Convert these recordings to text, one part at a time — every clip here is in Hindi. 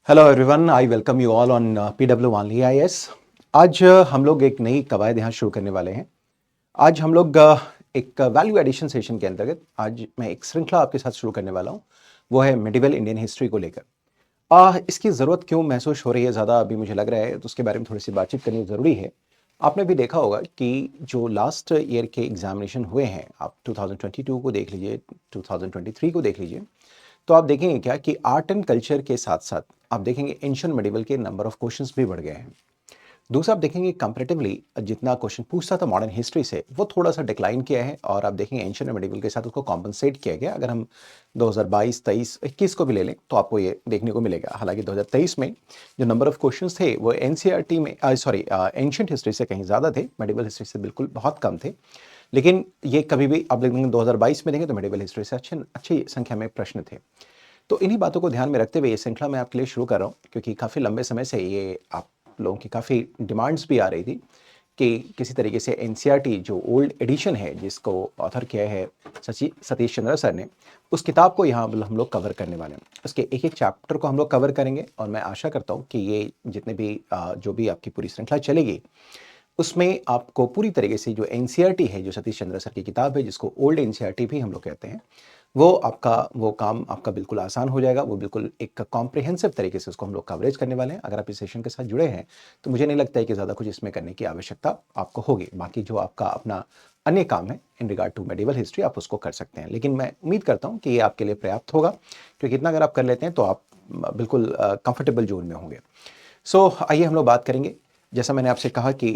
Hello everyone, I welcome you all on PW only IAS। आज हम लोग एक नई कवायद यहाँ शुरू करने वाले हैं। आज हम लोग एक वैल्यू एडिशन सेशन के अंतर्गत आज मैं एक श्रृंखला आपके साथ शुरू करने वाला हूँ। वो है मिडिवल इंडियन हिस्ट्री को लेकर। इसकी ज़रूरत क्यों महसूस हो रही है ज़्यादा अभी मुझे लग रहा है, तो उसके बारे में थोड़ी सी बातचीत करनी ज़रूरी है। आपने भी देखा होगा कि जो लास्ट ईयर के एग्जामिनेशन हुए हैं, आप 2022 को देख लीजिए, 2023 को देख लीजिए, तो आप देखेंगे क्या कि आर्ट एंड कल्चर के साथ साथ आप देखेंगे एंशिएंट मेडिवल के नंबर ऑफ क्वेश्चंस भी बढ़ गए हैं। दूसरा, आप देखेंगे कंपैरेटिवली जितना क्वेश्चन पूछता था मॉडर्न हिस्ट्री से, वो थोड़ा सा डिक्लाइन किया है और आप देखेंगे एंशिएंट और मेडिवल के साथ उसको कॉम्पनसेट किया गया। अगर हम 2022, 23, 21 को भी ले लें तो आपको ये देखने को मिलेगा। हालांकि 2023 में जो नंबर ऑफ क्वेश्चंस थे वो एनसीईआरटी में एंशिएंट हिस्ट्री से कहीं ज़्यादा थे, मेडिवल हिस्ट्री से बिल्कुल बहुत कम थे। लेकिन ये कभी भी आप देखेंगे 2022 में देंगे तो मेडिवल हिस्ट्री से अच्छी संख्या में प्रश्न थे। तो इन्हीं बातों को ध्यान में रखते हुए ये श्रृंखला मैं आपके लिए शुरू कर रहा हूँ, क्योंकि काफ़ी लंबे समय से ये आप लोगों की काफ़ी डिमांड्स भी आ रही थी कि किसी तरीके से एनसीईआरटी जो ओल्ड एडिशन है, जिसको ऑथर किया है सतीश चंद्र सर ने, उस किताब को यहाँ हम लोग कवर करने वाले हैं। उसके एक एक चैप्टर को हम लोग कवर करेंगे और मैं आशा करता हूँ कि ये जितने भी जो भी आपकी पूरी श्रृंखला चलेगी उसमें आपको पूरी तरीके से जो एनसीईआरटी है, जो सतीश चंद्र सर की किताब है, जिसको ओल्ड एनसीईआरटी भी हम लोग कहते हैं, वो काम आपका बिल्कुल आसान हो जाएगा। वो बिल्कुल एक कॉम्प्रिहेंसिव तरीके से उसको हम लोग कवरेज करने वाले हैं। अगर आप इस सेशन के साथ जुड़े हैं तो मुझे नहीं लगता है कि ज़्यादा कुछ इसमें करने की आवश्यकता आपको होगी। बाकी जो आपका अपना अन्य काम है in regard to medieval history, आप उसको कर सकते हैं। लेकिन मैं उम्मीद करता हूँ कि ये आपके लिए पर्याप्त होगा, क्योंकि इतना अगर आप कर लेते हैं तो आप बिल्कुल कंफर्टेबल जोन में होंगे। सो आइए हम लोग बात करेंगे। जैसा मैंने आपसे कहा कि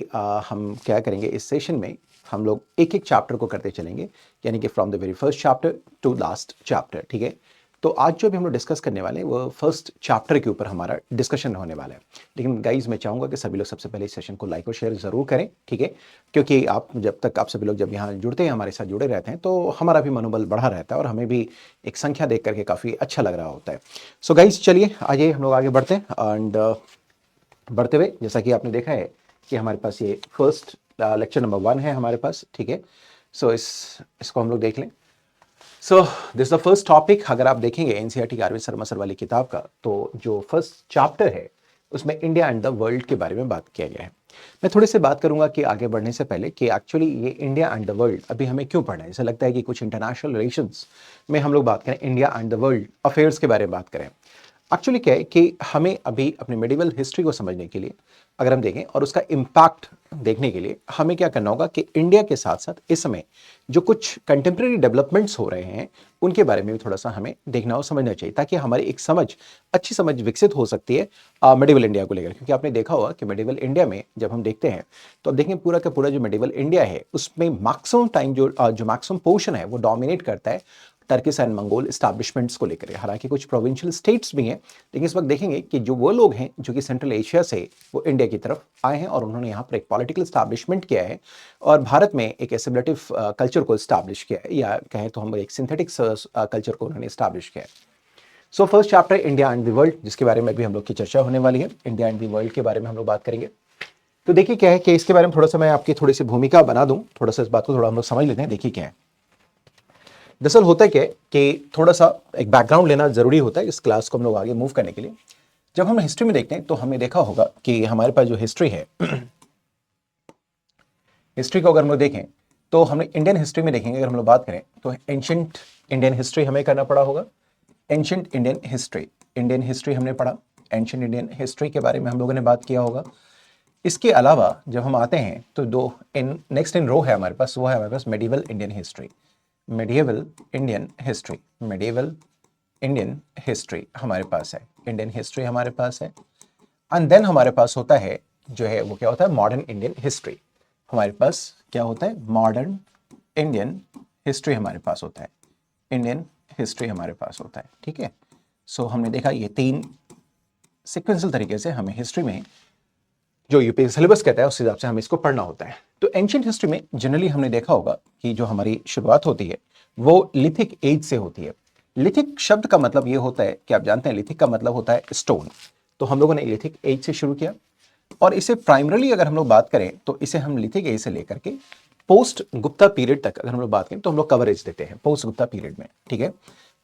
हम क्या करेंगे इस सेशन में, हम लोग एक एक चैप्टर को करते चलेंगे, यानी कि from the very first chapter two last chapter. ठीक है, तो आज जो भी हम लोग डिस्कस करने वाले हैं वो फर्स्ट चैप्टर के ऊपर हमारा डिस्कशन होने वाला है। लेकिन गाइज मैं चाहूँगा कि सभी लोग सबसे पहले इस सेशन को लाइक और शेयर ज़रूर करें। ठीक है, क्योंकि आप सभी लोग जब यहाँ जुड़ते हैं, हमारे साथ जुड़े रहते हैं, तो हमारा भी मनोबल बढ़ा रहता है और हमें भी एक संख्या देख करके काफ़ी अच्छा लग रहा होता है। सो गाइज चलिए आइए हम लोग आगे बढ़ते हैं। एंड बढ़ते हुए जैसा कि आपने देखा है कि हमारे पास ये फर्स्ट लेक्चर नंबर 1 है हमारे पास। ठीक है, सो इसको हम लोग देख लें। So this the first topic. अगर आप देखेंगे एनसीईआरटी की अरविंद शर्मा सर वाली किताब का, तो जो फर्स्ट चैप्टर है उसमें इंडिया एंड द वर्ल्ड के बारे में बात किया गया है। मैं थोड़ी सी बात करूंगा कि आगे बढ़ने से पहले कि एक्चुअली ये इंडिया एंड द वर्ल्ड अभी हमें क्यों पढ़ना है। ऐसा लगता है कि कुछ इंटरनेशनल रिलेशंस में हम लोग बात करें, India and the world affairs के बारे में बात करें। एक्चुअली क्या है कि हमें अभी अपने मेडिवल हिस्ट्री को समझने के लिए, अगर हम देखें और उसका इम्पैक्ट देखने के लिए, हमें क्या करना होगा कि इंडिया के साथ साथ इस समय जो कुछ कंटेम्प्रेरी डेवलपमेंट्स हो रहे हैं उनके बारे में भी थोड़ा सा हमें देखना और समझना चाहिए, ताकि हमारी एक अच्छी समझ विकसित हो सकती है मेडिवल इंडिया को लेकर। क्योंकि आपने देखा होगा कि मेडिवल इंडिया में जब हम देखते हैं तो अब देखें पूरा का पूरा जो मेडिवल इंडिया है उसमें मैक्सिमम टाइम जो मैक्सिमम पोर्शन है वो डोमिनेट करता है टर्किश एंड मंगोल स्टैब्लिशमेंट्स को लेकर। हालांकि कुछ प्रोविंशियल स्टेट्स भी हैं, लेकिन इस वक्त देखेंगे कि जो वो लोग हैं जो कि सेंट्रल एशिया से वो इंडिया की तरफ आए हैं और उन्होंने यहाँ पर एक पॉलिटिकल स्टैब्लिशमेंट किया है और भारत में एक एसिमिलेटिव कल्चर को स्टैब्लिश किया है, या कहें तो हम एक सिंथेटिक कल्चर को उन्होंने स्टैब्लिश किया है। So first chapter India and the world, जिसके बारे में भी हम लोग की चर्चा होने वाली है। इंडिया एंड द वर्ल्ड के बारे में हम लोग बात करेंगे। तो देखिए क्या है कि इसके बारे में थोड़ा सा मैं आपकी थोड़ी सी भूमिका बना दूं, थोड़ा सा इस बात को थोड़ा हम लोग समझ लेते हैं। देखिए क्या है, दरअसल होता क्या है कि थोड़ा सा एक बैकग्राउंड लेना जरूरी होता है इस क्लास को हम लोग आगे मूव करने के लिए। जब हम हिस्ट्री में देखते हैं तो हमने देखा होगा कि हमारे पास जो हिस्ट्री है हिस्ट्री को अगर हम लोग देखें तो हमें इंडियन हिस्ट्री में देखेंगे, अगर हम लोग बात करें तो एंशिएंट इंडियन हिस्ट्री हमें करना पड़ा होगा। एंशिएंट इंडियन हिस्ट्री हमने पढ़ा, एंशिएंट इंडियन हिस्ट्री के बारे में हम लोगों ने बात किया होगा। इसके अलावा जब हम आते हैं तो दो नेक्स्ट इन रो है हमारे पास, वो है हमारे पास medieval Indian history. Medieval Indian history, medieval Indian history हमारे पास है, इंडियन हिस्ट्री हमारे पास है। एंड देन हमारे पास होता है जो है वो क्या होता है, मॉडर्न इंडियन हिस्ट्री। हमारे पास क्या होता है, मॉडर्न इंडियन हिस्ट्री हमारे पास होता है, इंडियन हिस्ट्री हमारे पास होता है। ठीक है, सो हमने देखा ये 3 सिक्वेंशियल तरीके से हमें हिस्ट्री में जो यूपीएससी सिलेबस कहता है उस हिसाब से हमें इसको पढ़ना होता है। तो एंशिएंट हिस्ट्री में जनरली हमने देखा होगा कि जो हमारी शुरुआत होती है वो लिथिक एज से होती है। लिथिक शब्द का मतलब ये होता है कि आप जानते हैं लिथिक का मतलब होता है स्टोन। तो हम लोगों ने लिथिक एज से शुरू किया और इसे प्राइमरली अगर हम लोग बात करें तो इसे हम लिथिक एज से लेकर के पोस्ट गुप्ता पीरियड तक अगर हम लोग बात करें तो हम लोग कवरेज देते हैं पोस्ट गुप्ता पीरियड में। ठीक है,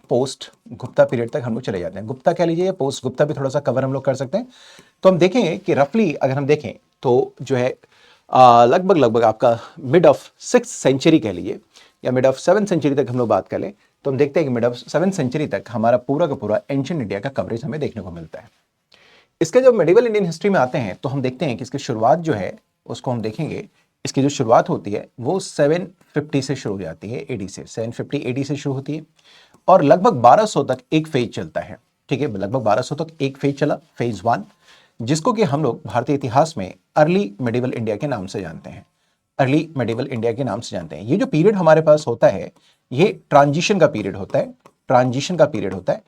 पोस्ट गुप्ता पीरियड तक हम लोग चले जाते हैं। गुप्ता कह लीजिए, पोस्ट गुप्ता भी थोड़ा सा कवर हम लोग कर सकते हैं। तो हम देखेंगे कि रफली अगर हम देखें तो जो है लगभग लगभग आपका मिड ऑफ 6th सेंचुरी कह लीजिए या मिड ऑफ 7th सेंचुरी तक हम लोग बात कर लें, तो हम देखते हैं कि मिड ऑफ 7th सेंचुरी तक हमारा पूरा का पूरा एंशिएंट इंडिया का कवरेज हमें देखने को मिलता है। इसके जब मेडिवल इंडियन हिस्ट्री में आते हैं तो हम देखते हैं कि इसकी शुरुआत जो है उसको हम देखेंगे, इसकी जो शुरुआत होती है वो 750 से शुरू हो जाती है, एडी से 750 एडी से शुरू होती है और लगभग 1200 तक एक फेज चलता है। ठीक है, लगभग 1200 तक एक फेज चला, फेज 1, जिसको कि हम लोग भारतीय इतिहास में अर्ली मेडिवल इंडिया के नाम से जानते हैं। अर्ली मेडिवल इंडिया के नाम से जानते हैं। ये जो पीरियड हमारे पास होता है ये ट्रांजिशन का पीरियड होता है। ट्रांजिशन का पीरियड होता है।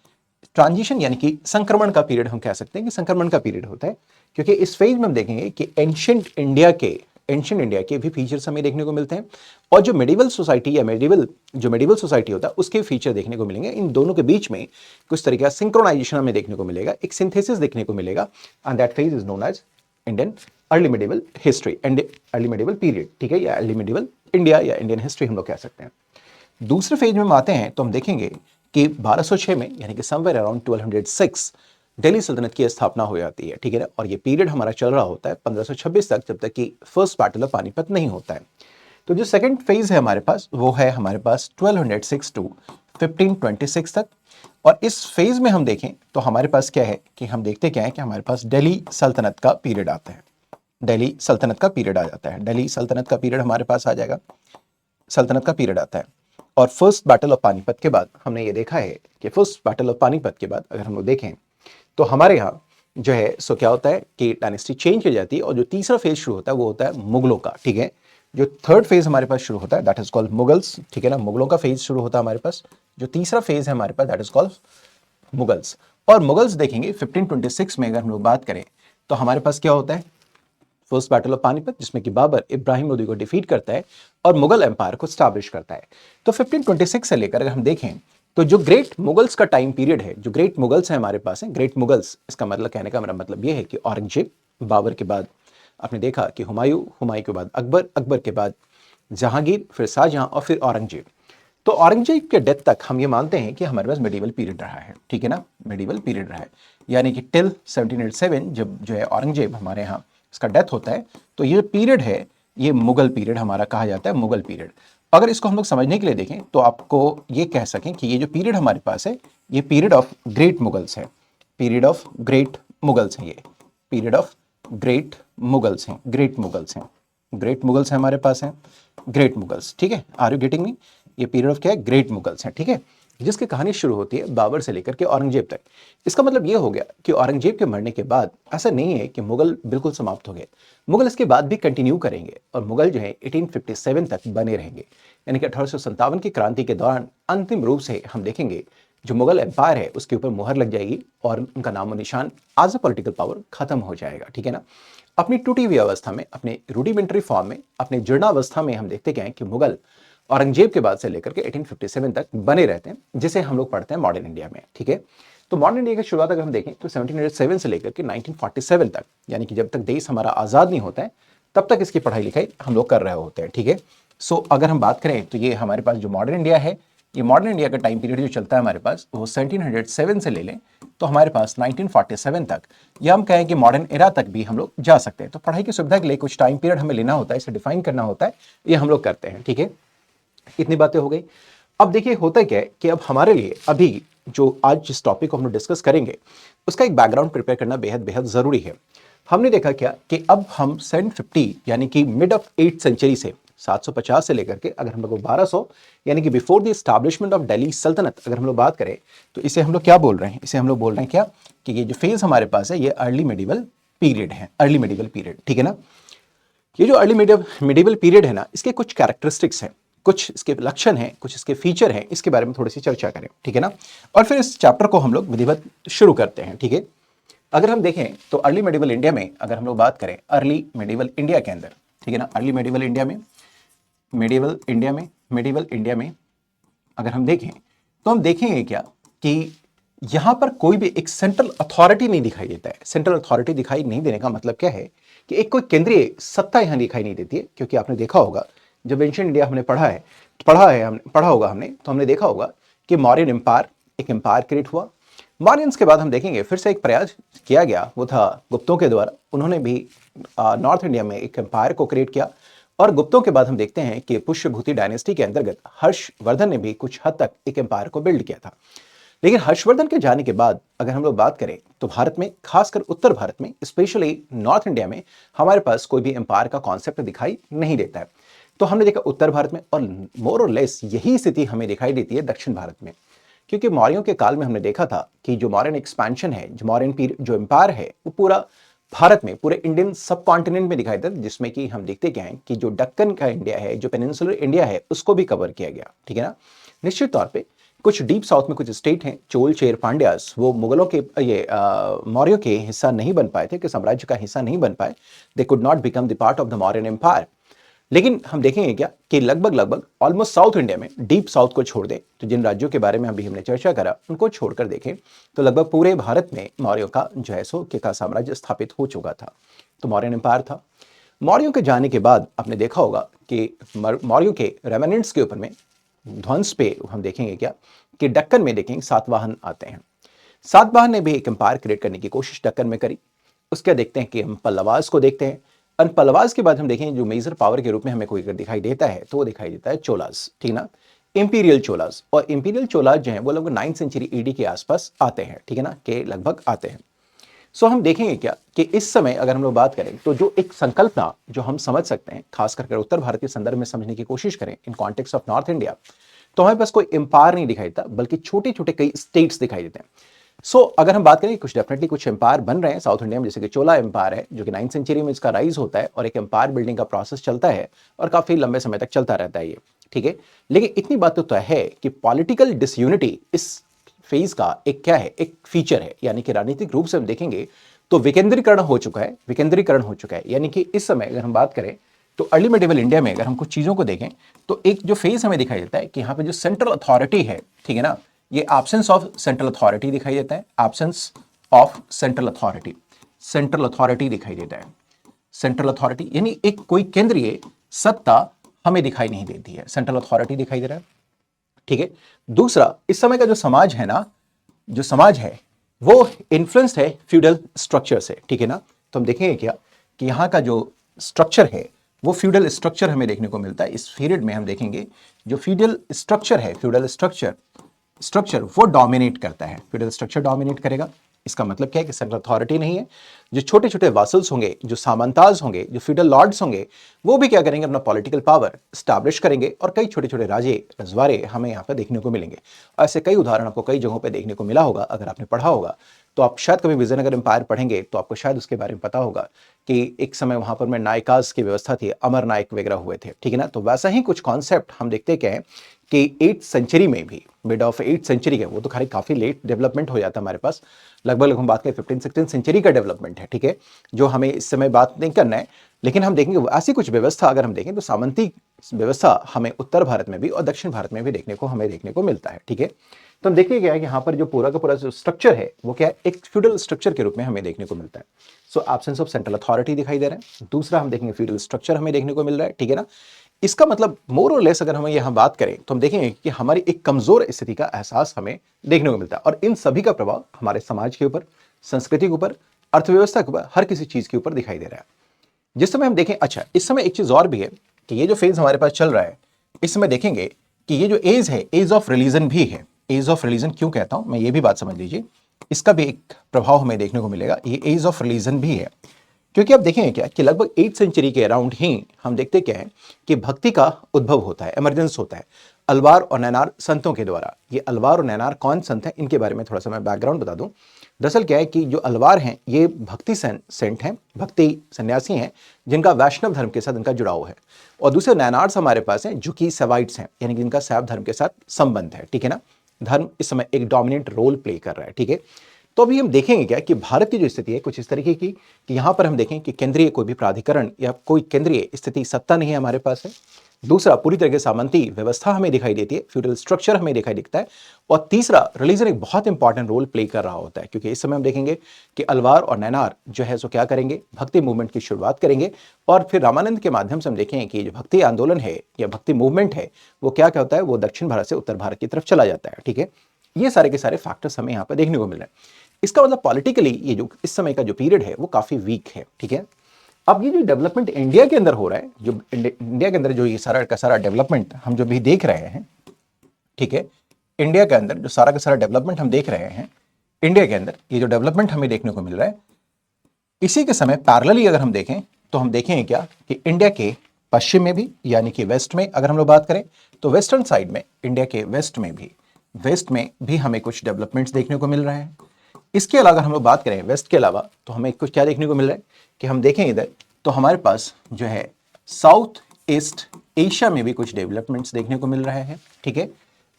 ट्रांजिशन यानी कि संक्रमण का पीरियड हम कह सकते हैं कि संक्रमण का पीरियड होता है, क्योंकि इस फेज में हम देखेंगे कि एंशिएंट इंडिया के भी फीचर्स हमें देखने को मिलते हैं और जो मेडिवल सोसाइटी या मेडिवल सोसाइटी होता है उसके फीचर देखने को मिलेंगे। इन दोनों के बीच में कुछ तरीके का सिंक्रोनाइजेशन हमें देखने को मिलेगा, एक सिंथेसिस देखने को मिलेगा and that phase is known as Indian early medieval history and early medieval period. ठीक है, या अर्ली मेडिवल इंडिया या इंडियन हिस्ट्री हम लोग कह सकते हैं। दूसरे फेज में हम आते हैं तो हम देखेंगे कि 1206 में यानी कि समवेयर अराउंड 1206 दिल्ली सल्तनत की स्थापना हो जाती है। ठीक है ना, और ये पीरियड हमारा चल रहा होता है 1526 तक, जब तक कि फर्स्ट बैटल ऑफ पानीपत नहीं होता है। तो जो सेकंड फेज है हमारे पास वो है हमारे पास 1206 टू 1526 तक। और इस फेज में हम देखें तो हमारे पास क्या है कि हम देखते क्या है कि हमारे पास दिल्ली सल्तनत का पीरियड आता है। दिल्ली सल्तनत का पीरियड आ जाता है। दिल्ली सल्तनत का पीरियड हमारे पास आ जाएगा, सल्तनत का पीरियड आता है। और फर्स्ट बैटल ऑफ पानीपत के बाद हमने ये देखा है कि फर्स्ट बैटल ऑफ पानीपत के बाद अगर हम लोग देखें तो हमारे यहाँ जो है सो क्या होता है कि डायनेस्टी चेंज की जाती है और जो तीसरा फेज शुरू होता है वो होता है मुगलों का। ठीक है, जो थर्ड फेज हमारे पास शुरू होता है दैट इज कॉल्ड मुगल्स। ठीक है ना, मुगलों का फेज शुरू होता है हमारे पास। जो तीसरा फेज है हमारे पास दैट इज कॉल्ड मुगल्स। और मुगल्स देखेंगे 1526 में अगर हम लोग बात करें तो हमारे पास क्या होता है, फर्स्ट बैटल ऑफ पानीपत जिसमें कि बाबर इब्राहिम लोदी को डिफीट करता है और मुगल एम्पायर को स्टैब्लिश करता है। तो 1526 से लेकर अगर हम देखें तो जो ग्रेट मुगल्स का टाइम पीरियड है, जो ग्रेट मुगल्स है हमारे पास है, ग्रेट मुगल्स इसका मतलब कहने का मेरा मतलब ये है कि औरंगजेब, बाबर के बाद आपने देखा कि हुमायूं के बाद अकबर के बाद जहांगीर, फिर शाहजहां और फिर औरंगजेब। तो औरंगजेब के डेथ तक हम ये मानते हैं कि हमारे पास मेडिवल पीरियड रहा है। ठीक है ना, मेडिवल पीरियड रहा है, यानी कि टिल 1787 जब जो है औरंगजेब हमारे यहाँ इसका डेथ होता है तो ये पीरियड है ये मुगल पीरियड हमारा कहा जाता है, मुगल पीरियड। अगर इसको हम लोग समझने के लिए देखें तो आपको ये कह सकें कि ये जो पीरियड हमारे पास है ये पीरियड ऑफ ग्रेट मुगल्स है। पीरियड ऑफ ग्रेट मुगल्स है, ये पीरियड ऑफ ग्रेट मुगल्स हैं। ग्रेट मुगल्स हैं, ग्रेट मुगल्स है हमारे पास हैं, ग्रेट मुगल्स। ठीक है, आर यू गेटिंग मी? ये पीरियड ऑफ क्या है, ग्रेट मुगल्स है। ठीक है, जिसकी कहानी शुरू होती है बाबर से लेकर के औरंगजेब तक। इसका मतलब ये हो गया कि औरंगजेब के मरने के बाद ऐसा नहीं है कि मुगल बिल्कुल समाप्त हो गए, मुगल इसके बाद भी कंटिन्यू करेंगे और मुगल जो है 1857 तक बने रहेंगे। यानी कि 1857 की क्रांति के दौरान अंतिम रूप से हम देखेंगे जो मुगल एम्पायर है उसके ऊपर मुहर लग जाएगी और उनका नामो निशान एज अ पॉलिटिकल पावर खत्म हो जाएगा। ठीक है ना, अपनी टूटी हुई अवस्था में, अपने रूडिमेंट्री फॉर्म में, अपने जीर्णावस्था में हम देखते क्या है कि मुगल औरंगजेब के बाद से लेकर के 1857 तक बने रहते हैं, जिसे हम लोग पढ़ते हैं मॉडर्न इंडिया में। ठीक है, तो मॉडर्न इंडिया की शुरुआत अगर हम देखें तो 1707 से लेकर के 1947 तक, यानी कि जब तक देश हमारा आज़ाद नहीं होता है तब तक इसकी पढ़ाई लिखाई हम लोग कर रहे होते हैं। ठीक है, सो अगर हम बात करें तो ये हमारे पास जो मॉडर्न इंडिया है, ये मॉडर्न इंडिया का टाइम पीरियड जो चलता है हमारे पास वो 1707 से ले लें तो हमारे पास 1947 तक, या हम कहें कि मॉडर्न एरा तक भी हम लोग जा सकते हैं। तो पढ़ाई की सुविधा के लिए कुछ टाइम पीरियड हमें लेना होता है, इसे डिफाइन करना होता है, ये हम लोग करते हैं। ठीक है, इतनी बातें हो गई। अब देखिए होता क्या है कि अब हमारे लिए अभी जो आज जिस टॉपिक को हम लोग डिस्कस करेंगे उसका एक बैकग्राउंड प्रिपेयर करना बेहद बेहद जरूरी है। हमने देखा क्या कि अब हम 750 यानी कि मिड ऑफ 8th सेंचुरी से 750 से लेकर के अगर हम लोग 1200 यानी कि before the establishment of Delhi सल्तनत अगर हम लोग बात करें तो इसे हम लोग क्या बोल रहे हैं, इसे हम लोग बोल रहे हैं क्या कि ये जो फेज हमारे पास है ये अर्ली मेडिवल पीरियड है, अर्ली मेडिवल पीरियड। ठीक है ना, ये जो अर्ली मेडिवल पीरियड है ना इसके कुछ कैरेक्टरिस्टिक्स हैं, कुछ इसके लक्षण हैं, कुछ इसके फीचर हैं, इसके बारे में थोड़ी सी चर्चा करें। ठीक है ना, और फिर इस चैप्टर को हम लोग विधिवत शुरू करते हैं। ठीक है, अगर हम देखें तो अर्ली मेडिवल इंडिया में अगर हम लोग बात करें अर्ली मेडिवल इंडिया के अंदर, ठीक है ना, अर्ली मेडिवल इंडिया में मेडिवल इंडिया में अगर हम देखें तो हम देखेंगे क्या कि यहां पर कोई भी एक सेंट्रल अथॉरिटी नहीं दिखाई देता है। सेंट्रल अथॉरिटी दिखाई नहीं देने का मतलब क्या है कि एक कोई केंद्रीय सत्ता यहां दिखाई नहीं देती है, क्योंकि आपने देखा होगा जब एंशिएंट इंडिया हमने पढ़ा होगा हमने तो हमने देखा होगा कि मौर्यन एम्पायर एक एम्पायर क्रिएट हुआ। मौर्यंस के बाद हम देखेंगे फिर से एक प्रयास किया गया, वो था गुप्तों के द्वारा। उन्होंने भी नॉर्थ इंडिया में एक एम्पायर को क्रिएट किया। और गुप्तों के बाद हम देखते हैं कि पुष्यभूति डायनेस्टी के अंतर्गत हर्षवर्धन ने भी कुछ हद तक एक एम्पायर को बिल्ड किया था। लेकिन हर्षवर्धन के जाने के बाद अगर हम लोग बात करें तो भारत में, खासकर उत्तर भारत में, स्पेशली नॉर्थ इंडिया में, हमारे पास कोई भी एम्पायर का कॉन्सेप्ट दिखाई नहीं देता है। तो हमने देखा उत्तर भारत में, और मोर और लेस यही स्थिति हमें दिखाई देती है दक्षिण भारत में। क्योंकि मौर्यों के काल में हमने देखा था कि जो मौर्यन एक्सपेंशन है, जो मौर्यन पीरियड, जो एम्पायर है, वो पूरा भारत में, पूरे इंडियन सब कॉन्टिनेंट में दिखाई देता है, जिसमें कि हम देखते क्या है कि जो दक्कन का इंडिया है, जो पेनिनसुलर इंडिया है, उसको भी कवर किया गया। ठीक है ना। निश्चित तौर पे कुछ डीप साउथ में कुछ स्टेट हैं, चोल, चेर, पांड्यास, वो मुगलों के, ये मौर्यों के हिस्सा नहीं बन पाए थे, कि साम्राज्य का हिस्सा नहीं बन पाए। They could not become the part of the Mauryan empire. लेकिन हम देखेंगे क्या कि लगभग ऑलमोस्ट साउथ इंडिया में, डीप साउथ को छोड़ दें तो जिन राज्यों के बारे में अभी हमने चर्चा करा उनको छोड़कर देखें तो लगभग पूरे भारत में मौर्यों का जो है सो का साम्राज्य स्थापित हो चुका था। तो मौर्यन एम्पायर था। मौर्यों के जाने के बाद आपने देखा होगा कि मौर्यों के रेमिनेंट्स के ऊपर में ध्वंस पे हम देखेंगे क्या कि दक्कन में देखेंगे सातवाहन आते हैं। सातवाहन ने भी एक एम्पायर क्रिएट करने की कोशिश दक्कन में करी। उसके देखते हैं कि हम पल्लवास को देखते हैं। और पल्लवास के बाद हम देखें जो मेजर पावर के रूप में हमें कोई अगर दिखाई देता है तो वो दिखाई देता है चोलास। ठीक ना, इंपीरियल चोलास। और इंपीरियल चोलास जो है वो लगभग 9th सेंचुरी ईडी के आसपास आते हैं। ठीक है ना, के लगभग आते हैं। सो हम देखेंगे क्या कि इस समय अगर हम लोग बात करें तो जो एक संकल्पना जो हम समझ सकते हैं, खास करके उत्तर भारत के संदर्भ में समझने की कोशिश करें in context of north India, तो हमारे पास कोई एम्पायर नहीं दिखाई देता, बल्कि छोटे छोटे कई स्टेट्स दिखाई देते हैं। अगर हम बात करें कुछ डेफिनेटली कुछ एम्पायर बन रहे हैं साउथ इंडिया में, जैसे कि चोला एम्पायर है जो कि 9th सेंचुरी में इसका राइज होता है और एक एम्पायर बिल्डिंग का प्रोसेस चलता है और काफी लंबे समय तक चलता रहता है ये। ठीक है, लेकिन इतनी बात तो है कि पॉलिटिकल डिसयूनिटी इस फेज का एक क्या है, एक फीचर है। यानी कि राजनीतिक रूप से हम देखेंगे तो विकेंद्रीकरण हो चुका है, विकेंद्रीकरण हो चुका है। यानी कि इस समय अगर हम बात करें तो अर्ली मेडिवल इंडिया में अगर हम कुछ चीजों को देखें तो एक जो फेज हमें दिखाई देता है कि यहाँ पे जो सेंट्रल अथॉरिटी है, ठीक है ना, ये एब्सेंस ऑफ सेंट्रल अथॉरिटी दिखाई देता है। Absence of central authority, central authority दिखाई देता है। सेंट्रल अथॉरिटी यानी एक कोई केंद्रीय सत्ता हमें दिखाई नहीं देती है, सेंट्रल अथॉरिटी दिखाई दे रहा है। ठीक है, दूसरा इस समय का जो समाज है ना, जो समाज है वो इन्फ्लुएंस्ड है फ्यूडल स्ट्रक्चर से। ठीक है ना, तो हम देखेंगे क्या कि यहाँ का जो स्ट्रक्चर है वो फ्यूडल स्ट्रक्चर हमें देखने को मिलता है। इस पीरियड में हम देखेंगे जो फ्यूडल स्ट्रक्चर है, फ्यूडल स्ट्रक्चर वो डोमिनेट करता है, फ्यूडल स्ट्रक्चर डोमिनेट करेगा। इसका मतलब क्या है कि सेंट्रल अथॉरिटी नहीं है। जो छोटे छोटे वासल्स होंगे, जो सामंताज होंगे, जो फ्यूडल लॉर्ड्स होंगे, वो भी क्या करेंगे, अपना पॉलिटिकल पावर स्टैब्लिश करेंगे और कई छोटे छोटे राजे रजवाड़े हमें यहाँ पर देखने को मिलेंगे। ऐसे कई उदाहरण आपको कई जगहों पर देखने को मिला होगा। अगर आपने पढ़ा होगा तो आप शायद कभी विजयनगर एम्पायर पढ़ेंगे तो आपको शायद उसके बारे में पता होगा कि एक समय वहां पर में नायकास की व्यवस्था थी, अमर नायक वगैरह हुए थे। ठीक है ना, तो वैसा ही कुछ कॉन्सेप्ट हम देखते क्या है कि 8th सेंचुरी में भी, मिड ऑफ 8th सेंचुरी के, वो तो खैर काफी लेट डेवलपमेंट हो जाता है हमारे पास, लगभग हम बात करें 15th-16th सेंचुरी का डेवलपमेंट है। ठीक है, जो हमें इस समय बात नहीं करना है, लेकिन हम देखेंगे ऐसी कुछ व्यवस्था अगर हम देखें तो सामंती व्यवस्था हमें उत्तर भारत में भी और दक्षिण भारत में भी देखने को मिलता है। ठीक है, तो हम देखिए क्या है कि यहाँ पर जो पूरा का पूरा जो स्ट्रक्चर है वो क्या है, एक फ्यूडल स्ट्रक्चर के रूप में हमें देखने को मिलता है। सो एब्सेंस ऑफ सेंट्रल अथॉरिटी दिखाई दे रहा है। दूसरा हम देखेंगे फ्यूडल स्ट्रक्चर हमें देखने को मिल रहा है। ठीक है ना, इसका मतलब मोर और लेस अगर हम यहाँ बात करें तो हम देखेंगे कि हमारी एक कमजोर स्थिति का एहसास हमें देखने को मिलता है और इन सभी का प्रभाव हमारे समाज के ऊपर, संस्कृति के ऊपर, अर्थव्यवस्था के ऊपर, हर किसी चीज के ऊपर दिखाई दे रहा है। जिस समय हम देखें, अच्छा इस समय एक चीज और भी है कि ये जो फेज हमारे पास चल रहा है, इस समय देखेंगे कि ये जो एज है, एज ऑफ रिलीजन भी है। एज ऑफ रिलीजन क्यों कहता हूं मैं, ये भी बात समझ लीजिए, इसका भी एक प्रभाव हमें देखने को मिलेगा। ये एज ऑफ रिलीजन भी है क्योंकि आप देखेंगे क्या कि लगभग 8th सेंचुरी के अराउंड ही हम देखते क्या है कि भक्ति का उद्भव होता है, इमरजेंस होता है अलवार और नैनार संतों के द्वारा। ये अलवार और नैनार कौन संत हैं, इनके बारे में थोड़ा सा मैं बैकग्राउंड बता दूं। दरअसल क्या है कि जो अलवार हैं ये भक्ति सेंट हैं, भक्ति सन्यासी हैं जिनका वैष्णव धर्म के साथ इनका जुड़ाव है। और दूसरे नैनार्स हमारे पास हैं जो कि सेवाइट्स हैं, यानी कि इनका शैव धर्म के साथ संबंध है। ठीक है ना, धर्म इस समय एक डोमिनेंट रोल प्ले कर रहा है। ठीक है, तो अभी हम देखेंगे क्या कि भारत की जो स्थिति है कुछ इस तरीके की कि यहां पर हम देखें कि केंद्रीय कोई भी प्राधिकरण या कोई केंद्रीय स्थिति सत्ता नहीं है हमारे पास है। दूसरा पूरी तरह से सामंती व्यवस्था हमें दिखाई देती है, फ्यूडल स्ट्रक्चर हमें दिखाई दिखता है। और तीसरा रिलीजन एक बहुत इंपॉर्टेंट रोल प्ले कर रहा होता है क्योंकि इस समय हम देखेंगे कि अलवार और नैनार जो है सो क्या करेंगे, भक्ति मूवमेंट की शुरुआत करेंगे और फिर रामानंद के माध्यम से हम देखेंगे कि जो भक्ति आंदोलन है या भक्ति मूवमेंट है वो क्या होता है, वो दक्षिण भारत से उत्तर भारत की तरफ चला जाता है। ठीक है, ये सारे के सारे फैक्टर्स हमें यहाँ पर देखने को मिल रहे हैं। इसका मतलब पॉलिटिकली ये जो इस समय का जो पीरियड है वो काफी वीक है, ठीक है। अब ये जो डेवलपमेंट इंडिया के अंदर हो रहा है, जो इंडिया के अंदर जो ये सारा का सारा डेवलपमेंट हम जो भी देख रहे हैं, ठीक है, इंडिया के अंदर जो सारा का सारा डेवलपमेंट हम देख रहे हैं, इंडिया के अंदर ये जो डेवलपमेंट हमें देखने को मिल रहा है, इसी के समय पैरेलली अगर हम देखें तो हम देखेंगे क्या कि इंडिया के पश्चिम में भी यानी कि वेस्ट में अगर हम लोग बात करें तो वेस्टर्न साइड में, इंडिया के वेस्ट में भी हमें कुछ डेवलपमेंट्स देखने को मिल रहे हैं। इसके अलावा अगर हम लोग बात करें वेस्ट के अलावा तो हमें कुछ क्या देखने को मिल रहा है कि हम देखें इधर तो हमारे पास जो है साउथ ईस्ट एशिया में भी कुछ डेवलपमेंट्स देखने को मिल रहे हैं, ठीक है।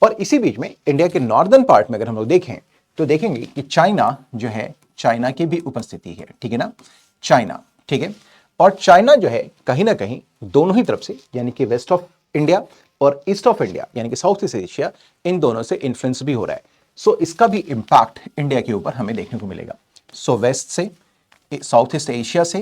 और इसी बीच में इंडिया के नॉर्दर्न पार्ट में अगर हम लोग देखें तो देखेंगे कि चाइना जो है, चाइना की भी उपस्थिति है, ठीक है ना, चाइना, ठीक है। और चाइना जो है कहीं ना कहीं दोनों ही तरफ से यानी कि वेस्ट ऑफ इंडिया और ईस्ट ऑफ इंडिया यानी कि साउथ ईस्ट एशिया, इन दोनों से इन्फ्लुएंस भी हो रहा है। सो इसका भी इंपैक्ट इंडिया के ऊपर हमें देखने को मिलेगा। सो वेस्ट से, साउथ ईस्ट एशिया से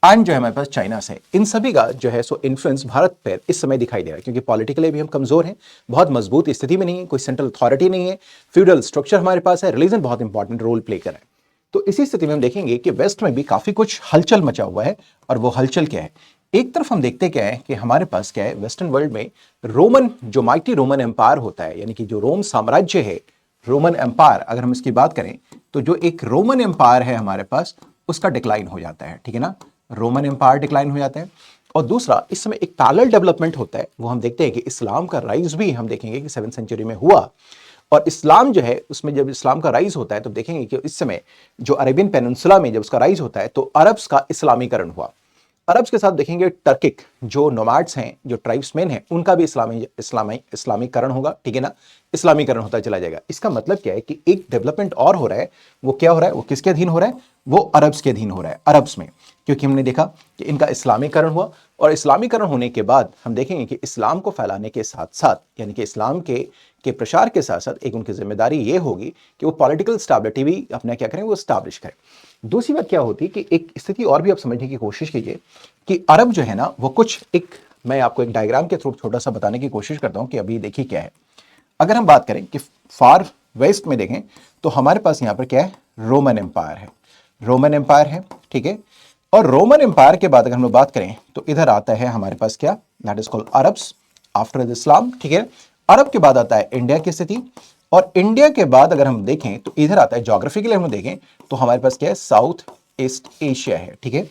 एंड जो है हमारे पास चाइना से, इन सभी का जो है सो इन्फ्लुएंस भारत पर इस समय दिखाई दे रहा है, क्योंकि पॉलिटिकली भी हम कमजोर हैं, बहुत मजबूत स्थिति में नहीं है, कोई सेंट्रल अथॉरिटी नहीं है, फ्यूडल स्ट्रक्चर हमारे पास है, रिलीजन बहुत इंपॉर्टेंट रोल प्ले कर रहा है। तो इसी स्थिति में हम देखेंगे कि वेस्ट में भी काफी कुछ हलचल मचा हुआ है। और वो हलचल क्या है, एक तरफ हम देखते क्या है कि हमारे पास क्या है, वेस्टर्न वर्ल्ड में रोमन, जो माइटी रोमन एम्पायर होता है यानी कि जो रोम साम्राज्य है, रोमन एम्पायर अगर हम इसकी बात करें तो जो एक रोमन एम्पायर है हमारे पास, उसका डिक्लाइन हो जाता है, ठीक है ना, रोमन एम्पायर डिक्लाइन हो जाता है। और दूसरा इस समय एक पैरेलल डेवलपमेंट होता है, वो हम देखते हैं कि इस्लाम का राइज भी हम देखेंगे कि 7th सेंचुरी में हुआ। और इस्लाम जो है उसमें जब इस्लाम का राइज होता है तो देखेंगे कि इस समय जो अरेबियन पेनिनसुला में जब उसका राइज होता है तो अरब्स का इस्लामीकरण हुआ। अरब्स के साथ देखेंगे टर्किक जो नोमैड्स हैं, जो ट्राइब्समैन हैं, उनका भी इस्लामीकरण होगा, ठीक है ना, इस्लामीकरण होता चला जाएगा। इसका मतलब क्या है कि एक डेवलपमेंट और हो रहा है, वो क्या हो रहा है, वो किसके अधीन हो रहा है, वो अरब्स के अधीन हो रहा है, अरब्स में, क्योंकि हमने देखा कि इनका इस्लामीकरण हुआ। और इस्लामीकरण होने के बाद हम देखेंगे कि इस्लाम को फैलाने के साथ साथ यानी कि इस्लाम के प्रचार के साथ साथ एक उनकी जिम्मेदारी ये होगी कि वो पॉलिटिकल स्टेबिलिटी भी अपना क्या करें, वो स्टैब्लिश करें। दूसरी बात क्या होती है कि एक स्थिति और भी आप समझने की कोशिश कीजिए कि अरब जो है ना वो कुछ एक, मैं आपको एक डायग्राम के थ्रू छोटा सा बताने की कोशिश करता हूं कि अभी देखिए क्या है। अगर हम बात करें कि फार वेस्ट में देखें तो हमारे पास यहां पर क्या है, रोमन एम्पायर है, रोमन एम्पायर है, ठीक है। और रोमन एम्पायर के बाद अगर हम लोग बात करें तो इधर आता है हमारे पास क्या, that is called Arabs after the Islam, ठीक है। अरब के बाद आता है इंडिया की स्थिति, और इंडिया के बाद अगर हम देखें तो इधर आता है, ज्योग्राफी के लिए हम देखें तो हमारे पास क्या है, साउथ ईस्ट एशिया है, ठीक है।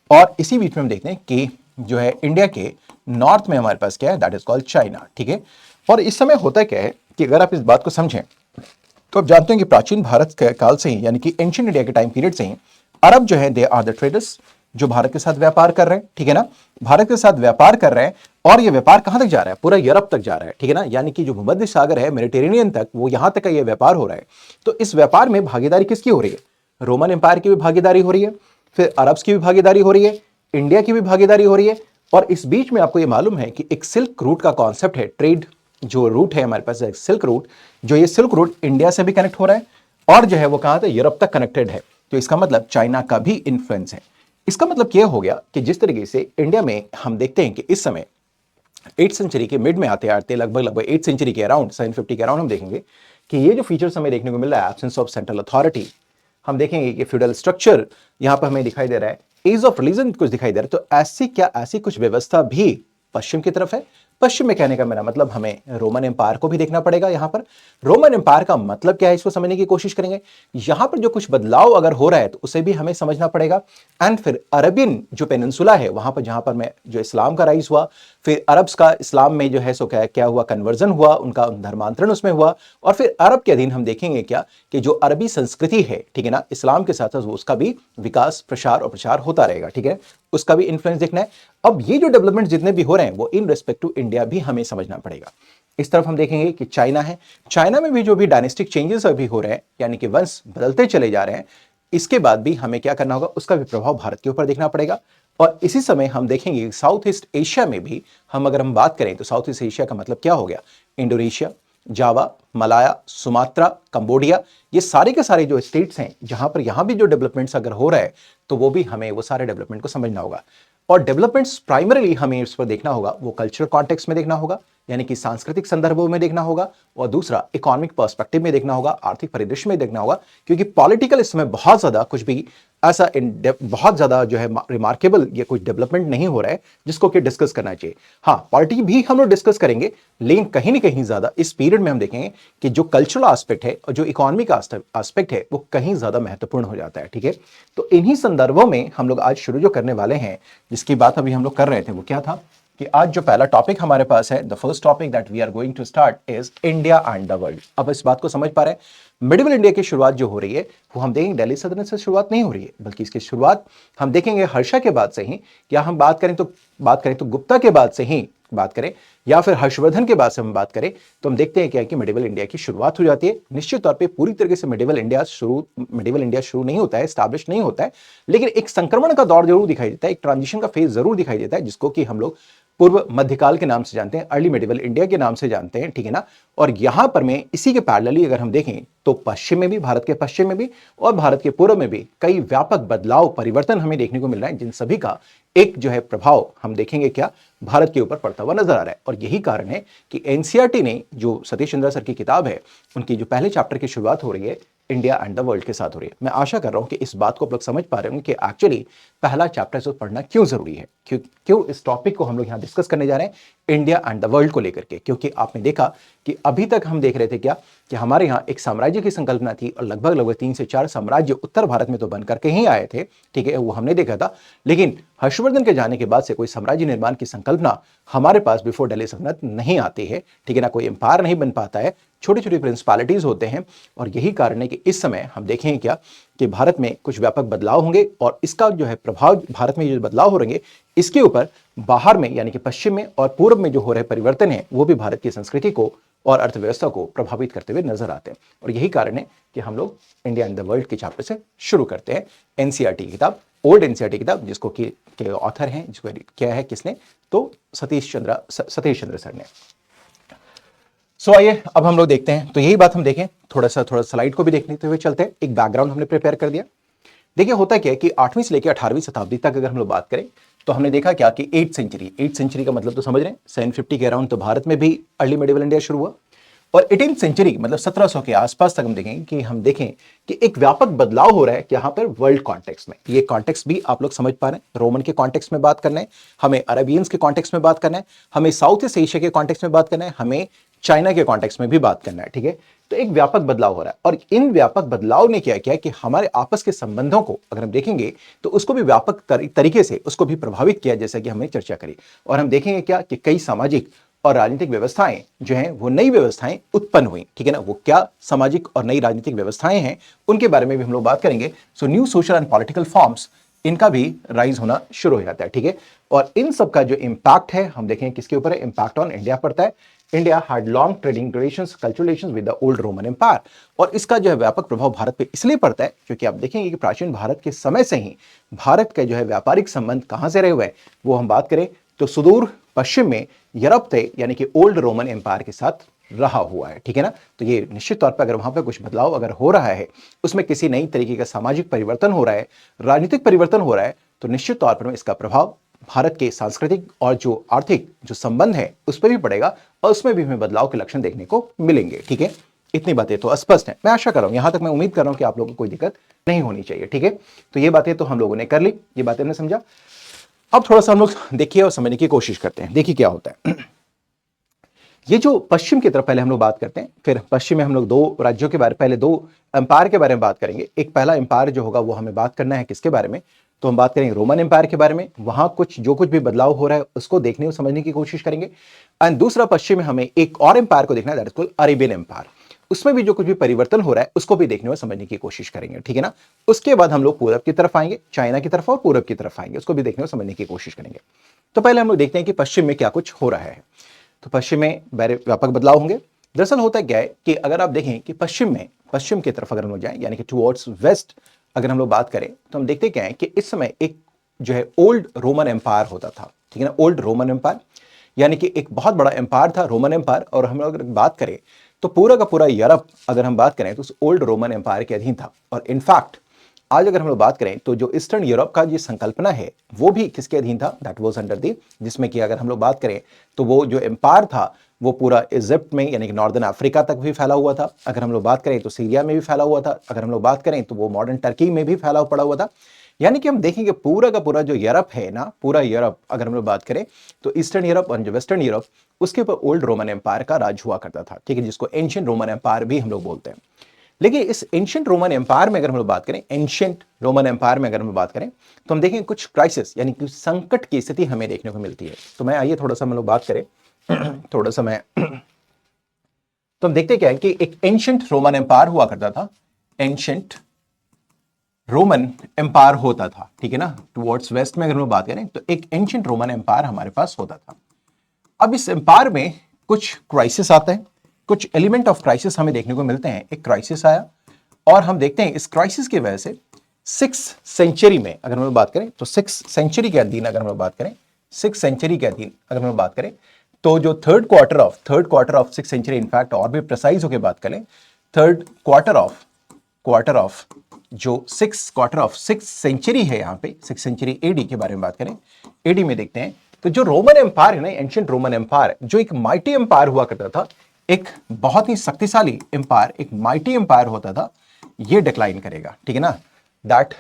और इसी बीच में हम देखते हैं कि जो है इंडिया के नॉर्थ में हमारे पास क्या है, दैट इज कॉल्ड चाइना, ठीक है। और इस समय होता क्या है कि अगर आप इस बात को समझें तो आप जानते हैं कि प्राचीन भारत के काल से ही यानी कि एंशिएंट इंडिया के टाइम पीरियड से ही अरब जो है दे आर द ट्रेडर्स, जो भारत के साथ व्यापार कर रहे हैं, ठीक है ना, भारत के साथ व्यापार कर रहे हैं। और ये व्यापार कहां तक जा रहा है, पूरा यूरोप तक जा रहा है, ठीक है ना, यानी कि जो भूमध्य सागर है, मेडिटेरेनियन तक, वो यहां तक का ये व्यापार हो रहा है। तो इस व्यापार में भागीदारी किसकी हो रही है, रोमन एम्पायर की भी भागीदारी हो रही है, फिर अरब्स की भी भागीदारी हो रही है, इंडिया की भी भागीदारी हो रही है। और इस बीच में आपको ये मालूम है कि एक सिल्क रूट का कॉन्सेप्ट है, ट्रेड जो रूट है हमारे पास सिल्क रूट, जो ये सिल्क रूट इंडिया से भी कनेक्ट हो रहा है और जो है वो कहां तक, यूरोप तक कनेक्टेड है। तो इसका मतलब चाइना का भी इन्फ्लुएंस है। इसका मतलब क्या हो गया कि जिस तरीके से इंडिया में हम देखते हैं कि इस समय 8th सेंचुरी के मिड में आते आते लगभग 8th सेंचुरी के अराउंड 750 के अराउंड हम देखेंगे कि ये जो फीचर्स हमें देखने को मिल रहा है, एब्सेंस ऑफ सेंट्रल अथॉरिटी, हम देखेंगे कि फ्यूडल स्ट्रक्चर यहां पर हमें दिखाई दे रहा है, एज ऑफ रिलीजन कुछ दिखाई दे रहा है। तो ऐसी कुछ व्यवस्था भी पश्चिम की तरफ है। पश्चिम में कहने का मेरा मतलब हमें रोमन एम्पायर को भी देखना पड़ेगा। यहां पर रोमन एम्पायर का मतलब क्या है, इसको समझने की कोशिश करेंगे। यहां पर जो कुछ बदलाव अगर हो रहा है तो उसे भी हमें समझना पड़ेगा। एंड फिर अरबियन जो पेनिनसुला है वहां पर, जहां पर मैं जो इस्लाम का राइज हुआ, फिर अरब्स का इस्लाम में जो है सो क्या हुआ, कन्वर्जन हुआ, उनका धर्मांतरण उसमें हुआ। और फिर अरब के अधीन हम देखेंगे क्या कि जो अरबी संस्कृति है, ठीक है ना, इस्लाम के साथ साथ उसका भी विकास, प्रसार और प्रचार होता रहेगा, ठीक है, उसका भी इन्फ्लुएंस देखना है। अब ये जो डेवलपमेंट जितने भी हो रहे हैं वो इन रेस्पेक्ट टू इंडिया भी हमें समझना पड़ेगा। इस तरफ हम देखेंगे कि चाइना है, चाइना में भी जो भी डायनेस्टिक चेंजेस अभी हो रहे हैं, यानी कि वंश बदलते चले जा रहे हैं, इसके बाद भी हमें क्या करना होगा, उसका भी प्रभाव भारत के ऊपर देखना पड़ेगा। और इसी समय हम देखेंगे साउथ ईस्ट एशिया में भी अगर हम बात करें तो साउथ ईस्ट एशिया का मतलब क्या हो गया, इंडोनेशिया, जावा, मलाया, सुमात्रा, कंबोडिया, ये सारे के सारे जो स्टेट्स हैं जहां पर यहां भी जो डेवलपमेंट्स अगर हो रहा है तो वो भी हमें वो सारे डेवलपमेंट को समझना होगा। और डेवलपमेंट्स प्राइमरीली हमें इस पर देखना होगा वो कल्चरल कॉन्टेक्स्ट में देखना होगा, यानी कि सांस्कृतिक संदर्भों में देखना होगा, और दूसरा इकोनॉमिक पर्सपेक्टिव में देखना होगा, आर्थिक परिदृश्य में देखना होगा, क्योंकि पॉलिटिकल इस समय बहुत ज़्यादा कुछ भी ऐसा बहुत ज़्यादा जो है रिमार्केबल या कुछ डेवलपमेंट नहीं हो रहा है जिसको कि डिस्कस करना चाहिए। हाँ, पॉलिटिक्स भी हम लोग डिस्कस करेंगे, लेकिन कहीं ना कहीं ज़्यादा इस पीरियड में हम देखेंगे कि जो कल्चरल एस्पेक्ट है और जो इकोनॉमिक एस्पेक्ट है वो कहीं ज़्यादा महत्वपूर्ण हो जाता है। ठीक है, तो इन्हीं संदर्भों में हम लोग आज शुरू जो करने वाले हैं, जिसकी बात अभी हम लोग कर रहे थे, वो क्या था कि आज जो पहला टॉपिक हमारे पास है, the first topic that we are going to start is India and the world. अब इस बात को समझ पा रहे हैं, मिडिवल इंडिया की शुरुआत जो हो रही है वो हम देखेंगे दिल्ली सल्तनत से शुरुआत नहीं हो रही है, बल्कि इसकी शुरुआत हम देखेंगे हर्षा के बाद से ही, या हम बात करें तो गुप्ता के बाद से ही बात करें, या फिर हर्षवर्धन के बाद से हम बात करें, तो हम देखते हैं क्या कि मिडिवल इंडिया की शुरुआत हो जाती है। निश्चित तौर पे पूरी तरीके से मिडिवल इंडिया शुरू नहीं होता है, एस्टैब्लिश नहीं होता है, लेकिन एक संक्रमण का दौर जरूर दिखाई देता है, एक ट्रांजिशन का फेज जरूर दिखाई देता है, जिसको कि हम लोग पूर्व मध्यकाल के नाम से जानते हैं, अर्ली मिडिवल इंडिया के नाम से जानते हैं। ठीक है ना, और यहां पर में इसी के पैरेलली अगर हम देखें तो पश्चिम में भी, भारत के पश्चिम में भी और भारत के पूर्व में भी कई व्यापक बदलाव, परिवर्तन हमें देखने को मिल रहा है, जिन सभी का एक जो है प्रभाव हम देखेंगे क्या भारत के ऊपर पड़ता हुआ नजर आ रहा है। और यही कारण है कि एनसीईआरटी ने, जो सतीश चंद्रा सर की किताब है, उनकी जो पहले चैप्टर की शुरुआत हो रही है इंडिया एंड द वर्ल्ड के साथ हो रही है। मैं आशा कर रहा हूं कि इस बात को आप लोग समझ पा रहे होंगे कि एक्चुअली पहला चैप्टर से पढ़ना क्यों जरूरी है, क्यों इस टॉपिक को हम लोग यहां डिस्कस करने जा रहे हैं इंडिया एंड द वर्ल्ड को लेकर के। क्योंकि आपने देखा कि अभी तक हम देख रहे थे क्या कि हमारे यहाँ एक साम्राज्य की संकल्पना थी, और लगभग 3 से 4 साम्राज्य उत्तर भारत में तो बन करके ही आए थे। ठीक है, वो हमने देखा था, लेकिन हर्षवर्धन के जाने के बाद से कोई साम्राज्य निर्माण की संकल्पना हमारे पास बिफोर दिल्ली सल्तनत नहीं आती है। ठीक है ना, कोई एम्पायर नहीं बन पाता है, छोटी छोटी प्रिंसिपैलिटीज होते हैं। और यही कारण है कि इस समय हम देखें क्या कि भारत में कुछ व्यापक बदलाव होंगे, और इसका जो है प्रभाव भारत में जो बदलाव हो रहेंगे इसके ऊपर बाहर में, यानी कि पश्चिम में और पूर्व में जो हो रहे परिवर्तन है, वो भी भारत की संस्कृति को और अर्थव्यवस्था को प्रभावित करते हुए नजर आते हैं। और यही कारण है कि हम लोग इंडिया एंड द वर्ल्ड के चैप्टर से शुरू करते हैं। एनसीईआरटी की किताब, ओल्ड एनसीईआरटी किताब, जिसको के ऑथर हैं, जिसको क्या है किसने, तो सतीश चंद्र सर ने। सो आइए अब हम लोग देखते हैं, तो यही बात हम देखें, थोड़ा सा स्लाइड को भी देखते हुए चलते हैं। एक बैकग्राउंड हमने प्रिपेयर कर दिया। देखिए होता क्या है कि 8वीं से लेकर 18वीं शताब्दी तक अगर हम लोग बात करें तो हमने देखा क्या कि 8th सेंचुरी का मतलब तो समझ रहे हैं, 750 के अराउंड तो भारत में भी अर्ली मिडिवल इंडिया शुरू हुआ, और 18th सेंचुरी मतलब 1700 के आसपास तक हम देखें कि एक व्यापक बदलाव हो रहा है यहाँ पर वर्ल्ड कॉन्टेक्स्ट में। ये कॉन्टेक्स्ट भी आप लोग समझ पा रहे हैं, रोमन के कॉन्टेक्स्ट में बात करना है, हमें अरेबियंस के कॉन्टेक्स्ट में बात करना है, हमें साउथ ईस्ट एशिया के कॉन्टेक्स्ट में बात करना है, हमें चाइना के कॉन्टेक्स्ट में भी बात करना है। ठीक है, तो एक व्यापक बदलाव हो रहा है, और इन व्यापक बदलाव ने क्या किया कि हमारे आपस के संबंधों को अगर हम देखेंगे तो उसको भी व्यापक तरीके से उसको भी प्रभावित किया, जैसा कि हमने चर्चा करी। और हम देखेंगे क्या कि कई सामाजिक और राजनीतिक व्यवस्थाएं जो हैं वो नई व्यवस्थाएं उत्पन्न हुई। ठीक है ना, वो क्या सामाजिक और नई राजनीतिक व्यवस्थाएं हैं उनके बारे में भी हम लोग बात करेंगे। So new social and political forms, इनका भी राइज होना शुरू हो जाता है। ठीक है, और इन सब का जो इंपैक्ट है हम देखें किसके ऊपर है, इंपैक्ट ऑन इंडिया पड़ता है। India had long trading relations, cultural relations with the old Roman empire, और इसका जो है व्यापक प्रभाव भारत पे इसलिए पड़ता है क्योंकि आप देखेंगे कि प्राचीन भारत के समय से ही भारत के जो है व्यापारिक संबंध कहां से रहे हुए हैं, वो हम बात करें तो सुदूर पश्चिम में यूरोप थे, यानी कि ओल्ड रोमन एम्पायर के साथ रहा हुआ है। ठीक है ना, तो ये निश्चित तौर पर अगर वहां पर कुछ बदलाव अगर हो रहा है, उसमें किसी नई तरीके का सामाजिक परिवर्तन हो रहा है, राजनीतिक परिवर्तन हो रहा है, तो निश्चित तौर पर इसका प्रभाव भारत के सांस्कृतिक और जो आर्थिक जो संबंध है उस पर भी पड़ेगा, और उसमें भी हमें बदलाव के लक्षण देखने को मिलेंगे। ठीक है, इतनी बातें तो स्पष्ट है। मैं आशा कर रहा हूं, यहां तक मैं उम्मीद कर रहा हूं कि आप लोगों को कोई दिक्कत नहीं होनी चाहिए। ठीक है, तो ये बातें तो हम लोगों ने कर ली, ये बातें हमने समझा। अब थोड़ा सा हम लोग देखिए और समझने की कोशिश करते हैं। देखिए क्या होता है, ये जो पश्चिम की तरफ पहले हम लोग बात करते हैं, फिर पश्चिम में हम लोग दो राज्यों के बारे, पहले दो एम्पायर के बारे में बात करेंगे। एक पहला एम्पायर जो होगा वो हमें बात करना है किसके बारे में, तो हम बात करेंगे रोमन एम्पायर के बारे में। वहां जो कुछ भी बदलाव हो रहा है उसको देखने और समझने की कोशिश करेंगे। एंड दूसरा पश्चिम में हमें एक और एम्पायर को देखना है, that is called Arabian empire. उसमें भी जो कुछ भी परिवर्तन हो रहा है उसको भी देखने और समझने की कोशिश करेंगे। ठीक है ना, उसके बाद हम लोग पूरब की तरफ आएंगे, चाइना की तरफ और पूरब की तरफ आएंगे, उसको भी देखने और समझने की कोशिश करेंगे। तो पहले हम लोग देखते हैं कि पश्चिम में क्या कुछ हो रहा है। तो पश्चिम में व्यापक बदलाव होंगे। दरअसल होता क्या है कि अगर आप देखें कि पश्चिम की तरफ अगर हम लोग जाएं, यानी कि टुवर्ड्स वेस्ट अगर हम लोग बात करें, तो हम देखते क्या है कि इस समय एक जो है ओल्ड रोमन एम्पायर होता था। ठीक है ना, ओल्ड रोमन एम्पायर यानी कि एक बहुत बड़ा एम्पायर था रोमन एम्पायर। और हम लोग अगर बात करें तो पूरा का पूरा यूरोप अगर हम बात करें तो उस ओल्ड रोमन एम्पायर के अधीन था। और इनफैक्ट आज अगर हम लोग बात करें तो जो ईस्टर्न यूरोप का ये संकल्पना है वो भी किसके अधीन था, दैट वाज अंडर दी, जिसमें कि अगर हम लोग बात करें तो वो जो एम्पायर था वो पूरा इजिप्ट में यानी कि नॉर्दर्न अफ्रीका तक भी फैला हुआ था। अगर हम लोग बात करें तो सीरिया में भी फैला हुआ था। अगर हम लोग बात करें तो वो मॉडर्न टर्की में भी फैला पड़ा हुआ था। यानी कि हम देखेंगे पूरा का पूरा जो यूरोप है ना, पूरा यूरोप अगर हम लोग बात करें तो ईस्टर्न यूरोप और जो वेस्टर्न यूरोप उसके ऊपर ओल्ड रोमन एम्पायर का राज हुआ करता था, ठीक है, जिसको एंशिएंट रोमन एम्पायर भी हम लोग बोलते हैं। लेकिन इस एंशिएंट रोमन एम्पायर में अगर हम लोग बात करें, एंशिएंट रोमन एम्पायर में अगर हम बात करें तो हम देखेंगे कुछ क्राइसिस यानी कि संकट की स्थिति हमें देखने को मिलती है। तो मैं आइए थोड़ा सा हम लोग बात करें थोड़ा सा मैं तो हम देखते क्या है कि एक एंशिएंट रोमन एम्पायर हुआ करता था, एंशिएंट रोमन एम्पायर होता था, ठीक है ना। टुवर्ड्स वेस्ट में अगर हम बात करें तो एक एंशिएंट रोमन एम्पायर हमारे पास होता था। अब इस एम्पायर में कुछ क्राइसिस आता है, कुछ एलिमेंट ऑफ क्राइसिस हमें देखने को मिलते हैं। एक क्राइसिस आया और हम देखते हैं इस क्राइसिस की वजह से 6th सेंचुरी में अगर हम बात करें तो 6th सेंचुरी के अधीन अगर हम बात करें 6th सेंचुरी के अधीन अगर हम बात करें तो जो third quarter of 6th century, in fact और भी प्रिसाइज होकर बात करें, थर्ड क्वार्टर ऑफ जो 6th quarter of 6th century है, यहाँ पे 6th सेंचुरी एडी के बारे में बात करें, एडी में देखते हैं तो जो रोमन एम्पायर है ना, एंशिएंट रोमन एम्पायर जो एक माइटी एम्पायर हुआ करता था, एक बहुत ही शक्तिशाली एम्पायर, एक माइटी एम्पायर होता था, ये डिक्लाइन करेगा, ठीक है ना। दैट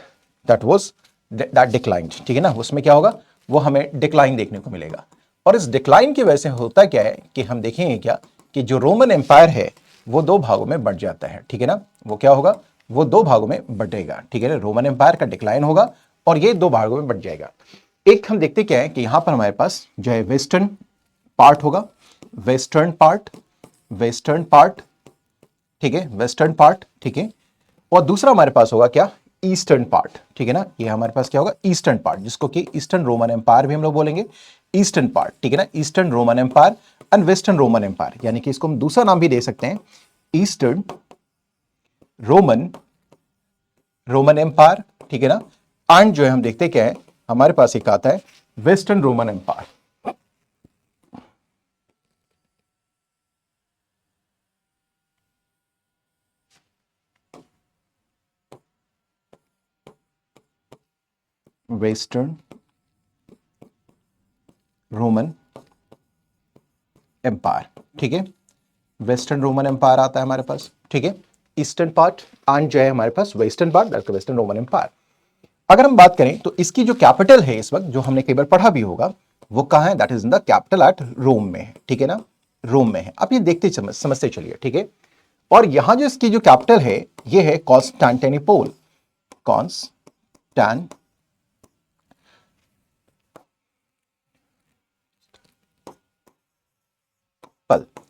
डिक्लाइंड, ठीक है ना। उसमें क्या होगा, वो हमें डिक्लाइन देखने को मिलेगा। और इस डिक्लाइन की वजह से होता क्या है कि हम देखेंगे क्या कि जो रोमन एम्पायर है वो दो भागों में बढ़ जाता है, ठीक है ना। वो क्या होगा, वो दो भागों में बढ़ेगा, ठीक है ना। रोमन एम्पायर का डिक्लाइन होगा और ये दो भागों में बढ़ जाएगा। एक हम देखते क्या है कि यहां पर हमारे पास जो है वेस्टर्न पार्ट होगा, वेस्टर्न पार्ट, ठीक है, वेस्टर्न पार्ट, ठीक है। और दूसरा हमारे पास होगा क्या, ईस्टर्न पार्ट, ठीक है ना। ये हमारे पास क्या होगा, ईस्टर्न पार्ट, जिसको कि ईस्टर्न रोमन एम्पायर भी हम लोग बोलेंगे, ईस्टर्न पार्ट, ठीक है ना। Eastern Roman empire and western Roman empire, यानी कि इसको हम दूसरा नाम भी दे सकते हैं, ईस्टर्न रोमन एम्पायर, ठीक है ना। एंड जो है हम देखते क्या है, हमारे पास एक आता है western Roman empire. Western Roman empire, ठीक है, वेस्टर्न रोमन एम्पायर आता है हमारे पास, ठीक है। ईस्टर्न पार्ट एंड जो है हमारे पास western part, that's western Roman empire. अगर हम बात करें तो इसकी जो कैपिटल है इस वक्त, जो हमने कई बार पढ़ा भी होगा, वो कहां है, that is in the capital at Rome में है, ठीक है ना, रोम में है। आप ये देखते समझते चलिए, ठीक है। और यहां जो इसकी जो कैपिटल है ये है कॉन्स्टेंटिनोपल,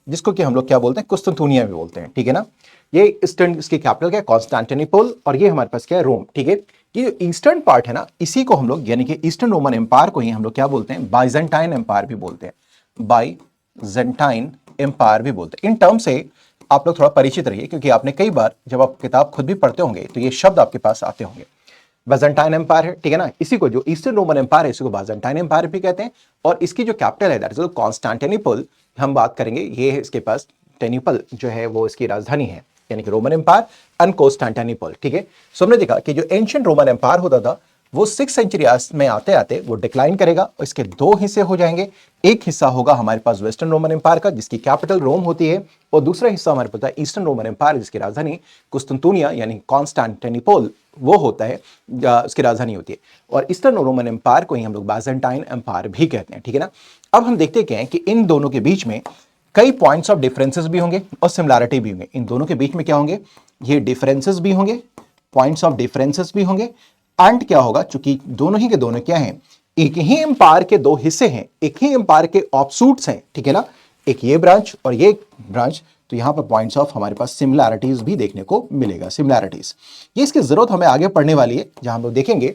जिसको कि हम लोग क्या बोलते हैं, कुस्तुनतुनिया भी बोलते हैं, ठीक है ना। ये ईस्टर्न इसकी कैपिटल क्या है, कॉन्स्टेंटिनोपल, और ये हमारे पास क्या है, रोम, ठीक है। ये जो ईस्टर्न पार्ट है ना, इसी को हम लोग यानी कि ईस्टर्न रोमन एम्पायर को ही हम लोग क्या बोलते हैं, बाइजेंटाइन एम्पायर भी बोलते हैं, बाइजेंटाइन एम्पायर भी बोलते हैं। इन टर्म से आप लोग थोड़ा परिचित रहिए, क्योंकि आपने कई बार जब आप किताब खुद भी पढ़ते होंगे तो ये शब्द आपके पास आते होंगे। बाइजेंटाइन एम्पायर है, ठीक है ना। इसी को जो ईस्टर्न रोमन एम्पायर है इसी को बाइजेंटाइन एम्पायर भी कहते हैं। और इसकी जो कैपिटल है दैट इज कॉन्स्टेंटिनोपल, हम बात करेंगे, ये है इसके पास टेनिपल जो है वो इसकी राजधानी है, यानी कि रोमन एम्पायर एंड कॉन्स्टेंटिनोपल, ठीक है। सो हमने देखा कि जो एंशिएंट रोमन एम्पायर होता था वो 6th सेंचुरी में आते आते वो डिक्लाइन करेगा और इसके दो हिस्से हो जाएंगे। एक हिस्सा होगा हमारे पास वेस्टर्न रोमन एम्पायर का, जिसकी कैपिटल रोम होती है, और दूसरा हिस्सा हमारे पास ईस्टर्न रोमन एम्पायर, जिसकी राजधानी कुस्तुनतुनिया यानी कॉन्स्टेंटिनोपल वो होता है, उसकी राजधानी होती है। और ईस्टर्न रोमन एम्पायर को ही हम लोग बाइजेंटाइन एम्पायर भी कहते हैं, ठीक है ना। अब हम देखते हैं कि इन दोनों के बीच में कई पॉइंट्स ऑफ डिफरेंसेस भी होंगे और सिमिलैरिटी भी होंगे। इन दोनों के बीच में क्या होंगे, ये डिफरेंसेस भी होंगे, पॉइंट्स ऑफ डिफरेंसेस भी होंगे। एंड क्या होगा, चूंकि दोनों ही के दोनों क्या हैं, एक ही एम्पायर के दो हिस्से हैं, एक ही एम्पायर के ऑफशूट्स हैं, ठीक है ना, एक ये ब्रांच और ये ब्रांच, तो यहां पर पॉइंट्स ऑफ हमारे पास सिमिलैरिटीज भी देखने को मिलेगा, सिमिलैरिटीज। ये इसकी जरूरत हमें आगे पढ़ने वाली है, जहां हम लोग देखेंगे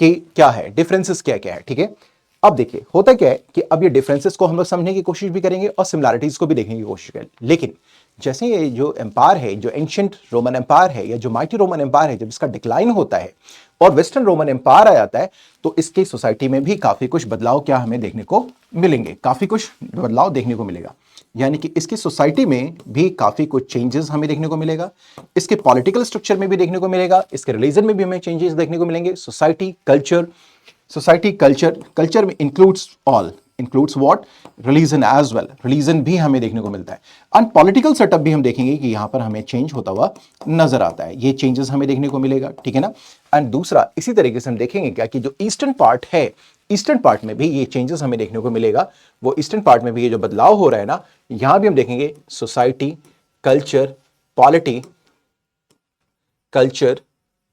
कि क्या है डिफरेंसेस, क्या क्या है, ठीक है। अब देखिए होता क्या है कि अब ये डिफरेंसेस को हम लोग समझने की कोशिश भी करेंगे और सिमिलैरिटीज को भी देखने की कोशिश करेंगे। लेकिन जैसे ये जो एम्पायर है, जो एंशिएंट रोमन एम्पायर है या जो माइटी रोमन एम्पायर है, जब इसका डिक्लाइन होता है और वेस्टर्न रोमन एम्पायर आ जाता है, तो इसकी सोसाइटी में भी काफी कुछ बदलाव क्या हमें देखने को मिलेंगे, काफी कुछ बदलाव देखने को मिलेगा। यानी कि इसकी सोसाइटी में भी काफी कुछ चेंजेस हमें देखने को मिलेगा, इसके पॉलिटिकल स्ट्रक्चर में भी देखने को मिलेगा, इसके रिलीजन में भी हमें चेंजेस देखने को मिलेंगे। सोसाइटी कल्चर, कल्चर में includes what, religion as well, religion भी हमें देखने को मिलता है। एंड पॉलिटिकल सेटअप भी हम देखेंगे कि यहां पर हमें चेंज होता हुआ नजर आता है, ये चेंजेस हमें देखने को मिलेगा, ठीक है ना। एंड दूसरा इसी तरीके से हम देखेंगे क्या कि जो ईस्टर्न पार्ट है, ईस्टर्न पार्ट में भी ये चेंजेस हमें देखने को मिलेगा। वो ईस्टर्न पार्ट में भी ये जो बदलाव हो रहा है ना, यहां भी हम देखेंगे सोसाइटी, कल्चर,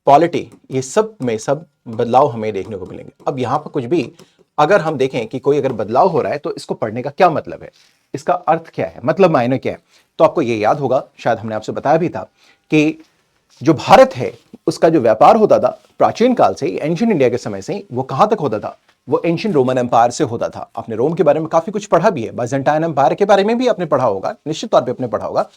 पॉलिटी, ये सब में सब बदलाव हमें देखने को मिलेंगे। अब यहां पर कुछ भी अगर हम देखें कि कोई अगर बदलाव हो रहा है तो इसको पढ़ने का क्या मतलब है, इसका अर्थ क्या है, मतलब मायने क्या है। तो आपको ये याद होगा, शायद हमने आपसे बताया भी था कि जो भारत है उसका जो व्यापार होता था प्राचीन काल से, एंशिएंट इंडिया के समय से, वो कहां तक होता था, वो एंशिएंट रोमन एम्पायर से होता था। आपने रोम के बारे में काफी कुछ पढ़ा भी है, बाइजेंटाइन एम्पायर के बारे में भी आपने पढ़ा होगा, निश्चित तौर पे आपने पढ़ा होगा।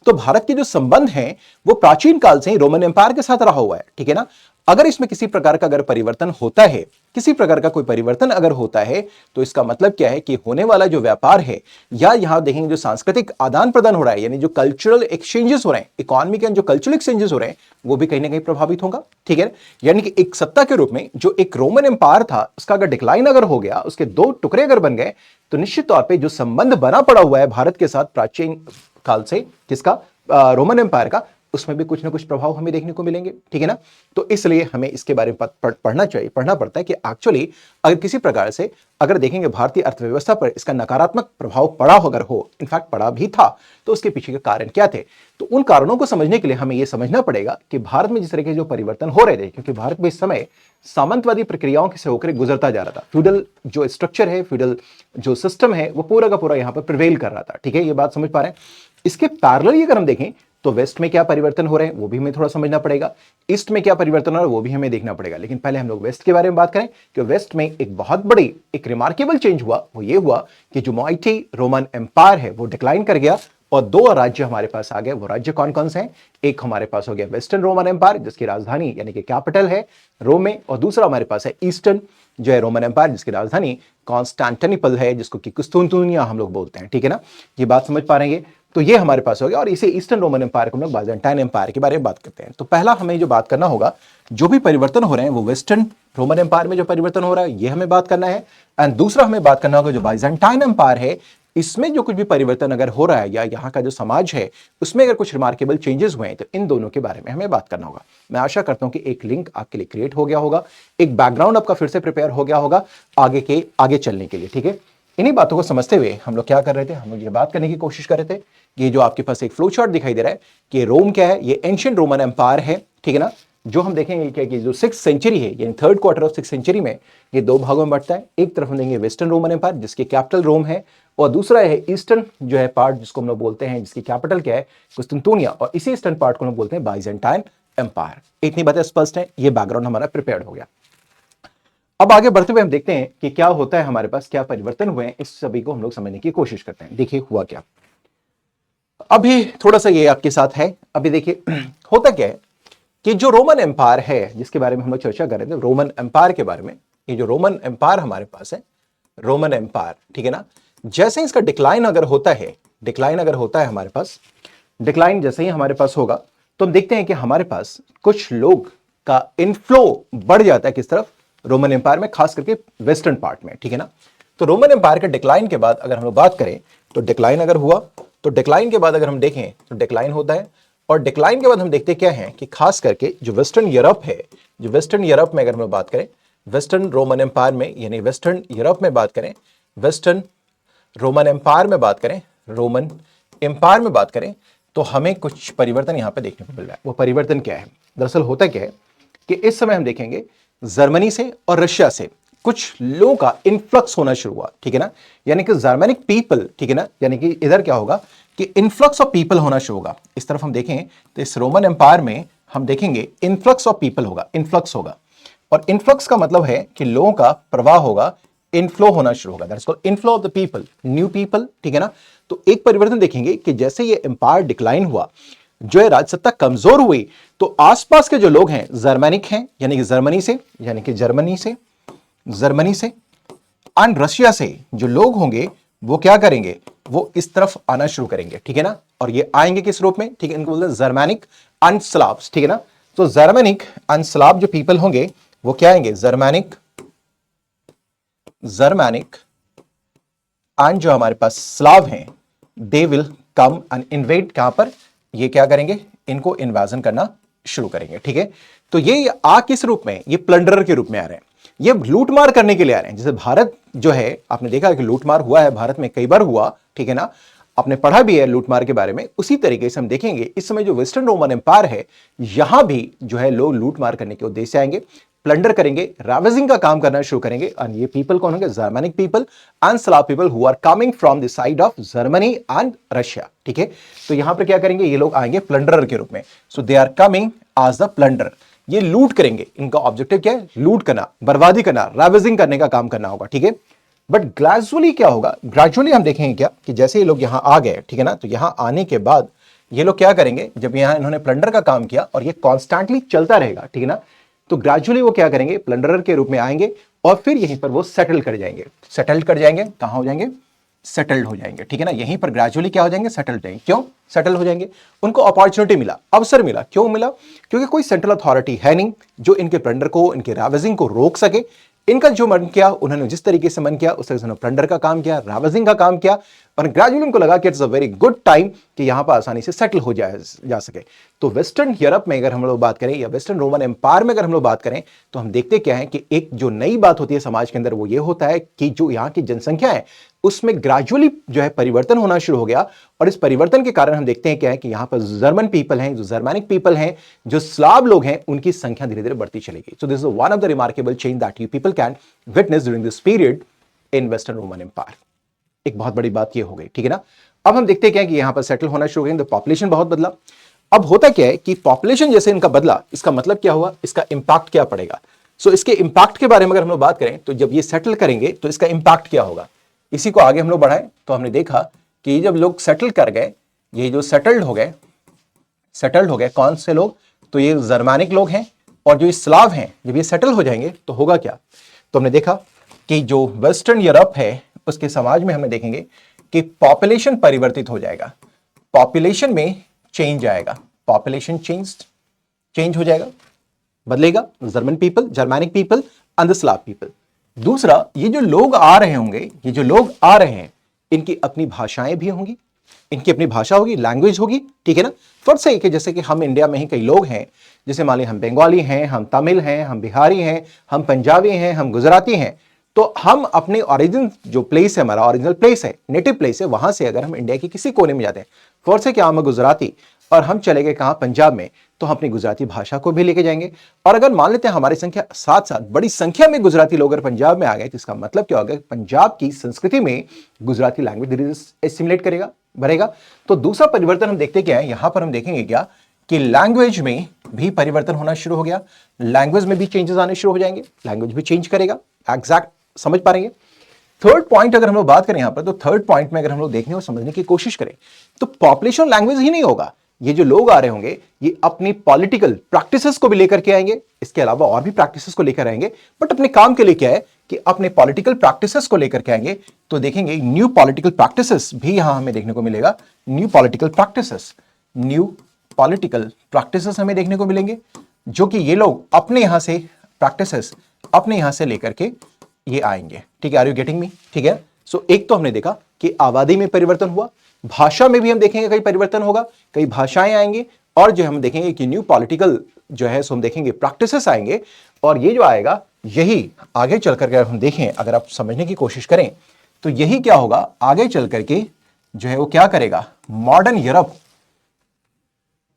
तो भारत के जो संबंध हैं वो प्राचीन काल से ही रोमन एम्पायर के साथ रहा हुआ है, ठीक है ना। अगर इसमें किसी प्रकार का अगर परिवर्तन होता है, किसी प्रकार का कोई परिवर्तन अगर होता है, तो इसका मतलब क्या है कि होने वाला जो व्यापार है, या यहां देखेंगे जो सांस्कृतिक आदान प्रदान हो रहा है, यानी जो कल्चरल एक्सचेंजेस हो रहे हैं, इकोनॉमी के जो कल्चरल एक्सचेंजेस हो रहे हैं, वो भी कहीं ना कहीं प्रभावित होगा, ठीक है। यानी कि एक सत्ता के रूप में जो एक रोमन एम्पायर था, उसका अगर डिक्लाइन अगर हो गया, उसके दो टुकड़े अगर बन गए, तो निश्चित तौर पर जो संबंध बना पड़ा हुआ है भारत के साथ प्राचीन काल से, किसका, रोमन एम्पायर का, उसमें भी कुछ ना कुछ प्रभाव हमें देखने को मिलेंगे, ठीक है ना। तो इसलिए हमें इसके बारे में पढ़ना पड़ता है कि एक्चुअली अगर किसी प्रकार से अगर देखेंगे भारतीय अर्थव्यवस्था पर इसका नकारात्मक प्रभाव पड़ा अगर हो, इनफैक्ट पड़ा भी था, तो उसके पीछे के कारण क्या थे। तो उन कारणों को समझने के लिए हमें यह समझना पड़ेगा कि भारत में जिस तरह के जो परिवर्तन हो रहे थे, क्योंकि भारत में इस समय सामंतवादी प्रक्रियाओं से होकर गुजरता जा रहा था, फ्यूडल जो स्ट्रक्चर है, फ्यूडल जो सिस्टम है, वो पूरा का पूरा यहां पर प्रिवेल कर रहा था, ठीक है, ये बात समझ पा रहे हैं। इसके पैरेलली अगर हम देखें तो वेस्ट में क्या परिवर्तन हो रहे हैं वो भी हमें थोड़ा समझना पड़ेगा, ईस्ट में क्या परिवर्तन हो रहा है वो भी हमें देखना पड़ेगा। लेकिन पहले हम लोग वेस्ट के बारे में बात करें कि वेस्ट में एक बहुत बड़ी एक रिमार्केबल चेंज हुआ, वो ये हुआ कि जो माइटी रोमन एम्पायर है वो डिक्लाइन कर गया और दो राज्य हमारे पास आ गए। वो राज्य कौन कौन से हैं, एक हमारे पास हो गया वेस्टर्न रोमन एम्पायर जिसकी राजधानी यानी कि कैपिटल है रोम में, और दूसरा हमारे पास है ईस्टर्न जो है रोमन एम्पायर जिसकी राजधानी कॉन्स्टेंटिनोपल है, जिसको कि कुस्तुनतुनिया हम लोग बोलते हैं, ठीक है ना। ये बात समझ पा रहे हैं, तो ये हमारे पास हो गया। और इसे ईस्टर्न रोमन एम्पायर को हम लोग बाइजेंटाइन एम्पायर के बारे में बात करते हैं। तो पहला हमें जो बात करना होगा, जो भी परिवर्तन हो रहे हैं वो वेस्टर्न रोमन एम्पायर में जो परिवर्तन हो रहा है ये हमें बात करना है। एंड दूसरा हमें बात करना होगा जो बाइजेंटाइन एम्पायर है, इसमें जो कुछ भी परिवर्तन अगर हो रहा है या यहाँ का जो समाज है उसमें अगर कुछ रिमार्केबल चेंजेस हुए हैं, तो इन दोनों के बारे में हमें बात करना होगा। मैं आशा करता हूं कि एक लिंक आपके लिए क्रिएट हो गया होगा, एक बैकग्राउंड आपका फिर से प्रिपेयर हो गया होगा आगे चलने के लिए, ठीक है। इन्हीं बातों को समझते हुए हम लोग क्या कर रहे थे, हम लोग ये बात करने की कोशिश कर रहे थे कि जो आपके पास एक फ्लो चार्ट दिखाई दे रहा है कि रोम क्या है, ये एंशिएंट रोमन एम्पायर है, ठीक है ना। जो हम देखेंगे क्या कि जो 6th सेंचुरी है यानी third quarter of 6th century में ये दो भागों में बढ़ता है। एक तरफ हम देंगे वेस्टर्न रोमन एम्पायर जिसकी कैपिटल रोम है, और दूसरा है ईस्टर्न जो है पार्ट जिसको हम लोग बोलते हैं जिसकी कैपिटल क्या है, कुस्तुनतुनिया, और इसी ईस्टर्न पार्ट को हम बोलते हैं बाइजेंटाइन एम्पायर। इतनी बातें स्पष्ट है, ये बैकग्राउंड हमारा प्रिपेयर्ड हो गया। अब आगे बढ़ते हुए हम देखते हैं कि क्या होता है, हमारे पास क्या परिवर्तन हुए हैं, इस सभी को हम लोग समझने की कोशिश करते हैं। देखिए हुआ क्या, अभी थोड़ा सा ये आपके साथ है। अभी देखिए होता क्या है कि जो रोमन एम्पायर है जिसके बारे में हम लोग चर्चा कर रहे थे, रोमन एम्पायर के बारे में, ये जो रोमन एम्पायर हमारे पास है, रोमन एम्पायर, ठीक है ना, जैसे इसका डिक्लाइन अगर होता है हमारे पास, डिक्लाइन जैसे ही हमारे पास होगा तो हम देखते हैं कि हमारे पास कुछ लोग का इनफ्लो बढ़ जाता है किस तरफ, रोमन एम्पायर में, खास करके वेस्टर्न पार्ट में, ठीक है ना। तो रोमन एम्पायर के डिक्लाइन के बाद अगर हम लोग बात करें तो डिक्लाइन अगर हुआ तो डिक्लाइन के बाद अगर हम देखें तो डिक्लाइन होता है, और डिक्लाइन के बाद हम देखते क्या है कि खास करके जो वेस्टर्न यूरोप है, जो वेस्टर्न यूरोप में अगर हम लोग बात करें, वेस्टर्न रोमन एम्पायर में यानी वेस्टर्न यूरोप में बात करें, वेस्टर्न रोमन एम्पायर में बात करें, रोमन एम्पायर में बात करें, तो हमें कुछ परिवर्तन यहां पे देखने को मिल रहा है। वो परिवर्तन क्या है, दरअसल होता क्या है कि इस समय हम देखेंगे जर्मनी से और रशिया से कुछ लोगों का इन्फ्लक्स होना शुरू हुआ, ठीक है ना, यानी कि जर्मनिक पीपल, ठीक है ना, यानी कि इधर क्या होगा कि इन्फ्लक्स ऑफ पीपल होना शुरू होगा। इस तरफ हम देखें तो इस रोमन एम्पायर में हम देखेंगे इन्फ्लक्स ऑफ पीपल होगा, इन्फ्लक्स होगा, और इन्फ्लक्स का मतलब है कि लोगों का प्रवाह होगा, इनफ्लो होना शुरू होगा, that's called inflow of the people, new people, ठीक है ना। तो एक परिवर्तन देखेंगे कि जैसे ये एम्पायर डिक्लाइन हुआ, जो है राजसत्ता कमजोर हुई, तो आसपास के जो लोग हैं जर्मनिक हैं यानी कि जर्मनी से एंड रशिया से जो लोग होंगे वो क्या करेंगे, वो इस तरफ आना शुरू करेंगे, ठीक है ना। और ये आएंगे किस रूप में, ठीक है, इनको बोलते हैं जर्मैनिक एंड स्लाव्स, ठीक है ना। तो जर्मैनिक एंड स्लाव जो पीपल होंगे वो क्या आएंगे, जर्मैनिक एंड जो हमारे पास स्लाव हैं they will come and invade, कहां पर, ये क्या करेंगे, इनको इन्वेजन करना शुरू करेंगे, ठीक है। तो ये आ किस रूप में, ये प्लंडरर के रूप में आ रहे हैं, ये लूटमार करने के लिए आ रहे हैं। जैसे भारत जो है, आपने देखा कि लूटमार हुआ है भारत में, कई बार हुआ, ठीक है ना, आपने पढ़ा भी है लूटमार के बारे में। उसी तरीके से हम देखेंगे इस समय जो वेस्टर्न रोमन एम्पायर है, यहां भी जो है लोग लूटमार करने के उद्देश्य से आएंगे, प्लंडर करेंगे, रावेजिंग का काम करना शुरू करेंगे। और ये पीपल कौन होंगे, Germanic people and Slav people who are coming from the side of Germany and Russia, ठीक है। तो यहां पर क्या करेंगे, ये लोग आएंगे प्लंडरर के रूप में। So they are coming as the plunder, ये लूट करेंगे, इनका ऑब्जेक्टिव क्या है, लूट करना, बर्बादी करना, रावेजिंग करने का काम करना होगा, ठीक है। बट ग्रेजुअली क्या होगा, ग्रेजुअली हम देखेंगे क्या कि जैसे ये लोग यहां आ गए, ठीक है ना, तो यहां आने के बाद ये लोग क्या करेंगे, जब यहां इन्होंने प्लंडर का काम किया और ये कॉन्स्टेंटली चलता रहेगा, ठीक है ना, तो ग्रेजुअली वो क्या करेंगे, प्लंडरर के रूप में आएंगे और फिर यहीं पर वो सेटल कर जाएंगे। सेटल्ड कर जाएंगे, कहां हो जाएंगे, सेटल्ड हो जाएंगे, ठीक है ना। यहीं पर ग्रेजुअली क्या हो जाएंगे, सेटल हो जाएंगे। क्यों सेटल हो जाएंगे, उनको अपॉर्चुनिटी मिला, अवसर मिला। क्यों मिला, क्योंकि कोई सेंट्रल अथॉरिटी है नहीं जो इनके प्लंडर को, इनके रावेजिंग को रोक सके। इनका जो मन किया, उन्होंने जिस तरीके से मन किया उस तरीके से प्लंडर का काम किया, रावेजिंग का काम किया, और ग्रेजुअली उनको लगा कि it's a very good time कि यहां पर आसानी से सेटल हो जा सके। तो वेस्टर्न यूरोप में अगर हम लोग बात करें या वेस्टर्न रोमन एम्पायर में अगर हम लोग बात करें, तो हम देखते क्या है कि एक जो नई बात होती है समाज के अंदर, वो ये होता है कि जो यहाँ की जनसंख्या है उसमें ग्रेजुअली जो है परिवर्तन होना शुरू हो गया। और इस परिवर्तन के कारण हम देखते हैं क्या है कि यहां पर जर्मन पीपल हैं, जो जर्मैनिक पीपल हैं, जो स्लाव लोग हैं, उनकी संख्या धीरे धीरे बढ़ती चलेगी। So this is one of the remarkable change that you people can witness during this period in western Roman empire. एक बहुत बड़ी बात ये हो गई, ठीक है ना। अब हम देखते हैं क्या है कि यहां पर सेटल होना शुरू हो गए, तो पॉपुलेशन बहुत बदला। अब होता क्या है कि पॉपुलेशन जैसे इनका बदला, इसका मतलब क्या हुआ, इसका इंपैक्ट क्या पड़ेगा। सो इसके इंपैक्ट के बारे में अगर हम लोग बात करें, तो जब ये सेटल करेंगे तो इसका इंपैक्ट क्या होगा, इसी को आगे हम लोग बढ़ाएं तो हमने देखा कि जब लोग सेटल कर गए, ये जो सेटल्ड हो गए कौन से लोग, तो ये जर्मैनिक लोग हैं, और जो स्लाव हैं, जब ये सेटल हो जाएंगे तो होगा क्या, तो हमने देखा कि जो वेस्टर्न यूरोप है उसके समाज में हमें देखेंगे कि पॉपुलेशन परिवर्तित हो जाएगा, पॉपुलेशन में चेंज आएगा, पॉपुलेशन चेंज हो जाएगा, बदलेगा, German people, Germanic people and the Slav people. दूसरा, ये जो लोग आ रहे होंगे, ये जो लोग आ रहे हैं, इनकी अपनी भाषाएं भी होंगी, इनकी अपनी भाषा होगी, लैंग्वेज होगी, ठीक है ना। फर्क सही कि जैसे कि हम इंडिया में ही कई लोग हैं, जैसे मान लीजिए हम बंगाली हैं, हम तमिल हैं, हम बिहारी हैं, हम पंजाबी हैं, हम गुजराती हैं, तो हम अपने ओरिजिन जो प्लेस है, हमारा ओरिजिनल प्लेस है, नेटिव प्लेस है, वहां से अगर हम इंडिया के किसी कोने में जाते हैं, फर्ज है कि हम गुजराती और हम चले गए कहां, पंजाब में, तो हम अपनी गुजराती भाषा को भी लेके जाएंगे। और अगर मान लेते हैं हमारी संख्या साथ साथ बड़ी संख्या में गुजराती लोग अगर पंजाब में आ गए, तो इसका मतलब क्या होगा, पंजाब की संस्कृति में गुजराती लैंग्वेज धीरे धीरे एसिमिलेट करेगा, बढ़ेगा। तो दूसरा परिवर्तन हम देखते क्या है, यहां पर हम देखेंगे क्या कि लैंग्वेज में भी परिवर्तन होना शुरू हो गया, लैंग्वेज में भी चेंजेस आने शुरू हो जाएंगे, लैंग्वेज भी चेंज करेगा। एग्जैक्ट समझ पा रहे हैं। थर्ड पॉइंट अगर हम लोग बात करें यहां पर, तो थर्ड पॉइंट में अगर हम लोग देखने और समझने की कोशिश करें, तो पॉपुलेशन लैंग्वेज ही नहीं होगा, ये जो लोग आ रहे होंगे ये अपनी पॉलिटिकल प्रैक्टिसेस को भी लेकर के आएंगे, इसके अलावा और भी प्रैक्टिसेस को लेकर आएंगे, बट अपने काम के लिए क्या है कि अपने पॉलिटिकल प्रैक्टिसेस को लेकर के आएंगे। तो देखेंगे न्यू पॉलिटिकल प्रैक्टिसेस भी यहां हमें देखने को मिलेगा, न्यू पॉलिटिकल प्रैक्टिसेस हमें देखने को मिलेंगे, जो कि ये लोग अपने यहां से प्रैक्टिसेस अपने यहां से लेकर के ये आएंगे, ठीक है। आर यू गेटिंग मी, ठीक है। सो एक तो हमने देखा कि आबादी में परिवर्तन हुआ, भाषा में भी हम देखेंगे कई परिवर्तन होगा, कई भाषाएं आएंगे, और जो हम देखेंगे कि न्यू पॉलिटिकल जो है सो हम देखेंगे प्रैक्टिसेस आएंगे। और ये जो आएगा यही आगे चल करके हम देखें, अगर आप समझने की कोशिश करें, तो यही क्या होगा आगे चल करके जो है वो क्या करेगा, मॉडर्न यूरोप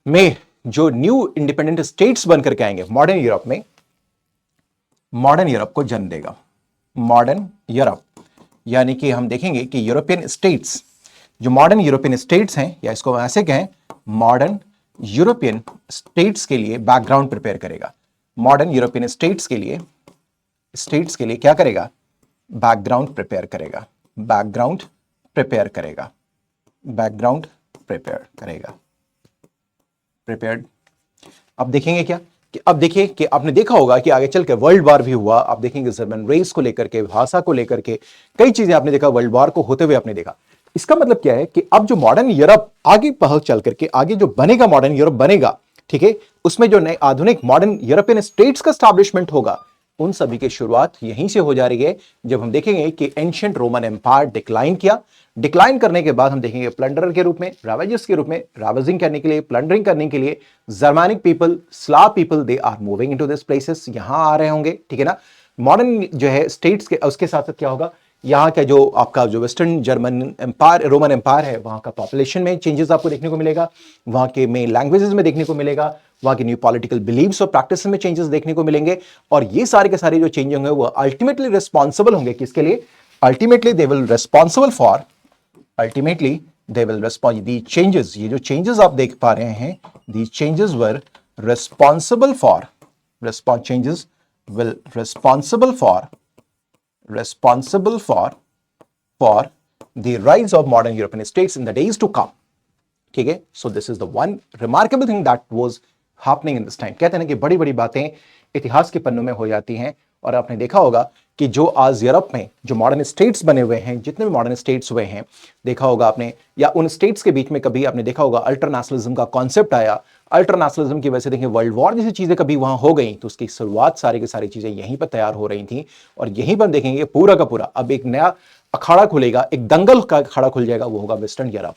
में जो न्यू इंडिपेंडेंट स्टेट्स बन करके आएंगे, मॉडर्न यूरोप को जन्म देगा। मॉडर्न यूरोप यानी कि हम देखेंगे कि यूरोपियन स्टेट्स, जो मॉडर्न यूरोपियन स्टेट्स हैं, या इसको ऐसे कहें मॉडर्न यूरोपियन स्टेट्स के लिए बैकग्राउंड प्रिपेयर करेगा। मॉडर्न यूरोपियन स्टेट्स के लिए क्या करेगा, बैकग्राउंड प्रिपेयर करेगा, प्रिपेयर्ड। अब देखेंगे क्या कि अब देखिए कि आपने देखा होगा कि आगे चल के वर्ल्ड वॉर भी हुआ, आप देखेंगे जर्मन रेस को लेकर के, भाषा को लेकर के कई चीजें आपने देखा, वर्ल्ड वॉर को होते हुए आपने देखा। इसका मतलब क्या है कि अब जो मॉडर्न यूरोप आगे पहल चल करके आगे जो बनेगा, मॉडर्न यूरोप बनेगा, ठीक है, उसमें जो नए आधुनिक मॉडर्न यूरोपियन स्टेट्स का स्टैब्लिशमेंट होगा, उन सभी की शुरुआत यहीं से हो जा रही है। जब हम देखेंगे कि एंशिएंट रोमन एम्पायर डिक्लाइन किया, डिक्लाइन करने के बाद हम देखेंगे प्लंडरर के रूप में, रावेजर्स के रूप में, रावेजिंग करने के लिए, प्लंडरिंग करने के लिए Germanic people, Slav people, they are moving into this places, यहां आ रहे होंगे, ठीक है ना। मॉडर्न जो है स्टेट्स के उसके साथ साथ क्या होगा, यहाँ का जो आपका जो western German empire, Roman empire है, वहाँ का पॉपुलेशन में चेंजेस आपको देखने को मिलेगा, वहाँ के मेन लैंग्वेजेस में देखने को मिलेगा, वहाँ के न्यू पॉलिटिकल बिलीव्स और प्रैक्टिस में चेंजेस देखने को मिलेंगे। और ये सारे के सारे जो चेंज होंगे वो अल्टीमेटली रिस्पॉन्सिबल होंगे किसके लिए? Ultimately they will responsible for, ultimately they will respond the changes, ये जो चेंजेस आप देख पा रहे हैं, दी changes were responsible for, response changes will responsible for the rise of modern European states in the days to come. ठीक है, so this is the one remarkable thing that was happening in this time. कहते हैं ना कि बड़ी बड़ी बातें इतिहास के पन्नों में हो जाती हैं, और आपने देखा होगा कि जो आज यूरोप में जो मॉडर्न स्टेट्स बने हुए हैं, जितने भी मॉडर्न स्टेट्स हुए हैं, देखा होगा आपने, या उन स्टेट्स के बीच में कभी आपने देखा होगा अल्टरनेशनलिज्म का कॉन्सेप्ट आया, अल्टरनेशनलिज्म की वजह से देखिए वर्ल्ड वॉर जैसी चीजें कभी वहां हो गई, तो उसकी शुरुआत सारी की सारी चीजें यहीं पर तैयार हो रही थी, और यहीं पर देखेंगे पूरा का पूरा अब एक नया अखाड़ा खुलेगा, एक दंगल का अखाड़ा खुल जाएगा, वो होगा वेस्टर्न यूरोप,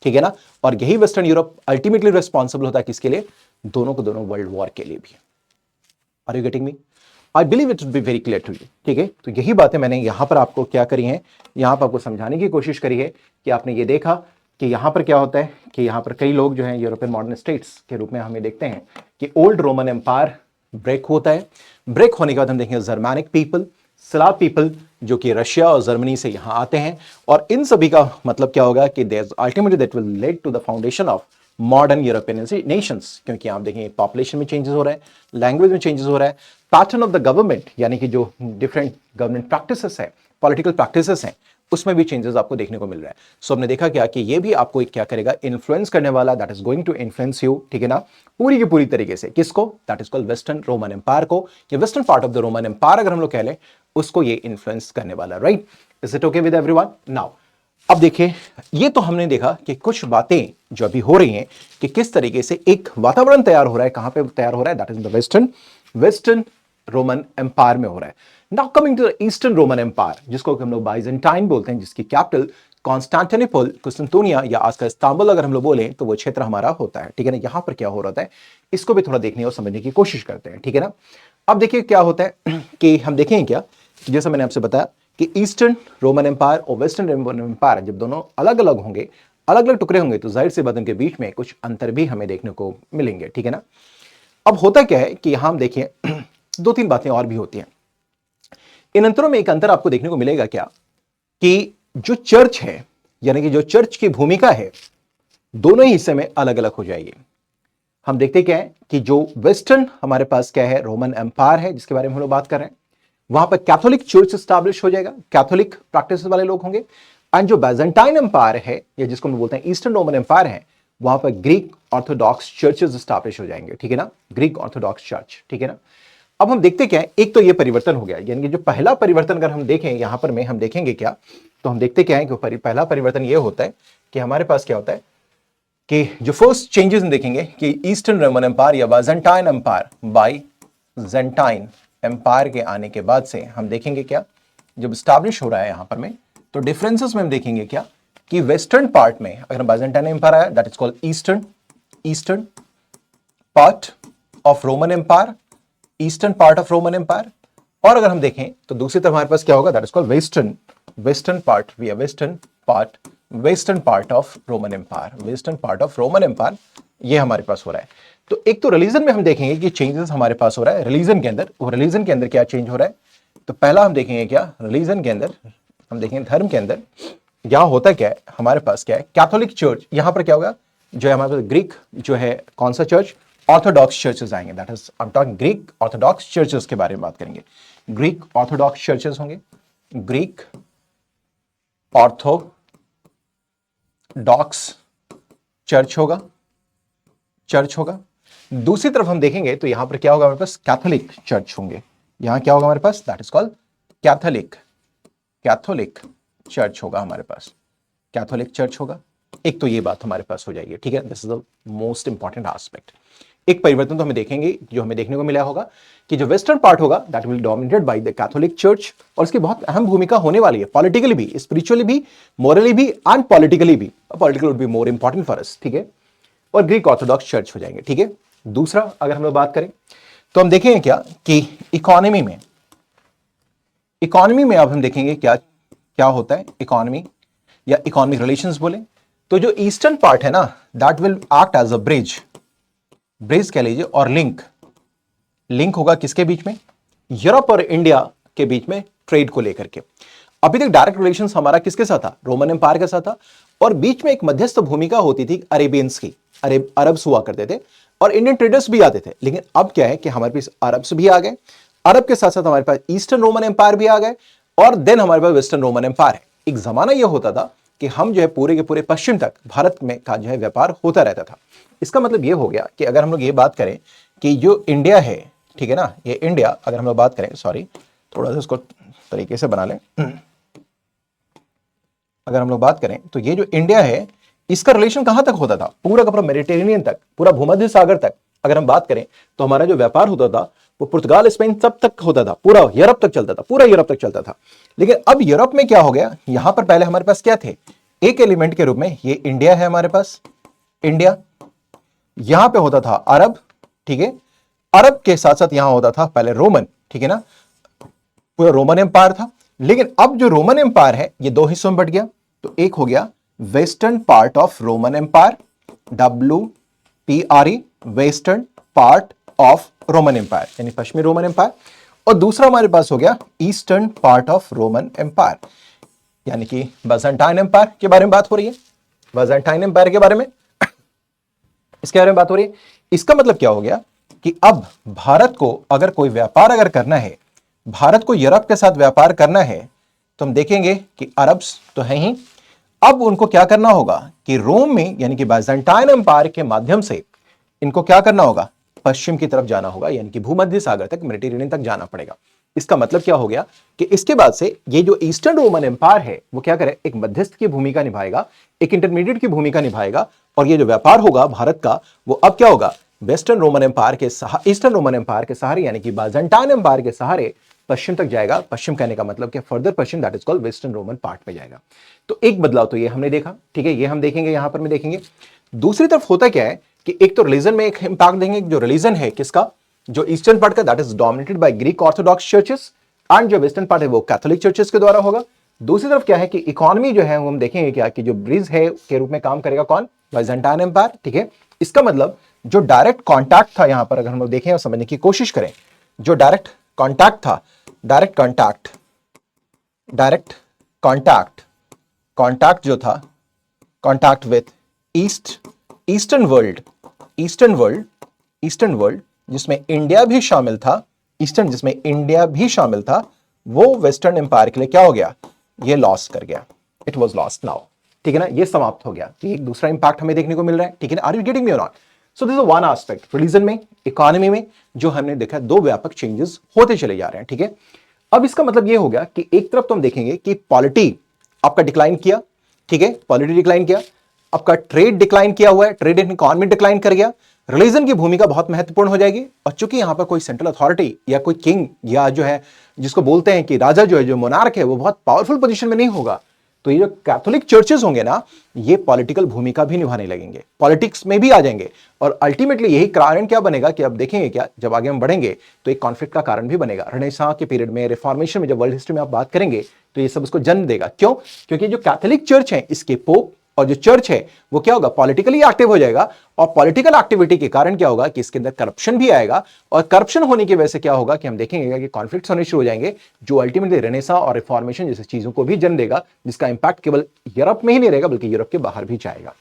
ठीक है ना। और यही वेस्टर्न यूरोप अल्टीमेटली रिस्पॉन्सिबल होता है किसके लिए? दोनों को दोनों वर्ल्ड वॉर के लिए भी। Are you getting me? I believe it will be very clear to you, ठीक है। तो यही बातें मैंने यहां पर आपको क्या करी है, यहां पर आपको समझाने की कोशिश करी है कि आपने ये देखा कि यहां पर क्या होता है कि यहां पर कई लोग जो हैं यूरोपियन मॉडर्न स्टेट्स के रूप में हमें देखते हैं कि ओल्ड रोमन एम्पायर ब्रेक होता है, ब्रेक होने के बाद हम देखेंगे जर्मैनिक पीपल, स्लाव पीपल जो कि रशिया और जर्मनी से यहां आते हैं, और इन सभी का मतलब क्या होगा कि ultimately that will lead to the foundation of modern European nations. क्योंकि आप देखेंगे पॉपुलेशन में चेंजेस हो रहा है, लैंग्वेज में चेंजेस हो रहा है, पैटर्न ऑफ द गवर्नमेंट यानी कि जो डिफरेंट गवर्नमेंट प्रैक्टिसेस है, पॉलिटिकल प्रैक्टिसेस हैं, उसमें भी चेंजेस आपको देखने को मिल रहा है। सो हमने देखा क्या कि ये भी आपको एक क्या करेगा, इन्फ्लुएंस करने वाला, that is going to influence you, ठीक है ना, पूरी की पूरी तरीके से। किसको? That is called western Roman empire को, या western part of the Roman empire अगर हम लोग कह लें, उसको ये इन्फ्लुएंस करने वाला, right? Is it okay with everyone? Now अब देखिए, ये तो हमने देखा कि कुछ बातें जो अभी हो रही हैं कि किस तरीके से एक वातावरण तैयार हो रहा है, कहां पे तैयार हो रहा है, that is the western Roman empire में हो रहा है। Now coming to the eastern Roman empire, जिसको हम लोग बाइजेंटाइन बोलते हैं, जिसकी कैपिटल कॉन्स्टेंटिनोपल, कुस्तुनतुनिया या आज का इस्तांबुल अगर हम लोग बोलें तो वो क्षेत्र हमारा होता है, ठीक है ना। यहां पर क्या हो रहा है, इसको भी थोड़ा देखने और समझने की कोशिश करते हैं, ठीक है ना। अब देखिए क्या होता है कि हम देखेंगे क्या, जैसा मैंने आपसे बताया कि ईस्टर्न रोमन एम्पायर और वेस्टर्न रोमन एम्पायर जब दोनों अलग अलग होंगे, अलग अलग टुकड़े होंगे, तो जाहिर सी बात उनके बीच में कुछ अंतर भी हमें देखने को मिलेंगे, ठीक है ना। अब होता क्या है कि यहां हम देखिए दो तीन बातें और भी होती हैं। इन अंतरों में एक अंतर आपको देखने को मिलेगा क्या कि जो चर्च है, यानी कि जो चर्च की भूमिका है, दोनों ही हिस्से में अलग अलग हो जाएगी। हम देखते क्या है कि जो वेस्टर्न हमारे पास क्या है, रोमन एम्पायर है, जिसके बारे में हम लोग बात कर रहे हैं, वहां पर कैथोलिक चर्च स्टैब्लिश हो जाएगा, कैथोलिक प्रैक्टिस वाले लोग होंगे। एंड जो बाइजेंटाइन एम्पायर है, या जिसको हम बोलते हैं ईस्टर्न रोमन एम्पायर है, वहां पर ग्रीक ऑर्थोडॉक्स चर्चेस स्टैब्लिश हो जाएंगे, ठीक है ना, ग्रीक ऑर्थोडॉक्स चर्च, ठीक है ना। अब हम देखते क्या है, एक तो ये परिवर्तन हो गया, यानी कि जो पहला परिवर्तन अगर हम देखें यहां पर में हम देखेंगे क्या, तो हम देखते क्या है कि पहला परिवर्तन ये होता है कि हमारे पास क्या होता है कि जो फर्स्ट चेंजेस हम देखेंगे कि ईस्टर्न रोमन एम्पायर या बाइजेंटाइन एम्पायर, बाइजेंटाइन एम्पायर के आने के बाद से हम देखेंगे क्या, जब स्टैब्लिश हो रहा है यहां पर में, तो डिफरेंसेस में हम देखेंगे क्या कि वेस्टर्न पार्ट में अगर बाइजेंटाइन एम्पायर आया, that is called eastern part of Roman empire, eastern part of Roman empire. और अगर हम देखें तो दूसरी तरफ हमारे पास क्या होगा, that is called western part, we are western part of Roman empire, western part of Roman empire, ये हमारे पास हो रहा है। तो एक तो रिलीजन में हम देखेंगे कि चेंजेस हमारे पास हो रहा है रिलीजन के अंदर, वो रिलीजन के अंदर क्या चेंज हो रहा है, तो पहला हम देखेंगे क्या, रिलीजन के अंदर हम देखेंगे, धर्म के अंदर यहां होता क्या है, हमारे पास क्या है, कैथोलिक चर्च, यहां पर क्या होगा, जो है हमारे पास ग्रीक जो है कौन सा चर्च, ऑर्थोडॉक्स चर्चेस आएंगे, that is I am talking Greek Orthodox churches के बारे में बात करेंगे। ग्रीक ऑर्थोडॉक्स चर्चेस होंगे, ग्रीक ऑर्थोडॉक्स चर्च होगा। दूसरी तरफ हम देखेंगे तो यहां पर क्या होगा, हमारे पास कैथोलिक चर्च होंगे, यहां क्या होगा हमारे पास, that is called Catholic church होगा हमारे पास, कैथोलिक चर्च होगा। एक तो ये बात हमारे पास हो जाएगी, ठीक है, this is the most important aspect. एक परिवर्तन तो हमें देखेंगे, जो हमें देखने को मिला होगा कि जो वेस्टर्न पार्ट होगा that will dominated by the Catholic church, और इसकी बहुत अहम भूमिका होने वाली है पॉलिटिकली भी, स्पिरिचुअली भी, मोरली भी एंड पॉलिटिकली भी। Political would be more important for us, ठीक है, और ग्रीक ऑर्थोडॉक्स चर्च हो जाएंगे, ठीक है। दूसरा अगर हम लोग बात करें तो हम देखेंगे क्या कि इकोनॉमी में अब हम देखेंगे क्या क्या होता है इकोनॉमी या इकोनॉमिक रिलेशंस बोले तो जो ईस्टर्न पार्ट है ना that will act as a bridge कह लीजिए, और लिंक होगा किसके बीच में, यूरोप और इंडिया के बीच में ट्रेड को लेकर के। अभी तक डायरेक्ट रिलेशंस हमारा किसके साथ था, रोमन एम्पायर के साथ था, और बीच में एक मध्यस्थ भूमिका होती थी अरेबियंस की, अरब्स हुआ करते थे और इंडियन ट्रेडर्स भी आते थे। लेकिन अब क्या है कि हमारे पास अरब्स भी आ गए, अरब के साथ साथ हमारे पास ईस्टर्न रोमन एम्पायर भी आ गए, और देन हमारे पास वेस्टर्न रोमन एम्पायर है। एक जमाना यह होता था कि हम जो है पूरे के पूरे पश्चिम तक भारत में का जो है व्यापार होता रहता था। इसका मतलब यह हो गया कि अगर हम लोग ये बात करें कि जो इंडिया है, ठीक है ना, ये इंडिया अगर हम लोग बात करें, सॉरी थोड़ा सा इसको तरीके से बना लें, अगर हम लोग बात करें तो ये जो इंडिया है इसका रिलेशन कहां तक होता था, पूरा का पूरा मेडिटेरेनियन तक, पूरा भूमध्य सागर तक अगर हम बात करें तो हमारा जो व्यापार होता था वो पुर्तगाल स्पेन सब तक होता था, पूरा यूरोप तक चलता था, पूरा यूरोप तक चलता था। लेकिन अब यूरोप में क्या हो गया, यहां पर पहले हमारे पास क्या थे, एक एलिमेंट के रूप में ये इंडिया है हमारे पास, इंडिया, यहां पे होता था अरब, ठीक है, अरब के साथ साथ यहां होता था पहले रोमन, ठीक है ना, पूरा रोमन एम्पायर था। लेकिन अब जो रोमन एम्पायर है ये दो हिस्सों में बट गया, तो एक हो गया western part of Roman empire, WPRE, western part of Roman empire यानी पश्चिमी रोमन एम्पायर, और दूसरा हमारे पास हो गया eastern part of Roman empire यानी कि बाइजेंटाइन एम्पायर के बारे में बात हो रही है, बाइजेंटाइन एम्पायर के बारे में, इसके बारे में बात हो रही है। इसका मतलब क्या हो गया कि अब भारत को अगर कोई व्यापार अगर करना है, भारत को यूरोप के साथ व्यापार करना है, तो हम देखेंगे कि अरब्स तो है ही, अब उनको क्या करना होगा कि रोम में यानी कि बाइजेंटाइन एम्पायर के माध्यम से इनको क्या करना होगा, पश्चिम की तरफ जाना होगा, यानी कि भूमध्य सागर तक, मेडिटेरेनियन तक जाना पड़ेगा। इसका मतलब क्या हो गया कि इसके बाद से ये जो ईस्टर्न रोमन एम्पायर है वो क्या करे, एक मध्यस्थ की भूमिका निभाएगा, एक इंटरमीडिएट की भूमिका निभाएगा, और ये जो व्यापार होगा भारत का वो अब क्या होगा, वेस्टर्न रोमन एम्पायर के ईस्टर्न रोमन एम्पायर के सहारे यानी कि बाइजेंटाइन एम्पायर के सहारे पश्चिम तक जाएगा। पश्चिम कहने का मतलब क्या, further Paschim, that is called western Roman part में जाएगा। तो एक बदलाव तो ये हमने देखा, ठीक है, ये हम देखेंगे, यहां पर में देखेंगे। दूसरी तरफ होता क्या है कि एक तो रिलीजन में एक इंपैक्ट देंगे, जो रिलीजन है किसका, जो ईस्टर्न पार्ट का that is dominated by Greek Orthodox churches, and जो वेस्टर्न पार्ट है वो कैथोलिक चर्चेस के द्वारा होगा। दूसरी तरफ क्या है कि इकोनॉमी जो है हम देखेंगे क्या कि जो ब्रिज है के रूप में काम करेगा कौन, बाइजेंटाइन एम्पायर, ठीक है। इसका मतलब जो डायरेक्ट कॉन्टैक्ट था यहां पर अगर हम लोग देखें और समझने की कोशिश करें, जो डायरेक्ट कॉन्टैक्ट था, डायरेक्ट कॉन्टैक्ट जो था, कॉन्टैक्ट विथ ईस्टर्न वर्ल्ड जिसमें इंडिया भी शामिल था, ईस्टर्न जिसमें इंडिया भी शामिल था, वो वेस्टर्न एम्पायर के लिए क्या हो गया, ये लॉस कर गया, इट वाज लॉस्ट नाउ, ठीक है ना, ये समाप्त हो गया। तो एक दूसरा इंपैक्ट हमें देखने को मिल रहा है, ठीक है ना, आर यू गेटिंग मी और not. So this is one aspect, religion में, इकोनॉमी में जो हमने देखा दो व्यापक चेंजेस होते चले जा रहे हैं, ठीक है। अब इसका मतलब ये हो गया कि एक तरफ तो हम देखेंगे कि पॉलिटी आपका डिक्लाइन किया, ठीक है, पॉलिटी डिक्लाइन किया, आपका ट्रेड डिक्लाइन किया हुआ है, ट्रेड एंड इकोनॉमी डिक्लाइन कर गया, रिलीजन की भूमिका बहुत महत्वपूर्ण हो जाएगी। और चूंकि यहां पर कोई सेंट्रल अथॉरिटी या कोई किंग या जो है जिसको बोलते हैं कि राजा जो है, जो मोनार्क है, वो बहुत पावरफुल पोजीशन में नहीं होगा, तो ये जो कैथोलिक चर्चेस होंगे ना, ये पॉलिटिकल भूमिका भी निभाने लगेंगे, पॉलिटिक्स में भी आ जाएंगे, और अल्टीमेटली यही कारण क्या बनेगा कि अब देखेंगे क्या, जब आगे हम बढ़ेंगे तो एक कॉन्फ्लिक्ट का कारण भी बनेगा। रेनेसां के पीरियड में, रिफॉर्मेशन में, जब वर्ल्ड हिस्ट्री में आप बात करेंगे तो ये सब उसको जन्म देगा। क्यों? क्योंकि जो कैथोलिक चर्च है, इसके पोप और जो चर्च है वो क्या होगा, पॉलिटिकली एक्टिव हो जाएगा, और पॉलिटिकल एक्टिविटी के कारण क्या होगा कि इसके अंदर करप्शन भी आएगा, और करप्शन होने की वजह से क्या होगा कि हम देखेंगे कि कॉन्फ्लिक्ट्स होने शुरू हो जाएंगे, जो अल्टीमेटली रेनेसां और रिफॉर्मेशन जैसी चीजों को भी जन्म देगा, जिसका इंपैक्ट केवल यूरोप में ही नहीं रहेगा बल्कि यूरोप के बाहर भी जाएगा,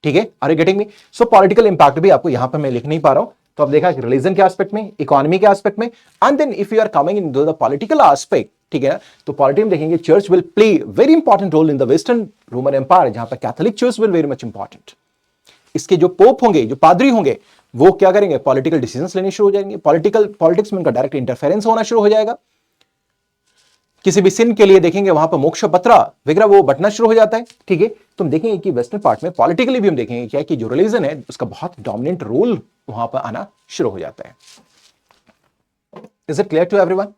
ठीक है, are you getting me. So political impact भी आपको यहां पर मैं लिख नहीं पा रहा हूं, तो आप देखा कि रिलीजन के एस्पेक्ट में, इकोनॉमी के एस्पेक्ट में, and then if you are coming in the political aspect, ठीक है, तो पॉलिटिक्स में देखेंगे church will play very important role in the western Roman empire, जहां पर Catholic church will very much important. इसके जो पोप होंगे, जो पादरी होंगे, वो क्या करेंगे, पॉलिटिकल डिसीजंस लेने शुरू हो जाएंगे, पॉलिटिक्स में उनका डायरेक्ट इंटरफेरेंस होना शुरू हो जाएगा। किसी भी sin के लिए देखेंगे वहां पर मोक्ष पत्रा वगैरह वो बटना शुरू हो जाता है, ठीक है। तो हम देखेंगे कि वेस्टर्न पार्ट में पॉलिटिकली भी हम देखेंगे क्या कि जो रिलीजन है उसका बहुत डोमिनेंट रोल वहां पर आना शुरू हो जाता है। Is it clear to everyone?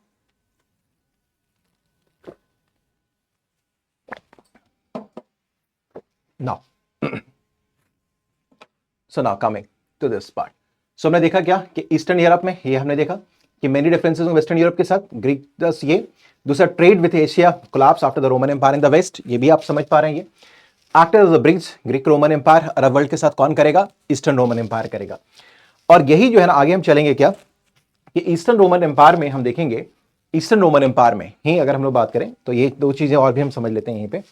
Now so now coming to this part. So हमने देखा क्या कि ईस्टर्न यूरोप में ये हमने देखा कि मेनी डिफरेंसेस वेस्टर्न यूरोप के साथ, ग्रीक प्लस ये दूसरा trade with Asia collapse after the Roman empire in the west, ये भी आप समझ पा रहे हैं। ये after the bridge Greek Roman empire Arab world के साथ कौन करेगा? ईस्टर्न रोमन एम्पायर करेगा। और यही जो है ना आगे हम चलेंगे क्या कि ईस्टर्न रोमन एम्पायर में हम देखेंगे, ईस्टर्न रोमन एम्पायर में ही अगर हम लोग बात करें तो ये दो चीजें और भी हम समझ लेते हैं यहीं पे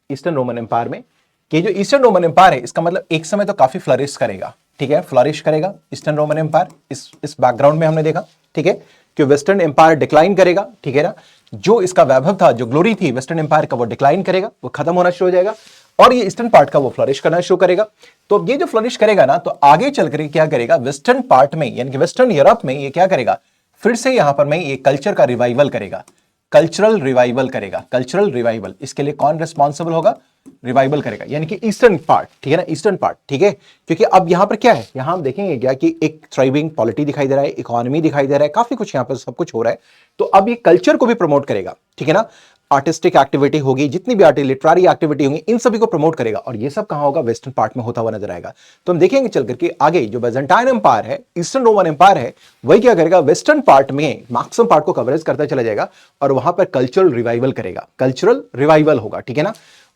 ईस्टर्न रोमन एम्पायर में कि जो ईस्टर्न रोमन एम्पायर है इसका मतलब एक समय तो काफी फ्लरिश करेगा, ठीक है, फ्लरिश करेगा ईस्टर्न रोमन एम्पायर। इस बैकग्राउंड में हमने देखा, ठीक है, कि वेस्टर्न एम्पायर डिक्लाइन करेगा, ठीक है ना, जो इसका वैभव था, जो ग्लोरी थी वेस्टर्न एम्पायर का वो डिक्लाइन करेगा, वो खत्म होना शुरू हो जाएगा और ये ईस्टर्न पार्ट का वो फ्लरिश करना शुरू करेगा। तो ये जो फ्लरिश करेगा ना तो आगे चलकर क्या करेगा वेस्टर्न पार्ट में यानी कि वेस्टर्न यूरोप में ये क्या करेगा फिर से यहां पर मैं ये कल्चर का रिवाइवल करेगा, कल्चरल रिवाइवल करेगा, कल्चरल रिवाइवल। इसके लिए कौन रिस्पॉन्सिबल होगा? रिवाइवल करेगा यानी कि ईस्टर्न पार्ट, ठीक है ना, ईस्टर्न पार्ट, ठीक है। क्योंकि अब यहां पर क्या है, यहां हम देखेंगे क्या कि एक थ्राइविंग पॉलिटी दिखाई दे रहा है, इकोनॉमी दिखाई दे रहा है, काफी कुछ यहां पर सब कुछ हो रहा है। तो अब ये कल्चर को भी प्रमोट करेगा, ठीक है ना, आर्टिस्टिक एक्टिविटी होगी, जितनी भी लिटरेरी एक्टिविटी होंगी, इन सभी को प्रमोट करेगा और ये सब कहां होगा? वेस्टर्न पार्ट में होता हुआ नजर आएगा। तो हम देखेंगे चल करके आगे जो बैजेंटाइन एम्पायर है, ईस्टर्न रोमन एम्पायर है, वही क्या करेगा वेस्टर्न पार्ट में मैक्सिमम पार्ट को कवरेज करता चला जाएगा और वहां पर कल्चरल रिवाइवल करेगा, कल्चरल रिवाइवल होगा, ठीक है ना।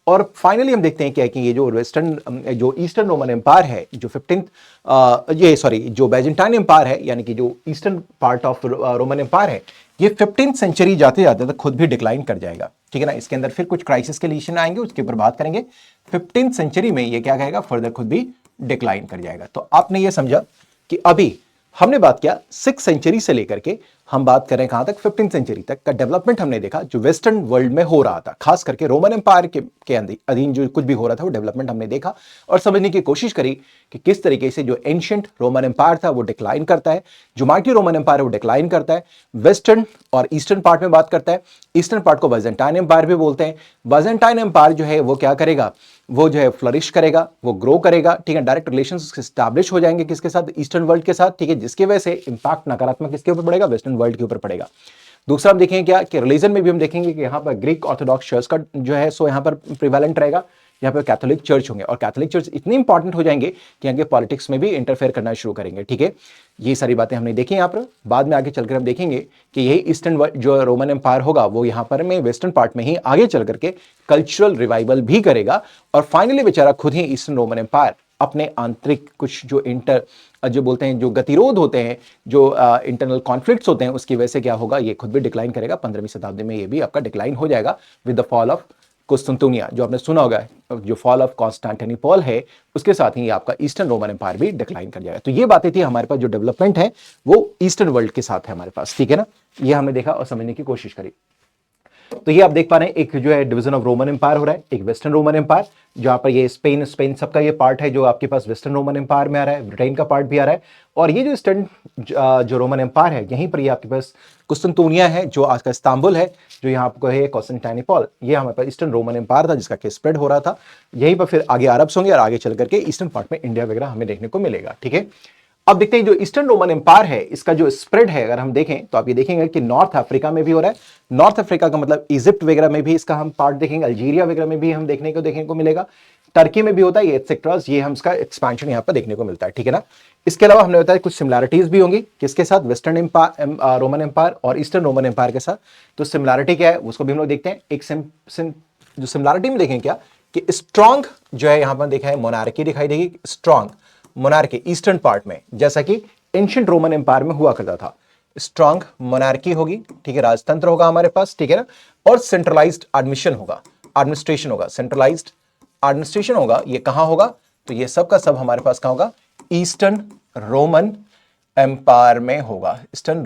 और फाइनली हम देखते हैं क्या कि ये जो जो ईस्टर्न रोमन एम्पायर है, जो 15th जो बैजेंटाइन एम्पायर है यानी कि जो eastern part of Roman empire है, ये 15th सेंचुरी जाते जाते तक खुद भी डिक्लाइन कर जाएगा, ठीक है ना। इसके अंदर फिर कुछ क्राइसिस के लीशन आएंगे, उसके ऊपर बात करेंगे। 15th सेंचुरी में ये क्या कहेगा फर्दर खुद भी डिक्लाइन कर जाएगा। तो आपने ये समझा कि अभी हमने बात किया 6th सेंचुरी से लेकर के हम बात करें कहां तक 15th सेंचुरी तक का डेवलपमेंट हमने देखा जो वेस्टर्न वर्ल्ड में हो रहा था, खास करके रोमन एम्पायर के अधीन जो कुछ भी हो रहा था वो डेवलपमेंट हमने देखा और समझने की कोशिश करी कि किस तरीके से जो एंशिएंट रोमन एम्पायर था वो डिक्लाइन करता है, जो माइटी रोमन एम्पायर है वो डिक्लाइन करता है। वेस्टर्न और ईस्टर्न पार्ट में बात करता है, ईस्टर्न पार्ट को बाइजेंटाइन एम्पायर भी बोलते हैं। बाइजेंटाइन एम्पायर जो है वो क्या करेगा, वो जो है फ्लरिश करेगा, वो ग्रो करेगा, ठीक है, डायरेक्ट रिलेशंस एस्टैब्लिश हो जाएंगे किसके साथ? ईस्टर्न वर्ल्ड के साथ, ठीक है, जिसकी वजह से इंपैक्ट नकारात्मक किसके ऊपर पड़ेगा? वेस्टर्न वर्ल्ड के ऊपर पड़ेगा। दूसरा हम देखेंगे क्या कि रिलीजन में भी हम देखेंगे कि यहाँ पर ग्रीक ऑर्थोडॉक्स चर्च का जो है सो यहाँ पर प्रिवेलेंट रहेगा, यहाँ पर कैथोलिक चर्च होंगे और कैथोलिक चर्च इतने इंपॉर्टेंट हो जाएंगे कि आगे पॉलिटिक्स में भी इंटरफेयर करना शुरू करेंगे, ठीक है। ये सारी बातें हमने देखी यहाँ पर, बाद में आगे चलकर हम देखेंगे कि यही ईस्टर्न जो रोमन एम्पायर होगा वो यहाँ पर में वेस्टर्न पार्ट में ही आगे चल करके कल्चरल रिवाइवल भी करेगा और फाइनली बेचारा खुद ही ईस्टर्न रोमन एम्पायर अपने आंतरिक कुछ जो बोलते हैं जो गतिरोध होते हैं, जो इंटरनल कॉन्फ्लिक्ट्स होते हैं, उसकी वजह से क्या होगा, ये खुद भी डिक्लाइन करेगा। 15वीं शताब्दी में ये भी आपका डिक्लाइन हो जाएगा विद द फॉल ऑफ कुस्तुनतुनिया, जो आपने सुना होगा, जो फॉल ऑफ कॉन्स्टेंटिनोपल है उसके साथ ही आपका ईस्टर्न रोमन एम्पायर भी डिक्लाइन कर जाएगा। तो ये बातें थी हमारे पास, जो डेवलपमेंट है वो ईस्टर्न वर्ल्ड के साथ है हमारे पास, ठीक है ना। ये हमने देखा और समझने की कोशिश करी। तो ये आप देख पा रहे हैं एक जो है डिवीजन ऑफ रोमन एम्पायर हो रहा है, एक वेस्टर्न रोमन एम्पायर, जहां पर ये स्पेन सबका ये पार्ट है जो आपके पास वेस्टर्न रोमन एम्पायर में आ रहा है, ब्रिटेन का पार्ट भी आ रहा है। और ये जो ईस्टर्न जो रोमन एम्पायर है यहीं पर ये आपके पास कुस्तुनतुनिया है जो आज का इस्तांबुल है, जो यहाँ आपको है कॉन्स्टेंटिनोपल, ये हमारे पास ईस्टर्न रोमन एम्पायर था जिसका केस स्प्रेड हो रहा था। यहीं पर फिर आगे अरब्स होंगे और आगे चल करके ईस्टर्न पार्ट में इंडिया वगैरह हमें देखने को मिलेगा, ठीक है। अब देखते हैं जो ईस्टर्न रोमन एम्पायर है इसका जो स्प्रेड है अगर हम देखें तो आप ये देखेंगे कि नॉर्थ अफ्रीका में भी हो रहा है। नॉर्थ अफ्रीका का मतलब इजिप्ट वगैरह में भी इसका हम पार्ट देखेंगे, अल्जीरिया वगैरह में भी हम देखने को मिलेगा, टर्की में भी होता है, ये एटसेट्रास, ये हम इसका एक्सपेंशन यहाँ पर देखने को मिलता है, ठीक है ना। इसके अलावा हमने बताया कुछ सिमिलैरिटीज भी होंगी किसके साथ, वेस्टर्न रोमन एम्पायर और ईस्टर्न रोमन एम्पायर के साथ। तो सिमिलैरिटी क्या है उसको भी हम लोग देखते हैं। एक जो सिमिलैरिटी में देखें क्या कि स्ट्रॉन्ग जो है यहाँ पर देखा है मोनार्की दिखाई देगी, स्ट्रॉन्ग मोनार्की ईस्टर्न पार्ट में, जैसा कि एंशिएंट रोमन एम्पायर में हुआ करता था। स्ट्रॉन्ग मोनार्की होगी, ठीक है, राजतंत्र होगा हमारे पास, ठीक है ना, और सेंट्रलाइज्ड एडमिनिस्ट्रेशन होगा, सेंट्रलाइज्ड एडमिनिस्ट्रेशन होगा। ये कहां होगा, तो ये सब का सब हमारे पास कहां होगा, ईस्टर्न रोमन एम्पायर में होगा, eastern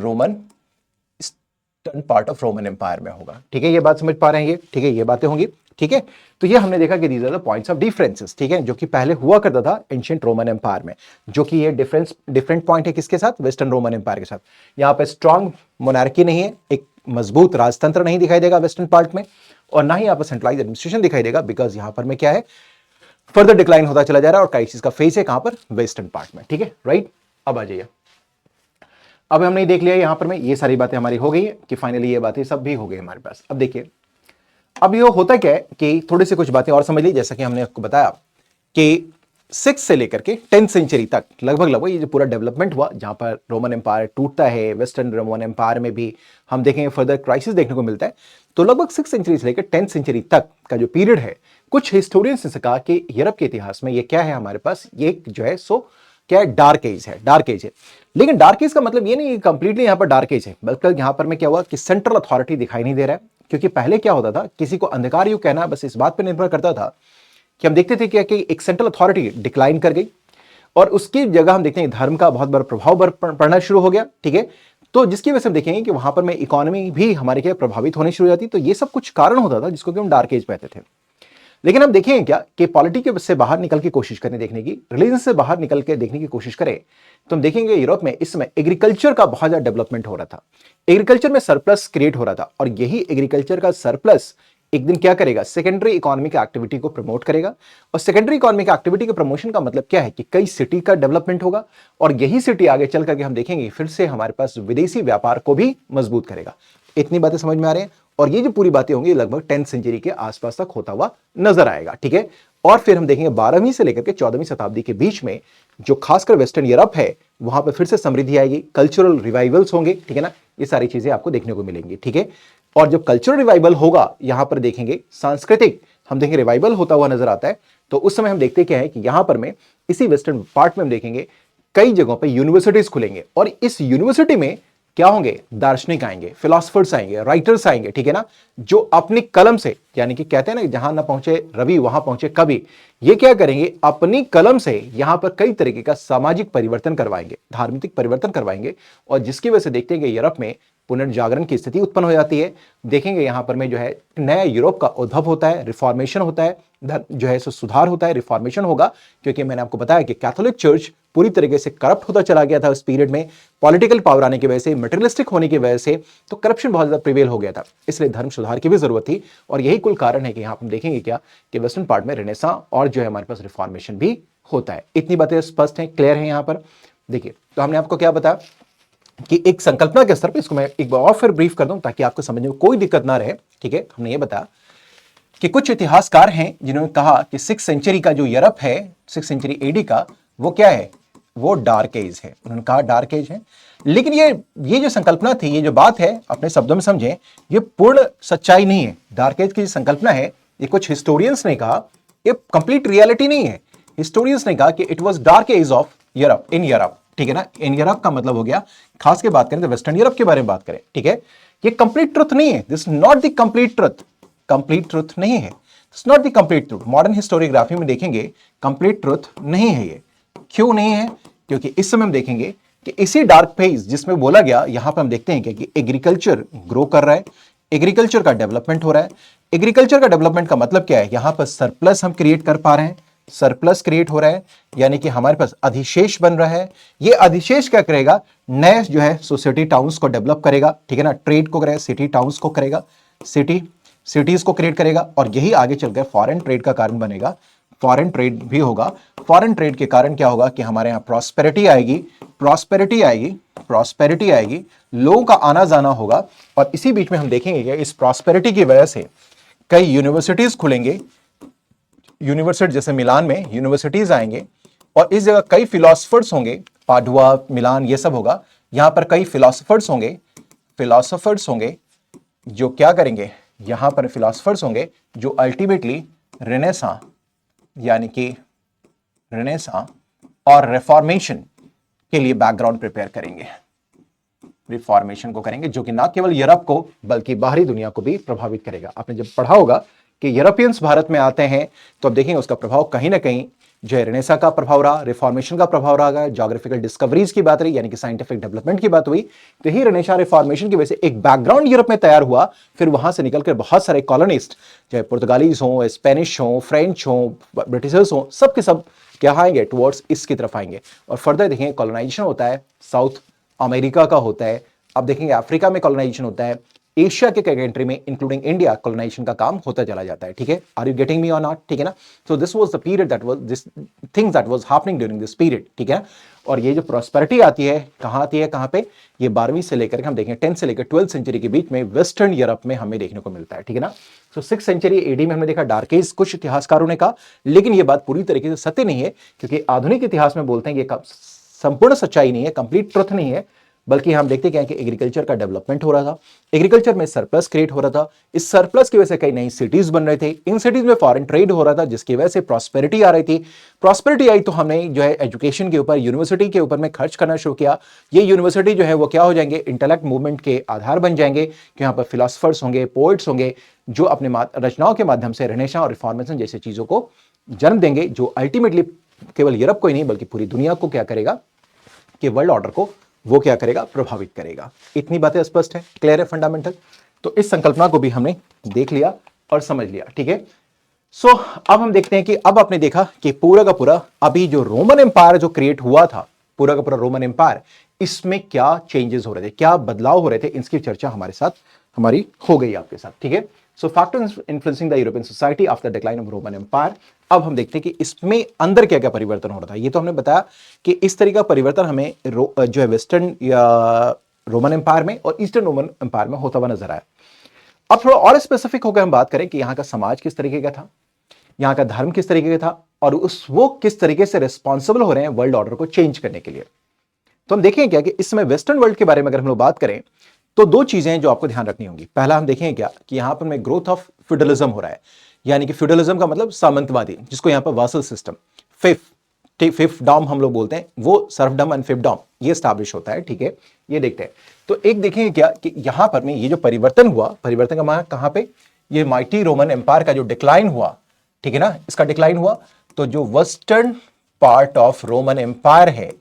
part of Roman empire में होगा, ठीक है। ये बात समझ पा रहे हैं ये, ठीक है, ये बातें होंगी, ठीक है। तो ये हमने देखा कि these are the points of differences, ठीक है, जो कि पहले हुआ करता था एंशिएंट रोमन एम्पायर में, जो कि ये डिफरेंट पॉइंट है किसके साथ, वेस्टर्न रोमन एम्पायर के साथ। यहाँ पे स्ट्रॉन्ग मोनार्की नहीं है, एक मजबूत राजतंत्र नहीं दिखाई देगा वेस्टर्न पार्ट में, और ना ही यहाँ पर सेंट्रलाइज एडमिनिस्ट्रेशन दिखाई देगा, बिकॉज यहाँ पर में क्या है, फर्दर डिक्लाइन होता चला जा रहा है और क्राइसिस का फेज है कहां पर, वेस्टर्न पार्ट में। ठीक है, राइट। अब आ जाइए, अब हमने देख लिया यहां पर में ये सारी बातें हमारी हो गई है कि फाइनली ये बातें सब भी हो गई हमारे पास। अब देखिए, अब ये होता क्या है कि थोड़ी सी कुछ बातें और समझ ली, जैसा कि हमने आपको बताया कि 6 से लेकर के 10th सेंचुरी तक लगभग ये जो पूरा डेवलपमेंट हुआ, जहां पर रोमन एम्पायर टूटता है, वेस्टर्न रोमन एम्पायर में भी हम देखेंगे फर्दर क्राइसिस देखने को मिलता है। तो लगभग 6th सेंचुरी से लेकर 10th सेंचुरी तक का जो पीरियड है, कुछ हिस्टोरियंस ने कहा कि यूरोप के इतिहास में ये क्या है, हमारे पास ये जो है सो क्या है, डार्क एज है, डार्क एज है। लेकिन डार्क एज का मतलब ये नहीं कंप्लीटली यहां पर डार्क एज है, बल्कि यहां पर में क्या हुआ कि सेंट्रल अथॉरिटी दिखाई नहीं दे रहा है। क्योंकि पहले क्या होता था, किसी को अंधकार युग कहना बस इस बात पर निर्भर करता था कि हम देखते थे कि एक सेंट्रल अथॉरिटी डिक्लाइन कर गई और उसकी जगह हम देखते हैं धर्म का बहुत बड़ा प्रभाव पड़ना शुरू हो गया। ठीक है, तो जिसकी वजह से हम देखेंगे कि वहां पर में इकोनॉमी भी हमारे क्या प्रभावित होनी शुरू हो जाती। तो ये सब कुछ कारण होता था जिसको कि हम डार्क एज कहते थे। लेकिन हम देखेंगे क्या कि पॉलिटिक्स से बाहर निकल के कोशिश करें देखने की, रिलीजन से बाहर निकल के देखने की कोशिश करें, तो हम देखेंगे यूरोप में इस समय एग्रीकल्चर का बहुत ज्यादा डेवलपमेंट हो रहा था। एग्रीकल्चर में सरप्लस क्रिएट हो रहा था और यही एग्रीकल्चर का सरप्लस एक दिन क्या करेगा, सेकेंडरी इकोनॉमिक एक्टिविटी को प्रमोट करेगा। और सेकेंडरी इकोनॉमिक एक्टिविटी के प्रमोशन का मतलब क्या है कि कई सिटी का डेवलपमेंट होगा और यही सिटी आगे चल करके हम देखेंगे फिर से हमारे पास विदेशी व्यापार को भी मजबूत करेगा। इतनी बातें समझ में आ रही हैं, और ये जो पूरी बातें होंगी लगभग 10th सेंचुरी के आसपास तक होता हुआ नजर आएगा। ठीक है, और फिर हम देखेंगे 12वीं से लेकर के 14वीं शताब्दी के बीच में जो खासकर वेस्टर्न यूरोप है वहां पर फिर से समृद्धि आएगी, कल्चरल रिवाइवल्स होंगे। ठीक है ना, ये सारी चीजें आपको देखने को मिलेंगी। ठीक है, और जब कल्चरल रिवाइवल होगा यहां पर देखेंगे सांस्कृतिक हम देखेंगे रिवाइवल होता हुआ नजर आता है। तो उस समय हम देखते क्या है कि यहां पर में इसी वेस्टर्न पार्ट में हम देखेंगे कई जगहों पर यूनिवर्सिटीज खुलेंगे और इस यूनिवर्सिटी में क्या होंगे, दार्शनिक आएंगे, फिलोसफर्स आएंगे, राइटर्स आएंगे। ठीक है ना, जो अपनी कलम से, यानी कि कहते हैं ना जहां ना पहुंचे रवि वहां पहुंचे कवि, ये क्या करेंगे अपनी कलम से यहां पर कई तरीके का सामाजिक परिवर्तन करवाएंगे, धार्मिक परिवर्तन करवाएंगे। और जिसकी वजह से देखते हैं कि यूरोप में पुनर्जागरण की स्थिति उत्पन्न हो जाती है। देखेंगे यहां पर में जो है नया यूरोप का उद्भव होता है, रिफॉर्मेशन होता है, जो है सो सुधार होता है, रिफॉर्मेशन होगा। क्योंकि मैंने आपको बताया कि कैथोलिक चर्च पूरी तरीके से करप्ट होता चला गया था उस पीरियड में, पॉलिटिकल पावर आने की वजह से, मटेरियलिस्टिक होने की वजह से, तो करप्शन बहुत ज्यादा प्रिवेल हो गया था, इसलिए धर्म सुधार की भी जरूरत थी। और यही कुल कारण है कि यहां हम देखेंगे क्या कि वेस्टर्न पार्ट में रेनेसां और जो है हमारे पास रिफॉर्मेशन भी होता है। इतनी बातें स्पष्ट हैं, क्लियर है यहां पर। देखिए, तो हमने आपको क्या बताया कि एक संकल्पना के स्तर पर, इसको मैं एक बार और फिर ब्रीफ कर दूं ताकि आपको समझने में कोई दिक्कत ना रहे। ठीक है, हमने ये बताया कि कुछ इतिहासकार हैं जिन्होंने कहा कि 6th सेंचुरी का जो यूरोप है, 6th सेंचुरी एडी का, वो क्या है, वो डार्क एज है। उन्होंने कहा डार्क एज है। लेकिन ये जो संकल्पना थी, ये जो बात है, अपने शब्दों में समझें, ये पूर्ण सच्चाई नहीं है। डार्क एज की संकल्पना है, ये कुछ हिस्टोरियंस ने कहा, ये कंप्लीट रियलिटी नहीं है। हिस्टोरियंस ने कहा कि it was dark age of Europe, in Europe. ठीक है ना, इन यूरोप का मतलब हो गया, खास के बात करें तो वेस्टर्न यूरोप के बारे में बात करें। ठीक है, ये कंप्लीट ट्रुथ नहीं है, this not the complete truth, complete truth नहीं है, it's not the complete truth. Modern historiography में देखेंगे कंप्लीट ट्रुथ नहीं है ये। क्यों नहीं है, क्योंकि इस समय हम देखेंगे कि इसी डार्क फेज जिसमें बोला गया, यहां पर हम देखते हैं कि एग्रीकल्चर ग्रो कर रहा है, एग्रीकल्चर का डेवलपमेंट हो रहा है। एग्रीकल्चर का डेवलपमेंट का मतलब क्या है, यहां पर सरप्लस हम क्रिएट कर पा रहे हैं, सरप्लस क्रिएट हो रहा है, यानी कि हमारे पास अधिशेष बन रहा है। ये अधिशेष क्या करेगा, नए जो है सोसाइटी टाउन्स को डेवलप करेगा। ठीक है ना, ट्रेड को करेगा, सिटी टाउन्स को करेगा, सिटीज को क्रिएट करेगा, और यही आगे चलकर फॉरेन ट्रेड का कारण बनेगा। फॉरेन ट्रेड भी होगा, फॉरेन ट्रेड के कारण क्या होगा कि हमारे यहाँ प्रॉस्पेरिटी आएगी, प्रॉस्पेरिटी आएगी, प्रॉस्पेरिटी आएगी, लोगों का आना जाना होगा। और इसी बीच में हम देखेंगे कि इस प्रॉस्पेरिटी की वजह से कई यूनिवर्सिटीज खुलेंगे, यूनिवर्सिटी जैसे मिलान में यूनिवर्सिटीज आएंगे, और इस जगह कई फिलोसफर्स होंगे, पाडुआ, मिलान, ये सब होगा। यहां पर कई फिलोसफर्स होंगे जो क्या करेंगे, यहां पर फिलोसफर्स होंगे जो अल्टीमेटली रेनेसां, यानी कि रेनेसां और रिफॉर्मेशन के लिए बैकग्राउंड प्रिपेयर करेंगे, रिफॉर्मेशन को करेंगे, जो कि ना केवल यूरोप को बल्कि बाहरी दुनिया को भी प्रभावित करेगा। आपने जब पढ़ा होगा कि यूरोपियंस भारत में आते हैं तो अब देखेंगे उसका प्रभाव कहीं ना कहीं जो है रेनेसां का प्रभाव रहा, रिफॉर्मेशन का प्रभाव रहा, ज्योग्राफिकल डिस्कवरीज की बात रही, यानी कि साइंटिफिक डेवलपमेंट की बात हुई। तो ही रेनेसां रिफॉर्मेशन की वजह से एक बैकग्राउंड यूरोप में तैयार हुआ। फिर वहां से निकलकर बहुत सारे कॉलोनिस्ट, चाहे पुर्तगालीज हो, स्पेनिश हो, फ्रेंच हो, ब्रिटिशर्स हो, सब के सब क्या आएंगे, टुवर्ड्स ईस्ट की तरफ आएंगे। और फर्दर देखेंगे कॉलोनाइजेशन होता है, साउथ अमेरिका का होता है, अब देखेंगे अफ्रीका में कॉलोनाइजेशन होता है, एशिया के कई कंट्री में इंक्लूडिंग इंडिया कॉलोनाइजेशन का काम होता चला जाता है। ठीक है, आर यू गेटिंग मी और नॉट? ठीक है ना। So this was the period that was this things that was happening during this period. ठीक है, और ये जो प्रॉस्पेरिटी आती है कहां आती है, कहां पे? ये 12वीं से लेकर हम देखें 10th से लेकर 12th सेंचुरी के बीच में वेस्टर्न यूरोप में हमें देखने को मिलता है। ठीक है ना। सो 6th सेंचुरी एडी में हमने देखा डार्क एज, कुछ इतिहासकारों ने कहा, लेकिन ये बात पूरी तरीके से सत्य नहीं है, क्योंकि आधुनिक इतिहास में बोलते हैं ये संपूर्ण सच्चाई नहीं है, कंप्लीट ट्रुथ नहीं है, बल्कि हम देखते क्या है कि एग्रीकल्चर का डेवलपमेंट हो रहा था, एग्रीकल्चर में सरप्लस क्रिएट हो रहा था, इस सरप्लस की वजह से कई नई सिटीज बन रहे थे, इन सिटीज में फॉरेन ट्रेड हो रहा था, जिसकी वजह से प्रॉस्पेरिटी आ रही थी। प्रॉस्पेरिटी आई तो हमने जो है एजुकेशन के ऊपर, यूनिवर्सिटी के ऊपर में खर्च करना शुरू किया। ये यूनिवर्सिटी जो है वो क्या हो जाएंगे, इंटेलेक्ट मूवमेंट के आधार बन जाएंगे, कि यहाँ पर फिलोसफर्स होंगे, पोइट्स होंगे, जो अपने रचनाओं के माध्यम से रेनेसां और रिफॉर्मेशन जैसी चीजों को जन्म देंगे, जो अल्टीमेटली केवल यूरोप को ही नहीं बल्कि पूरी दुनिया को क्या करेगा, कि वर्ल्ड ऑर्डर को वो क्या करेगा, प्रभावित करेगा। इतनी बातें स्पष्ट है, क्लियर है, फंडामेंटल। तो इस संकल्पना को भी हमने देख लिया और समझ लिया। ठीक है, सो अब हम देखते हैं कि अब आपने देखा कि पूरा का पूरा अभी जो रोमन एम्पायर जो क्रिएट हुआ था, पूरा का पूरा रोमन एम्पायर, इसमें क्या चेंजेस हो रहे थे, क्या बदलाव हो रहे थे, इसकी चर्चा हमारे साथ हमारी हो गई आपके साथ। ठीक है, so factors influencing the European society after decline of Roman empire. अब हम देखते हैं कि इसमें अंदर क्या क्या परिवर्तन हो रहा था। ये तो हमने बताया कि इस तरीके का परिवर्तन हमें जो है वेस्टर्न या रोमन एम्पायर में और ईस्टर्न रोमन एम्पायर में होता हुआ नजर आया। अब थोड़ा और स्पेसिफिक होकर हम बात करें कि यहाँ का समाज किस तरीके का था, यहाँ का धर्म किस तरीके का था, और वो किस तरीके से रिस्पॉन्सिबल हो रहे हैं वर्ल्ड ऑर्डर को चेंज करने के लिए। तो हम देखें क्या कि इस समय वेस्टर्न वर्ल्ड के बारे में अगर हम लोग बात करें तो दो चीजें जो आपको ध्यान रखनी होंगी। पहला हम देखें क्या कि यहां पर में ग्रोथ ऑफ फ्यूडलिज्म हो रहा है, यानी कि फ्यूडलिज्म का मतलब सामंतवादी, जिसको यहां पर वासल सिस्टम, फिफ्थडॉम हम लोग बोलते हैं, वो सर्फडम एंड फिफ्थडॉम ये स्टैब्लिश होता है। ठीक है, ये देखते हैं। तो एक देखेंगे क्या कि यहां पर में ये जो परिवर्तन हुआ, परिवर्तन का माना कहां पे, ये माइटी रोमन एम्पायर का जो डिक्लाइन हुआ, ठीक है ना, इसका डिक्लाइन हुआ, तो जो western part of Roman empire है,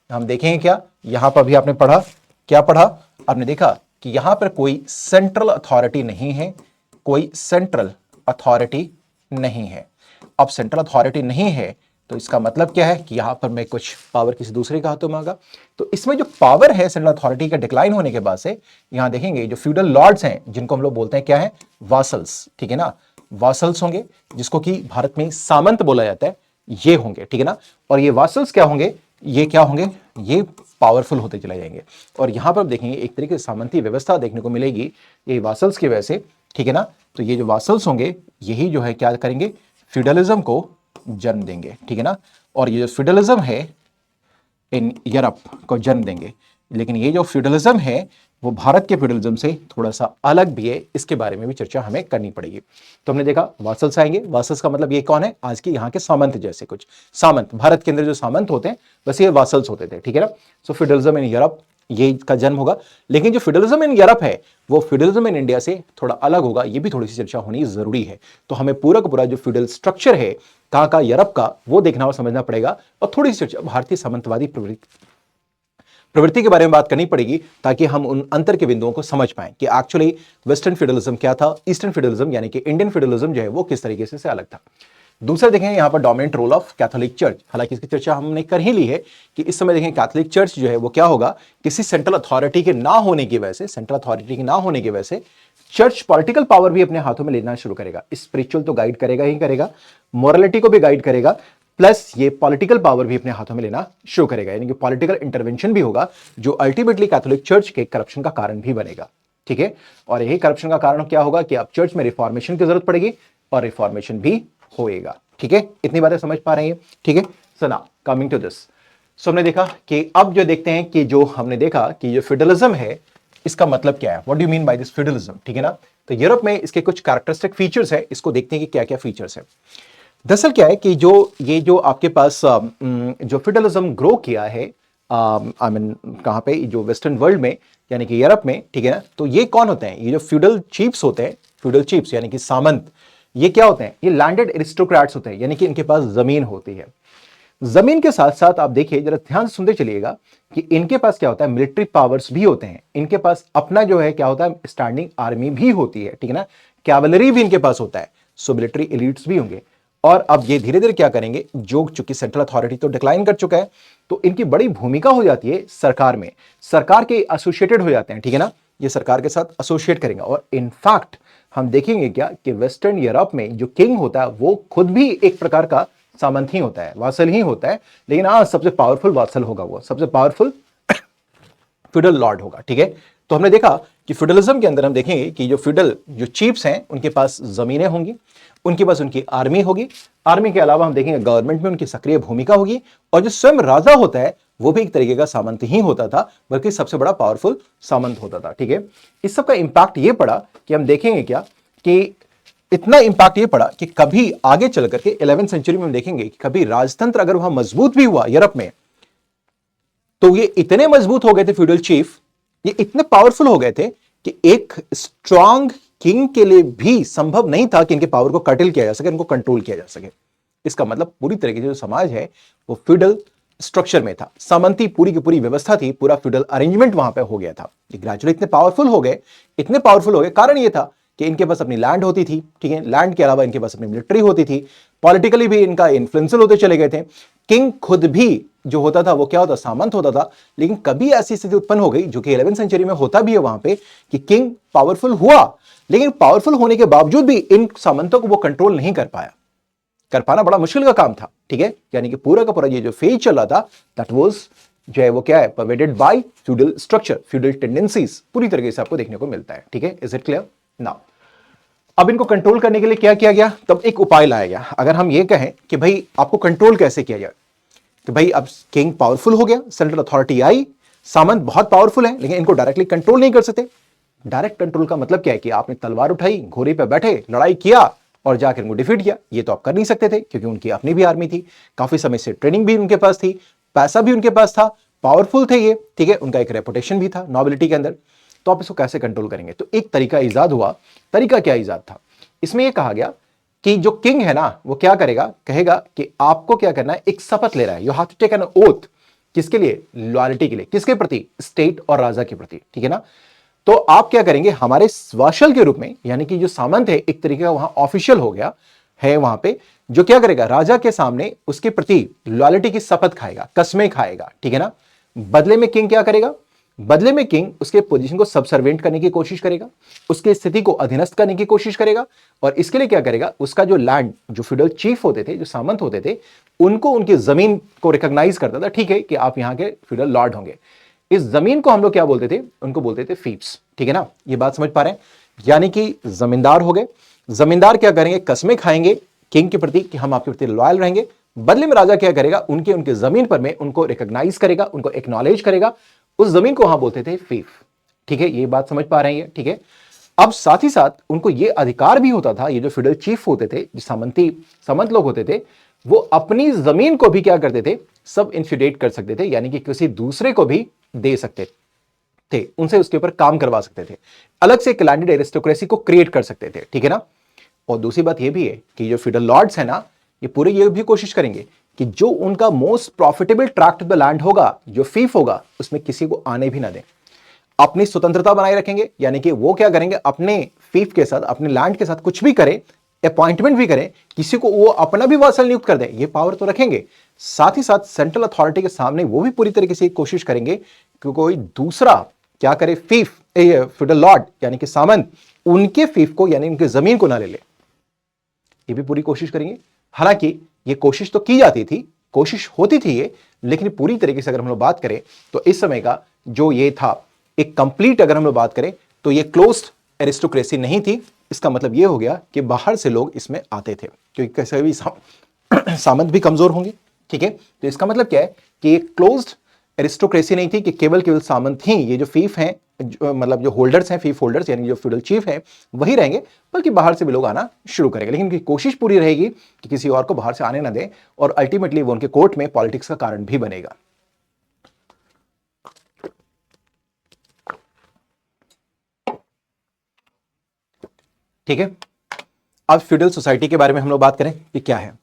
हम देखेंगे क्या, यहां पर भी आपने पढ़ा, क्या पढ़ा, आपने देखा कि यहां पर कोई सेंट्रल अथॉरिटी नहीं है, कोई सेंट्रल अथॉरिटी नहीं है। अब सेंट्रल अथॉरिटी नहीं है तो इसका मतलब क्या है कि यहां पर मैं कुछ पावर किसी दूसरे के हाथों में आगा। तो इसमें जो पावर है सेंट्रल अथॉरिटी का डिक्लाइन होने के बाद से, यहां देखेंगे जो फ्यूडल लॉर्ड्स हैं, जिनको हम लोग बोलते हैं क्या है, वासल्स, ठीक है ना, वासल्स होंगे, जिसको कि भारत में सामंत बोला जाता है, ये होंगे, ठीक है ना। और ये वासल्स क्या होंगे, ये क्या होंगे, ये पावरफुल होते चले जाएंगे। और यहां पर देखेंगे एक तरीके से सामंती व्यवस्था देखने को मिलेगी ये वासल्स की वजह से, ठीक है ना। तो ये जो वासल्स होंगे यही जो है क्या करेंगे, फ्यूडलिज्म को जन्म देंगे, ठीक है ना। और ये जो फ्यूडलिज्म है इन यूरोप को जन्म देंगे। लेकिन ये जो फ्यूडलिज्म है वो भारत के फ्यूडलिज्म से थोड़ा सा अलग भी है, इसके बारे में भी चर्चा हमें करनी पड़ेगी। तो हमने देखा वासल्स आएंगे, वासल्स का मतलब ये कौन है, आज के यहाँ के सामंत जैसे कुछ सामंत, भारत के अंदर जो सामंत होते हैं बस ये वासल्स होते थे, ठीक है ना। सो फ्यूडलिज्म इन यूरोप ये का जन्म होगा। लेकिन जो फ्यूडलिज्म इन यूरोप है वो फ्यूडलिज्म इन इंडिया से थोड़ा अलग होगा, ये भी थोड़ी सी चर्चा होनी जरूरी है। तो हमें पूरा का पूरा जो फ्यूडल स्ट्रक्चर है कहाँ का, यूरोप का, वो देखना और समझना पड़ेगा। और थोड़ी सी चर्चा भारतीय सामंतवादी प्रवृत्ति के बारे में बात करनी पड़ेगी, ताकि हम उन अंतर के बिंदुओं को समझ पाएं कि एक्चुअली वेस्टर्न फ्यूडलिज्म क्या था, ईस्टर्न फ्यूडलिज्म यानी कि इंडियन फ्यूडलिज्म जो है वो किस तरीके से अलग था। दूसरा देखें यहाँ पर dominant role of Catholic church, हालांकि इसकी चर्चा हमने कर ही ली है कि इस समय देखें कैथोलिक चर्च जो है वो क्या होगा, किसी सेंट्रल अथॉरिटी के ना होने की वजह से, सेंट्रल अथॉरिटी के ना होने की वजह से चर्च पॉलिटिकल पावर भी अपने हाथों में लेना शुरू करेगा। स्पिरिचुअल तो गाइड करेगा ही करेगा, मोरालिटी को भी गाइड करेगा, प्लस ये पॉलिटिकल पावर भी अपने हाथों में लेना शुरू करेगा, यानी कि पॉलिटिकल इंटरवेंशन भी होगा, जो अल्टीमेटली कैथोलिक चर्च के करप्शन का कारण भी बनेगा, ठीक है। और यही करप्शन का कारण क्या होगा कि अब चर्च में रिफॉर्मेशन की जरूरत पड़ेगी और रिफॉर्मेशन भी होएगा, ठीक है। इतनी बातें समझ पा रहे हैं, ठीक है। So now coming to this, so हमने देखा कि अब जो देखते हैं कि जो हमने देखा कि जो फ्यूडलिज्म है इसका मतलब क्या है, what do you mean by this feudalism, ठीक है ना। तो यूरोप में इसके कुछ कैरेक्टरिस्टिक फीचर्स है, इसको देखते हैं कि क्या क्या फीचर्स है। दरअसल क्या है कि जो आपके पास जो फ्यूडलिज्म ग्रो किया है आई मीन कहां पे, जो वेस्टर्न वर्ल्ड में यानी कि यूरोप में, ठीक है ना। तो ये कौन होते हैं, ये जो फ्यूडल चीफ्स होते हैं, फ्यूडल चीफ्स यानी कि सामंत, ये क्या होते हैं, ये लैंडेड एरिस्टोक्रेट्स होते हैं, यानी कि इनके पास जमीन होती है। जमीन के साथ साथ आप देखिए, जरा ध्यान से सुनते चलिएगा कि इनके पास क्या होता है, मिलिट्री पावर्स भी होते हैं, इनके पास अपना जो है क्या होता है, स्टैंडिंग आर्मी भी होती है, ठीक है ना। कैवलरी भी इनके पास होता है, सो मिलिट्री एलिट्स भी होंगे। और अब ये धीरे धीरे क्या करेंगे, जो चूंकि सेंट्रल अथॉरिटी तो डिक्लाइन कर चुका है, तो इनकी बड़ी भूमिका हो जाती है सरकार में, सरकार के एसोसिएटेड हो जाते हैं, ठीक है ना। ये सरकार के साथ एसोसिएट करेंगे। और इनफैक्ट हम देखेंगे क्या कि वेस्टर्न यूरोप में जो किंग होता है वो खुद भी एक प्रकार का सामंत ही होता है, वासल ही होता है, लेकिन हाँ सबसे पावरफुल वासल होगा, वो सबसे पावरफुल फ्यूडल लॉर्ड होगा। ठीक है, तो हमने देखा कि फ्यूडलिज्म के अंदर हम देखेंगे कि जो फ्यूडल जो चीफ्स हैं उनके पास जमीनें होंगी, उनके पास उनकी आर्मी होगी, आर्मी के अलावा हम देखेंगे गवर्नमेंट में उनकी सक्रिय भूमिका होगी, और जो स्वयं राजा होता है वो भी एक तरीके का सामंत ही होता था, बल्कि सबसे बड़ा पावरफुल सामंत होता था। ठीक है, इस सब का इंपैक्ट ये पड़ा कि हम देखेंगे क्या कि इतना इंपैक्ट ये पड़ा कि कभी आगे चल करके 11वीं सेंचुरी में हम देखेंगे कि कभी राजतंत्र अगर वहां मजबूत भी हुआ यूरोप में, तो ये इतने मजबूत हो गए थे फ्यूडल चीफ, ये इतने पावरफुल हो गए थे कि एक स्ट्रांग किंग के लिए भी संभव नहीं था कि इनके पावर को कर्टेल किया जा सके, इनको कंट्रोल किया जा सके। इसका मतलब पूरी तरीके से जो समाज है वो फ्यूडल स्ट्रक्चर में था, सामंती पूरी की पूरी व्यवस्था थी, पूरा फ्यूडल अरेंजमेंट वहां पे हो गया था। ये ग्रेजुअली इतने पावरफुल हो गए, इतने पावरफुल हो गए, कारण ये था कि इनके पास अपनी लैंड होती थी। ठीक है, लैंड के अलावा इनके पास अपनी मिलिट्री होती थी, पॉलिटिकली भी इनका इन्फ्लुएंशियल होते चले गए थे। किंग खुद भी जो होता था वो क्या होता, सामंत होता था। लेकिन कभी ऐसी स्थिति उत्पन्न हो गई, जो कि 11वीं सेंचुरी में होता भी है वहां पे, कि किंग पावरफुल हुआ, लेकिन पावरफुल होने के बावजूद भी इन सामंतों को वो कंट्रोल नहीं कर पाया। कर पाना बड़ा मुश्किल का काम था। ठीक है, यानी कि पूरा का पूरा ये जो फेज चल रहा था, दैट वाज जो है वो क्या है, pervaded by feudal structure, feudal tendencies पूरी तरीके से आपको देखने को मिलता है। ठीक है, इज इट क्लियर नाउ? अब इनको कंट्रोल करने के लिए क्या किया गया, तब एक उपाय लाया गया। अगर हम ये कहें कि भाई आपको कंट्रोल कैसे किया जाए, कि भाई अब किंग पावरफुल हो गया, सेंट्रल अथॉरिटी आई, सामंत बहुत पावरफुल है, लेकिन इनको डायरेक्टली कंट्रोल नहीं कर सकते। डायरेक्ट कंट्रोल का मतलब क्या है कि आपने तलवार उठाई, घोड़े पे बैठे, लड़ाई किया और जाकर उनको डिफीट किया, ये तो आप कर नहीं सकते थे, क्योंकि उनकी अपनी भी आर्मी थी, काफी समय से ट्रेनिंग भी उनके पास थी, पैसा भी उनके पास था, पावरफुल थे ये। ठीक है, उनका एक रेपुटेशन भी था नोबिलिटी के अंदर। तो आप इसको कैसे कंट्रोल करेंगे? तो एक तरीका इजाद हुआ। तरीका क्या इजाद था? इसमें यह कहा गया कि जो किंग है ना वो क्या करेगा, कहेगा कि आपको क्या करना है, एक शपथ ले रहा है, you have to take an oath. किसके लिए? लॉयल्टी के लिए। किसके प्रति? स्टेट और राजा के प्रति। ठीक है ना? तो आप क्या करेंगे, हमारे स्वाशल के रूप में, यानी कि जो सामंत है एक तरीके का वहां ऑफिशियल हो गया है वहां पे, जो क्या करेगा, राजा के सामने उसके प्रति लॉयल्टी की शपथ खाएगा, कस्में खाएगा। ठीक है ना? बदले में किंग क्या करेगा? बदले में किंग उसके पोजीशन को सबसर्वेंट करने की कोशिश करेगा, उसकी स्थिति को अधीनस्थ करने की कोशिश करेगा, और इसके लिए क्या करेगा, उसका जो लैंड, जो फ्यूडल चीफ होते थे, जो सामंत होते थे, उनको उनकी जमीन को रिकॉग्नाइज करता था। ठीक है कि आप यहां के फ्यूडल लॉर्ड होंगे। इस जमीन को हम लोग क्या बोलते थे? उनको बोलते थे फीप्स। ठीक है ना? ये बात समझ पा रहे हैं? यानी कि जमींदार हो गए। जमींदार क्या करेंगे, कस्में खाएंगे किंग के प्रति कि हम आपके प्रति लॉयल रहेंगे। बदले में राजा क्या करेगा, उनके उनके जमीन पर में उनको रिकॉग्नाइज करेगा, उनको एक्नॉलेज करेगा। उस जमीन को वहां बोलते थे फीफ। ठीक है, ये बात समझ पा रहे हैं? ठीक है, अब साथ ही साथ उनको ये अधिकार भी होता था, ये जो फ्यूडल चीफ होते थे, जो सामंत लोग होते थे, वो अपनी जमीन को भी क्या करते थे, सब इन्फ्यूडेट कर सकते थे, यानी कि किसी दूसरे को भी दे सकते थे, उनसे उसके ऊपर काम करवा सकते थे, अलग से एक लैंडेड एरिस्टोक्रेसी को क्रिएट कर सकते थे। ठीक है ना? और दूसरी बात यह भी है कि जो फ्यूडल लॉर्ड्स है ना, ये पूरे ये भी कोशिश करेंगे कि जो उनका most profitable tract of the land होगा, जो फीफ होगा, उसमें किसी को आने भी ना दें, अपनी स्वतंत्रता बनाए रखेंगे। यानी कि वो क्या करेंगे, अपने फीफ के साथ, अपने लैंड के साथ कुछ भी करें, अपॉइंटमेंट भी करें, किसी को वो अपना भी वासल नियुक्त कर दें, ये पावर तो रखेंगे। साथ ही साथ सेंट्रल अथॉरिटी के सामने वो भी पूरी तरीके से कोशिश करेंगे कि कोई दूसरा क्या करे, फीफ फ्यूडल लॉर्ड यानी कि सामंत, उनके फीफ को यानी उनकी जमीन को ना ले ले, ये भी पूरी कोशिश करेंगे। हालांकि ये कोशिश तो की जाती थी, कोशिश होती थी ये, लेकिन पूरी तरीके से अगर हम लोग बात करें तो इस समय का जो ये था एक कंप्लीट, अगर हम लोग बात करें तो ये क्लोज्ड एरिस्टोक्रेसी नहीं थी। इसका मतलब ये हो गया कि बाहर से लोग इसमें आते थे, क्योंकि कैसे भी सामंत भी कमजोर होंगे। ठीक है, तो इसका मतलब क्या है कि एक क्लोज्ड एरिस्टोक्रेसी नहीं थी कि केवल सामंत ही, ये जो फीफ हैं, मतलब जो होल्डर्स हैं, फीफ होल्डर्स यानी जो फ्यूडल चीफ हैं वही रहेंगे, बल्कि बाहर से भी लोग आना शुरू करेंगे। लेकिन उनकी कोशिश पूरी रहेगी कि किसी और को बाहर से आने ना दें, और अल्टीमेटली वो उनके कोर्ट में पॉलिटिक्स का कारण भी बनेगा। ठीक है, अब फ्यूडल सोसाइटी के बारे में हम लोग बात करें कि क्या है।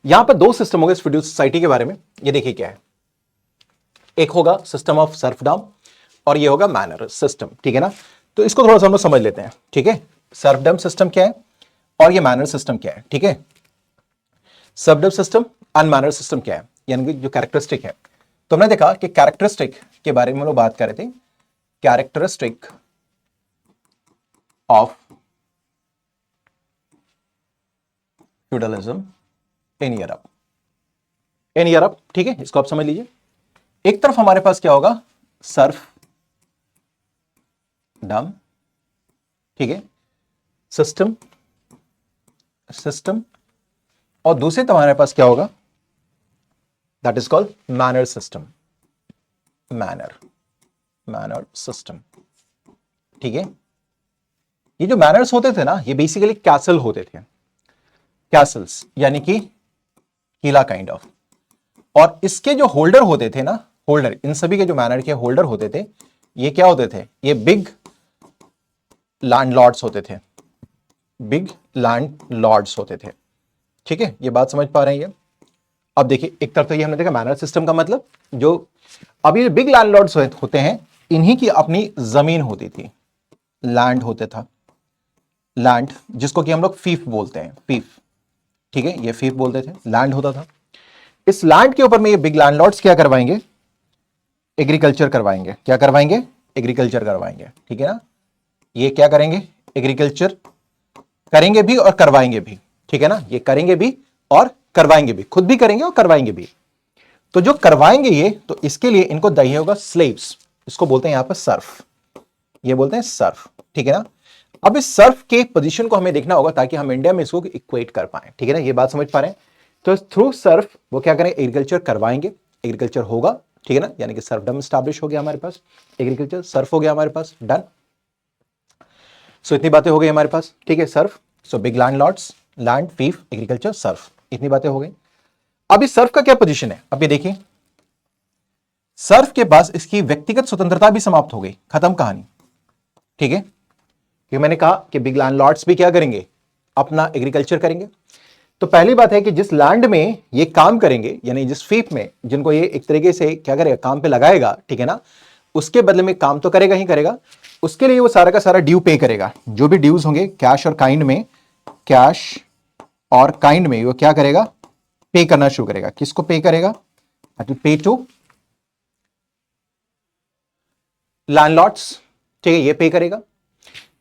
यहां पर दो सिस्टम हो गए फ्यूडल सोसाइटी के बारे में। ये देखिए क्या है, एक होगा सिस्टम ऑफ सर्फडम और ये होगा मैनर सिस्टम। ठीक है ना? तो इसको थोड़ा सा हम लोग समझ लेते हैं। ठीक है, सर्फडम सिस्टम क्या है और ये मैनर सिस्टम क्या है। ठीक है, सर्फडम सिस्टम अनमैनर सिस्टम क्या है, यानी कि जो कैरेक्टरिस्टिक है। तो हमने देखा कि कैरेक्टरिस्टिक के बारे में हम लोग बात कर रहे थे characteristic of feudalism in Europe. In Europe, ठीक है, इसको आप समझ लीजिए। एक तरफ हमारे पास क्या होगा, सर्फडम, ठीक है, सिस्टम, और दूसरे तो हमारे पास क्या होगा, that is called manner system, manner system, ठीक है। ये जो मैनर्स होते थे ना, ये बेसिकली कैसल होते थे, कैसल्स यानी कि किला काइंड ऑफ। और इसके जो होल्डर होते थे ना, होल्डर, इन सभी के जो मैनर के होल्डर होते थे, ये क्या होते थे, ये बिग लैंडलॉर्ड्स होते थे, बिग लैंडलॉर्ड्स होते थे, ठीक है। ये बात समझ पा रहे हैं ये? अब देखिए, एक तरफ तो ये हमने देखा मैनर सिस्टम का मतलब, जो अब ये बिग लैंडलॉर्ड्स होते हैं, इन्हीं की अपनी जमीन होती थी, लैंड होता था, लैंड जिसको कि हम लोग फीफ बोलते हैं, फीफ, ठीक है, ये फीफ बोलते थे, लैंड होता था। इस लैंड के ऊपर में ये बिग लैंडलॉर्ड्स क्या करवाएंगे, एग्रीकल्चर करवाएंगे। क्या करवाएंगे, एग्रीकल्चर करवाएंगे, ठीक है ना। ये क्या करेंगे, एग्रीकल्चर करेंगे भी और करवाएंगे भी, ठीक है ना। ये करेंगे भी और करवाएंगे भी, खुद भी करेंगे और करवाएंगे भी। तो जो करवाएंगे ये, तो इसके लिए इनको चाहिए होगा स्लेव्स, इसको बोलते हैं यहां पर सर्फ, ये बोलते हैं सर्फ, ठीक है ना। अब इस सर्फ के पोजीशन को हमें देखना होगा ताकि हम इंडिया में इसको इक्वेट कर पाए, ठीक है ना। ये बात समझ पा रहे हैं? तो थ्रू सर्फ वो क्या करें, एग्रीकल्चर करवाएंगे, एग्रीकल्चर होगा, ठीक है ना, यानी कि सर्फडम स्टैब्लिश हो गया हमारे पास, एग्रीकल्चर सर्फ हो गया हमारे पास, डन। सो इतनी बातें हो गई हमारे पास, ठीक है, serf. So big landlords, land, fief, agriculture, serf, इतनी बातें हो गई। अब इस सर्फ का क्या पोजीशन है, अब ये देखिए, सर्फ के पास इसकी व्यक्तिगत स्वतंत्रता भी समाप्त हो गई, खत्म कहानी, ठीक है। क्योंकि मैंने कहा कि बिग लैंडलॉर्ड्स भी क्या करेंगे, अपना एग्रीकल्चर करेंगे। तो पहली बात है कि जिस लैंड में ये काम करेंगे, यानी जिस फीफ में जिनको ये एक तरीके से क्या करेगा, काम पे लगाएगा, ठीक है ना, उसके बदले में काम तो करेगा ही करेगा, उसके लिए वो सारा का सारा ड्यू पे करेगा, जो भी ड्यूज होंगे कैश और काइंड में, कैश और काइंड में वो क्या करेगा, पे करना शुरू करेगा। किसको पे करेगा, पे टू लैंडलॉर्ड्स, ठीक है, ये पे करेगा।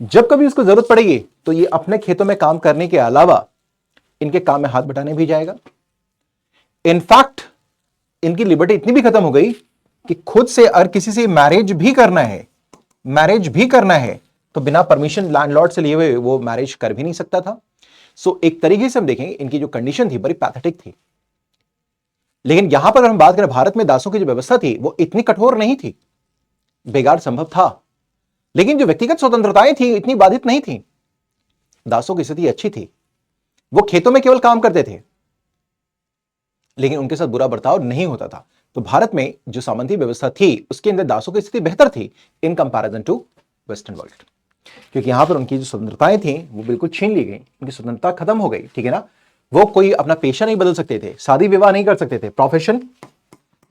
जब कभी उसको जरूरत पड़ेगी तो ये अपने खेतों में काम करने के अलावा इनके काम में हाथ बटाने भी जाएगा। इनफैक्ट इनकी लिबर्टी इतनी भी खत्म हो गई कि खुद से अगर किसी से मैरिज भी करना है, तो बिना परमिशन लैंडलॉर्ड से लिए हुए वो मैरिज कर भी नहीं सकता था। सो एक तरीके से हम देखेंगे इनकी जो कंडीशन थी बड़ी पैथेटिक थी। लेकिन यहां पर अगर हम बात करें, भारत में दासों की जो व्यवस्था थी वो इतनी कठोर नहीं थी, बेगार संभव था, लेकिन जो व्यक्तिगत स्वतंत्रताएं थी इतनी बाधित नहीं थी। दासों की स्थिति अच्छी थी, वो खेतों में केवल काम करते थे, लेकिन उनके साथ बुरा बर्ताव नहीं होता था। तो भारत में जो सामंती व्यवस्था थी उसके अंदर दासों की स्थिति बेहतर थी in comparison to western world, क्योंकि यहां पर उनकी जो स्वतंत्रताएं थी वो बिल्कुल छीन ली गई, उनकी स्वतंत्रता खत्म हो गई, ठीक है ना। वो कोई अपना पेशा नहीं बदल सकते थे, शादी विवाह नहीं कर सकते थे, प्रोफेशन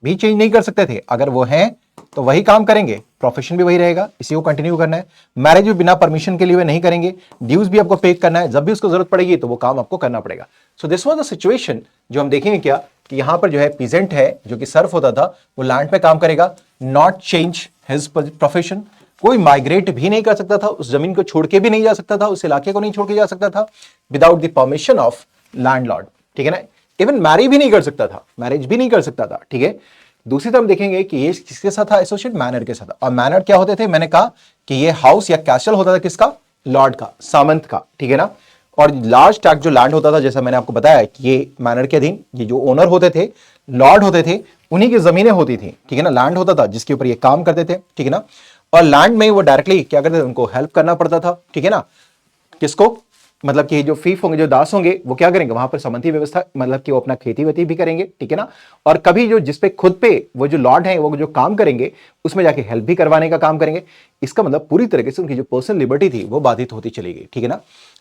भी चेंज नहीं कर सकते थे। अगर वो हैं तो वही काम करेंगे, प्रोफेशन भी वही रहेगा, इसी को कंटिन्यू करना है। मैरिज भी बिना परमिशन के लिए नहीं करेंगे, ड्यूज भी आपको पे करना है, जब भी उसको जरूरत पड़ेगी तो वो काम आपको करना पड़ेगा। So this was the situation. जो हम देखेंगे क्या कि यहां पर जो है पीजेंट है जो कि सर्फ होता था, वो लैंड पे काम करेगा, नॉट चेंज हिज प्रोफेशन, कोई माइग्रेट भी नहीं कर सकता था, उस जमीन को छोड़ के भी नहीं जा सकता था, उस इलाके को नहीं छोड़ के जा सकता था without the permission of landlord, ठीक है ना। इवन मैरी भी नहीं कर सकता था, मैरिज भी नहीं कर सकता था, ठीक है। दूसरी तरफ देखेंगे कि ये किसके साथ था, एसोसिएट मैनर के साथ। और मैनर क्या होते थे, मैंने कहा कि ये हाउस या कैसल होता था किसका, लॉर्ड का, सामंत का, ठीक है ना। और लार्ज ट्रैक्ट जो लैंड होता था, जैसा मैंने आपको बताया कि ये मैनर के अधीन, ये जो ओनर होते थे, लॉर्ड होते थे, उन्हीं की जमीनें होती थी, ठीक है ना। लैंड होता था जिसके ऊपर ये काम करते थे, ठीक है ना। और लैंड में वो डायरेक्टली क्या करते थे, उनको हेल्प करना पड़ता था, ठीक है ना। किसको, मतलब कि जो फीफ होंगे, जो दास होंगे, वो क्या करेंगे, वहां पर सामंती व्यवस्था, मतलब कि वो अपना खेती वेती भी करेंगे, ठीक है ना। और कभी जो जिसपे खुद पे वो जो लॉर्ड हैं वो जो काम करेंगे उसमें जाके हेल्प भी करवाने का काम करेंगे। इसका मतलब पूरी तरीके से उनकी जो पर्सनल लिबर्टी थी वो बाधित होती चली गई, ठीक है ना।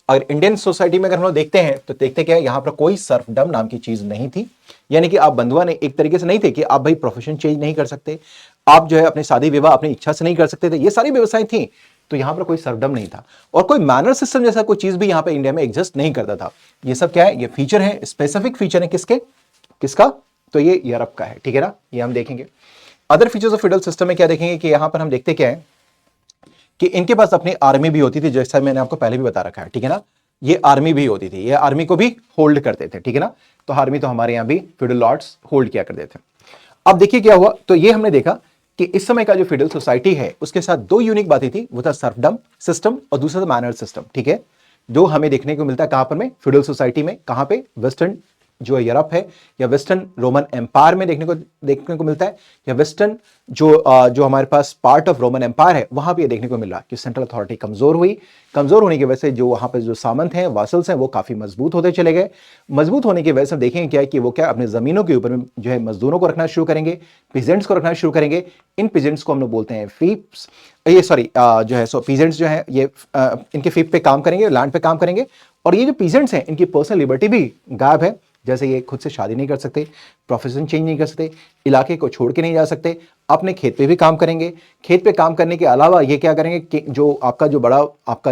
अगर इंडियन सोसाइटी में अगर हम लोग देखते हैं तो देखते क्या है, यहां पर कोई सर्फडम नाम की चीज नहीं थी। यानी कि आप बंधुआ ने एक तरीके से नहीं थे कि आप भाई प्रोफेशन चेंज नहीं कर सकते, आप जो है अपने शादी विवाह अपनी इच्छा से नहीं कर सकते थे, ये सारी व्यवस्थाएं थी। तो यहां पर कोई सर्फडम नहीं था और कोई मैनर सिस्टम जैसा कोई चीज भी यहां पर इंडिया में एग्जिस्ट नहीं करता था। ये सब क्या है, ये फीचर है, स्पेसिफिक फीचर है किसके, किसका, तो ये यूरोप का है, ठीक है ना। ये हम देखेंगे। Other features of feudal system में क्या देखेंगे कि यहां पर हम देखते क्या है कि इनके पास अपनी आर्मी भी होती थी, जैसा मैंने आपको पहले भी बता रखा है, ठीक है ना। ये आर्मी भी होती थी, ये आर्मी को भी होल्ड करते थे, ठीक है ना। तो आर्मी तो हमारे यहां भी फ्यूडल लॉर्ड्स होल्ड किया करते थे। अब देखिए क्या हुआ, तो ये हमने देखा कि इस समय का जो फ्यूडल सोसाइटी है उसके साथ दो यूनिक बातें थी, वो था सर्फडम सिस्टम और दूसरा था मैनर सिस्टम, ठीक है। जो हमें देखने को मिलता है कहां पर में, फ्यूडल सोसाइटी में, कहां पे, वेस्टर्न जो यूरोप है या वेस्टर्न रोमन एम्पायर में देखने को मिलता है, या वेस्टर्न जो हमारे पास पार्ट ऑफ रोमन एम्पायर है वहां पे ये देखने को मिल रहा है कि सेंट्रल अथॉरिटी कमजोर हुई। कमजोर होने की वजह से जो वहां पर जो सामंत हैं, वासल्स हैं, वो काफी मजबूत होते चले गए। मजबूत होने की वजह से देखेंगे क्या है कि वो क्या अपने जमीनों के ऊपर में जो है मजदूरों को रखना शुरू करेंगे, पीजेंट्स को रखना शुरू करेंगे। इन पीजेंट्स को हम लोग बोलते हैं फीप्स, ये सॉरी जो है सो पीजेंट्स जो है ये इनके फीप पे काम करेंगे, लैंड पे काम करेंगे। और ये जो पीजेंट्स हैं इनकी पर्सनल लिबर्टी भी गायब है, जैसे ये खुद से शादी नहीं कर सकते, प्रोफेशन चेंज नहीं कर सकते, इलाके को छोड़ के नहीं जा सकते, अपने खेत पे भी काम करेंगे। खेत पे काम करने के अलावा ये क्या करेंगे कि जो आपका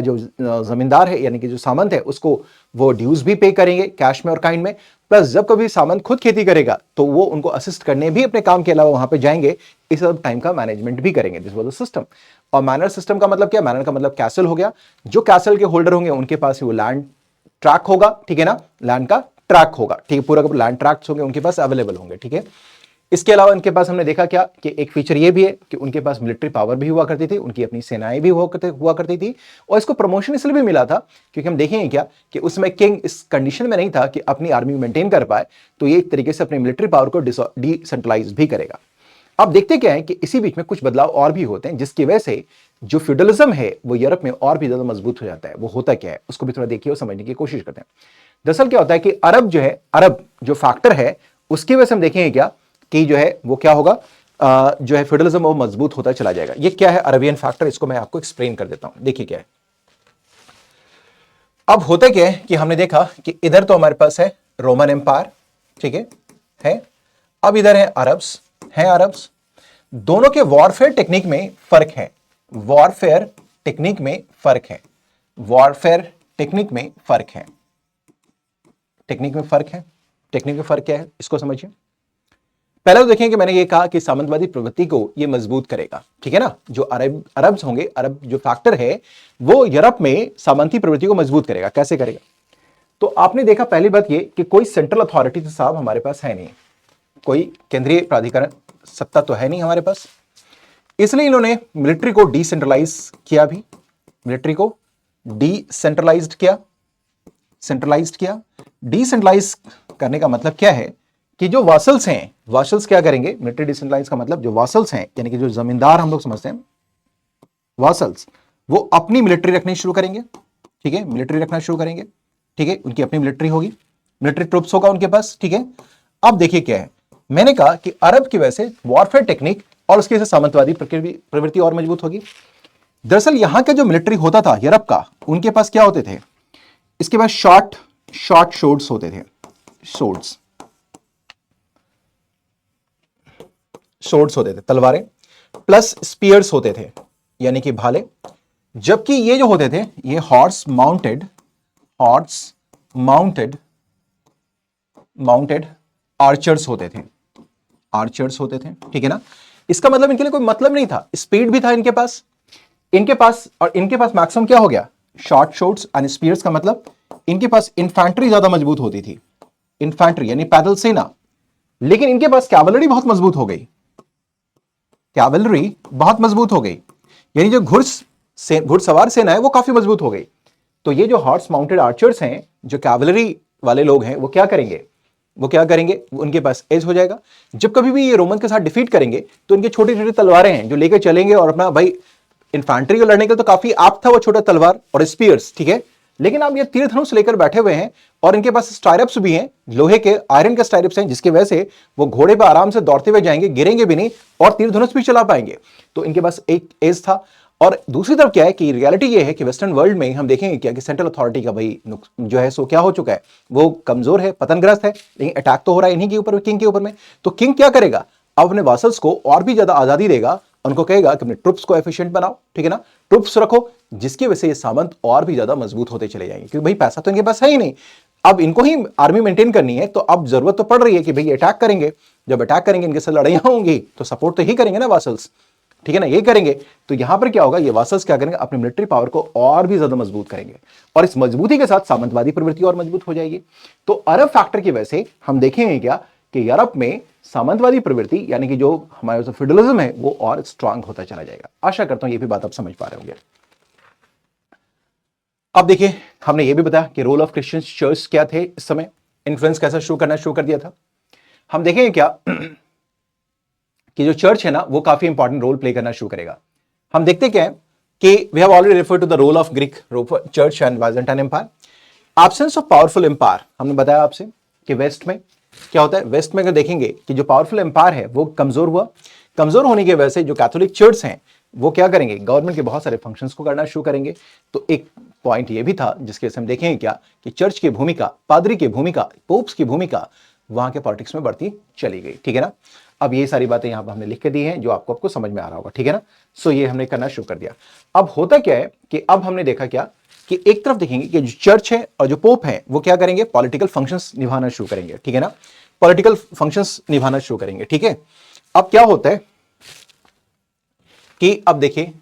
जो जमींदार है यानी कि जो सामंत है उसको वो ड्यूज भी पे करेंगे कैश में और काइंड में। प्लस जब कभी सामंत खुद खेती करेगा तो वो उनको असिस्ट करने भी अपने काम के अलावा वहां पे जाएंगे, इस सब टाइम का मैनेजमेंट भी करेंगे। This was the system. और मैनर सिस्टम का मतलब क्या, मैनर का मतलब कैसल हो गया। जो कैसल के होल्डर होंगे उनके पास ही वो लैंड ट्रैक होगा, ठीक है ना, लैंड का ट्रैक होगा, ठीक है, पूरा का पूरा लैंड ट्रैक्ट्स होंगे उनके पास अवेलेबल होंगे, ठीक है। इसके अलावा इनके पास हमने देखा क्या कि एक फीचर ये भी है कि उनके पास मिलिट्री पावर भी हुआ करती थी, उनकी अपनी सेनाएं भी हुआ करती थी। और इसको प्रमोशन इसलिए भी मिला था क्योंकि हम देखेंगे क्या कि उसमें किंग इस कंडीशन में नहीं था कि अपनी आर्मी मेंटेन कर पाए, तो ये एक तरीके से अपनी मिलिट्री पावर को डिसेंट्रलाइज भी करेगा। अब देखते क्या है कि इसी बीच में कुछ बदलाव और भी होते हैं जिसकी वजह से जो फ्यूडलिज्म है वो यूरोप में और भी ज्यादा मजबूत हो जाता है। वो होता क्या है उसको भी थोड़ा देखिए और समझने की कोशिश करते हैं। दरअसल क्या होता है कि अरब जो फैक्टर है उसकी वजह से हम देखेंगे क्या कि जो है वो क्या होगा, जो है फ्यूडलिज्म वो मजबूत होता चला जाएगा। ये क्या है अरबियन फैक्टर, इसको मैं आपको एक्सप्लेन कर देता हूं। देखिए क्या है, अब होता क्या है कि हमने देखा कि इधर तो हमारे पास है रोमन एम्पायर, ठीक है। अब इधर है अरब्स। दोनों के वॉरफेयर टेक्निक में फर्क है, वॉरफेयर टेक्निक में फर्क है, टेक्निक में फर्क क्या है इसको समझिए। पहले तो देखें कि मैंने ये कहा कि सामंतवादी प्रवृत्ति को ये मजबूत करेगा, ठीक है ना। जो अरब्स होंगे, अरब जो फैक्टर है वो यूरोप में सामंती प्रवृत्ति को मजबूत करेगा। कैसे करेगा, तो आपने देखा पहली बात ये कि कोई सेंट्रल अथॉरिटी तो साहब हमारे पास है नहीं, कोई केंद्रीय प्राधिकरण सत्ता तो है नहीं हमारे पास, इसलिए इन्होंने मिलिट्री को डिसेंट्रलाइज किया भी, मिलिट्री को डिसेंट्रलाइज्ड किया, डिसेंट्रलाइज करने का मतलब क्या है कि जो वासल्स हैं, वासल्स क्या करेंगे, मिलिट्री डिसेंट्रलाइज का मतलब जो वासल्स हैं यानी कि जो जमींदार हम लोग समझते हैं वासल्स, वो अपनी मिलिट्री रखनी शुरू करेंगे, ठीक है, मिलिट्री रखना शुरू करेंगे, ठीक है, उनकी अपनी मिलिट्री होगी, मिलिट्री ट्रूप्स होगा उनके पास, ठीक है। अब देखिए क्या है, मैंने कहा कि अरब की वजह से वॉरफेयर टेक्निक और उसकी वजह से सामंतवादी प्रवृत्ति और मजबूत होगी। दरअसल यहां का जो मिलिट्री होता था यूरोप का, उनके पास क्या होते थे, इसके पास शॉर्ट शोर्ड्स होते थे, शोर्ड्स होते थे, तलवारें, प्लस स्पीयर्स होते थे यानी कि भाले। जबकि ये जो होते थे ये हॉर्स माउंटेड आर्चर्स होते थे, ठीक है ना। इसका मतलब इनके लिए कोई मतलब नहीं था, स्पीड भी था इनके पास, और इनके पास मैक्सिमम क्या हो गया, शॉर्ट शोर्ट्स एंड स्पीयर्स का मतलब इनके पास इन्फैंट्री ज्यादा मजबूत होती थी, इन्फैंट्री यानी पैदल सेना। लेकिन इनके पास कैवलरी बहुत मजबूत हो गई, यानी जो घुड़सवार सेना है वो काफी मजबूत हो गई। तो ये जो हॉर्स माउंटेड आर्चर्स हैं, जो कैवलरी वाले लोग हैं, वो क्या करेंगे, उनके पास एज हो जाएगा। जब कभी भी ये रोमन के साथ डिफीट करेंगे तो इनके छोटी छोटी तलवारें हैं जो लेकर चलेंगे, और अपना भाई इन्फैंट्री को लड़ने के लिए तो काफी आप था वो छोटा तलवार और स्पीयर्स, ठीक है। लेकिन अब ये तीर धनुष लेकर बैठे हुए हैं और इनके पास स्टाइरप्स भी हैं, लोहे के आयरन के स्टाइरप्स हैं, जिसकी वजह से वो घोड़े पर आराम से दौड़ते हुए जाएंगे, गिरेंगे भी नहीं और तीर धनुष भी चला पाएंगे। तो इनके पास एक एज था। और दूसरी तरफ क्या है कि रियलिटी ये है कि वेस्टर्न वर्ल्ड में हम देखेंगे क्या कि सेंट्रल अथॉरिटी का भाई जो है सो क्या हो चुका है, वो कमजोर है, पतनग्रस्त है। लेकिन अटैक तो हो रहा है इन्हीं के ऊपर, किंग के ऊपर में। तो किंग क्या करेगा, अब अपने वासल्स को और भी ज्यादा आजादी देगा, उनको कहेगा कि अपने ट्रुप्स को एफिशिएंट बनाओ, ठीक है ना, ट्रुप्स रखो, जिसकी वजह से ये सामंत और भी ज्यादा मजबूत होते चले जाएंगे, क्योंकि भाई पैसा तो इनके पास है ही नहीं, अब इनको ही आर्मी मेंटेन करनी है। तो अब जरूरत तो पड़ रही है कि भाई अटैक करेंगे, जब अटैक करेंगे इनके साथ लड़ाइयां होंगी तो सपोर्ट तो ही करेंगे ना वासल्स। ठीक है ना, ये करेंगे तो यहां पर क्या होगा, ये वासल्स क्या करेंगे, अपनी मिलिट्री पावर को और भी ज्यादा मजबूत करेंगे और इस मजबूती के साथ सामंतवादी प्रवृत्ति और मजबूत हो जाएगी। तो अरब फैक्टर की वजह से हम देखेंगे क्या कि यूरोप में सामंतवादी प्रवृत्ति यानी कि जो हमारे फेडरलिज्म है वो और स्ट्रांग होता चला जाएगा। आशा करता हूं ये भी बात आप समझ पा रहे होंगे। अब देखिए, हमने ये भी बताया कि रोल ऑफ क्रिश्चियन चर्च क्या थे, इस समय इन्फ्लुएंस कैसा शुरू कर दिया था। हम देखेंगे क्या कि जो चर्च है ना वो काफी इंपॉर्टेंट रोल प्ले करना शुरू करेगा। हम देखते क्या है कि we have already referred to the role of Greek church and Byzantine empire. Absence of powerful empire, हमने बताया आपसे कि वेस्ट में क्या होता है, वेस्ट में अगर देखेंगे कि जो पावरफुल एम्पायर है वो कमजोर हुआ, कमजोर होने की वजह से जो कैथोलिक चर्च हैं वो क्या करेंगे, गवर्नमेंट के बहुत सारे फंक्शंस को करना शुरू करेंगे। तो एक पॉइंट ये भी था जिसके वजह से हम देखेंगे क्या कि चर्च की भूमिका, पादरी की भूमिका, पोप्स की भूमिका वहां के पॉलिटिक्स में बढ़ती चली गई। ठीक है ना, अब ये सारी बातें यहां पर हमने लिख के दी हैं जो आपको समझ में आ रहा होगा। ठीक है ना, सो ये हमने करना शुरू कर दिया। अब होता क्या है कि अब हमने देखा क्या कि एक तरफ देखेंगे कि जो चर्च है और जो पोप है वो क्या करेंगे, पॉलिटिकल फंक्शंस निभाना शुरू करेंगे। ठीक है ना, पॉलिटिकल फंक्शंस निभाना शुरू करेंगे। ठीक है, अब क्या होता है कि अब देखिए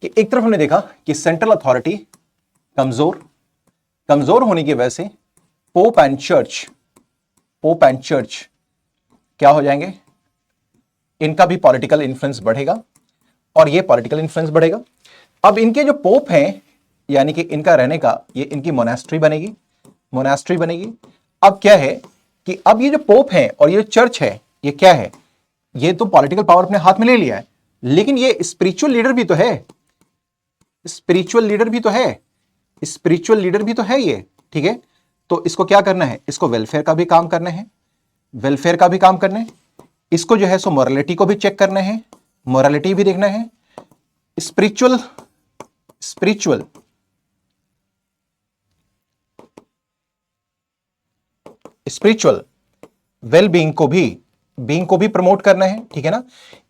कि एक तरफ हमने देखा कि सेंट्रल अथॉरिटी कमजोर होने की वजह से पोप एंड चर्च क्या हो जाएंगे, इनका भी पॉलिटिकल इन्फ्लुएंस बढ़ेगा और ये पॉलिटिकल इन्फ्लुएंस बढ़ेगा। अब इनके जो पोप हैं यानी कि इनका रहने का ये इनकी मोनास्ट्री बनेगी। अब क्या है कि अब ये जो पोप है और ये चर्च है ये क्या है, ये तो पॉलिटिकल पावर अपने हाथ में ले लिया है, लेकिन ये स्पिरिचुअल लीडर भी तो है, ये। ठीक है, तो इसको क्या करना है, इसको वेलफेयर का भी काम करना है, इसको जो है सो मोरालिटी को भी चेक करना है, मोरालिटी भी देखना है, स्पिरिचुअल वेल बीइंग को भी प्रमोट करना है। ठीक है ना,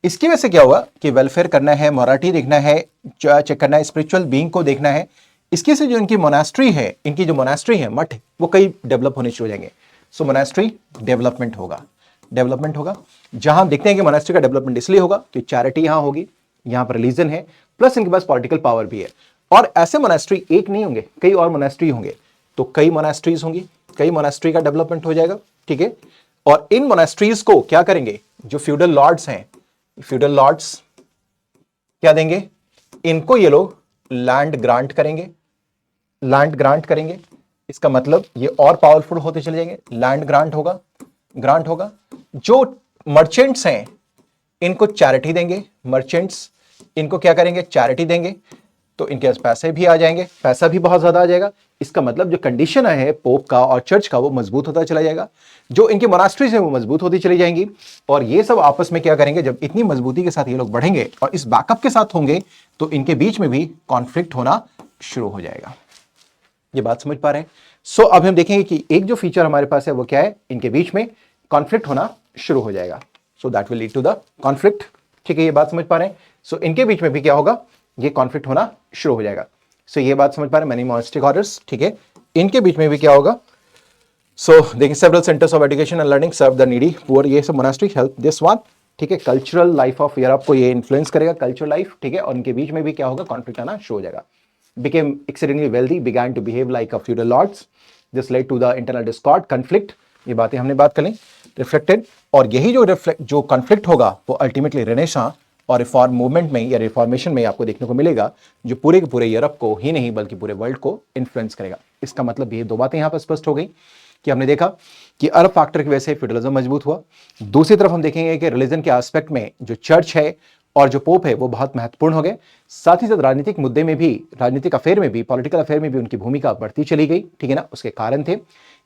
इसकी वजह से क्या होगा कि वेलफेयर करना है, मोरालिटी देखना है, चेक करना है, स्पिरिचुअल बीइंग को देखना है। इसकी से जो इनकी मोनास्ट्री है, मठ, वो कई डेवलप होने शुरू हो जाएंगे। सो मोनास्ट्री डेवलपमेंट होगा। जहां देखते हैं कि मोनास्ट्री का डेवलपमेंट इसलिए होगा कि चैरिटी यहां होगी, यहां पर रिलीजन है, प्लस इनके पास पॉलिटिकल पावर भी है। और ऐसे मोनास्ट्री एक नहीं होंगे, कई और मोनास्ट्री होंगे, तो कई मोनास्ट्रीज होंगी, कई मोनास्ट्री का डेवलपमेंट हो जाएगा। ठीक है, और इन मोनास्ट्रीज को क्या करेंगे, जो फ्यूडल लॉर्ड्स हैं, फ्यूडल लॉर्ड्स क्या देंगे, इनको ये लोग लैंड ग्रांट करेंगे। इसका मतलब ये और पावरफुल होते चले जाएंगे, लैंड ग्रांट होगा। जो मर्चेंट्स हैं इनको चैरिटी देंगे, मर्चेंट्स इनको क्या करेंगे, चैरिटी देंगे, तो इनके पास पैसे भी आ जाएंगे, पैसा भी बहुत ज्यादा आ जाएगा। इसका मतलब जो कंडीशन है पोप का और चर्च का वो मजबूत होता चला जाएगा, जो इनकी मोनास्ट्रीज है वो मजबूत होती चली जाएंगी। और ये सब आपस में क्या करेंगे, जब इतनी मजबूती के साथ ये लोग बढ़ेंगे और इस बैकअप के साथ होंगे तो इनके बीच में भी कॉन्फ्लिक्ट होना शुरू हो जाएगा। ये बात समझ पा रहे हैं? सो अब हम देखेंगे कि एक जो फीचर हमारे पास है वो क्या है, इनके बीच में कॉन्फ्लिक्ट होना शुरू हो जाएगा। So that will lead to the conflict. ठीक है, ये बात समझ पा रहे हैं? सो इनके बीच में भी क्या होगा, ये कॉन्फ्लिक्ट होना शुरू हो जाएगा। सो ये बात समझ पा रहे हैं, मेनी मोनास्टिक ऑर्डर्स। ठीक है, इनके बीच में भी क्या होगा, सो देखिए several centres of education and learning serve the needy poor, ये सब मोनास्ट्रिक हेल्प दिस वन। ठीक है, कल्चरल लाइफ ऑफ यूरोप को ये इन्फ्लुएंस करेगा, कल्चरल लाइफ। ठीक है, और इनके बीच में भी क्या होगा, कॉन्फ्लिक्ट आना शुरू हो जाएगा। became exceedingly wealthy, began to behave like a feudal lords. This led to the internal discord, conflict. ये बातें हमने बात कर ली, रिफ्लेक्टेड। और यही जो कॉन्फ्लिक्ट होगा वो अल्टीमेटली रेनेसां और रिफॉर्म मूवमेंट में या रिफॉर्मेशन में आपको देखने को मिलेगा, जो पूरे के पूरे यूरोप को ही नहीं बल्कि पूरे वर्ल्ड को इन्फ्लुएंस करेगा। इसका मतलब ये दो बातें यहाँ पर स्पष्ट हो गई कि हमने देखा कि अरब फैक्टर की वजह से फ्यूडलिज्म मजबूत हुआ। दूसरी तरफ हम देखेंगे कि रिलीजन के एस्पेक्ट में जो चर्च है और जो पोप है वो बहुत महत्वपूर्ण हो गए। साथ ही साथ राजनीतिक मुद्दे में भी, राजनीतिक अफेयर में भी, पॉलिटिकल अफेयर में भी उनकी भूमिका बढ़ती चली गई। ठीक है ना, उसके कारण थे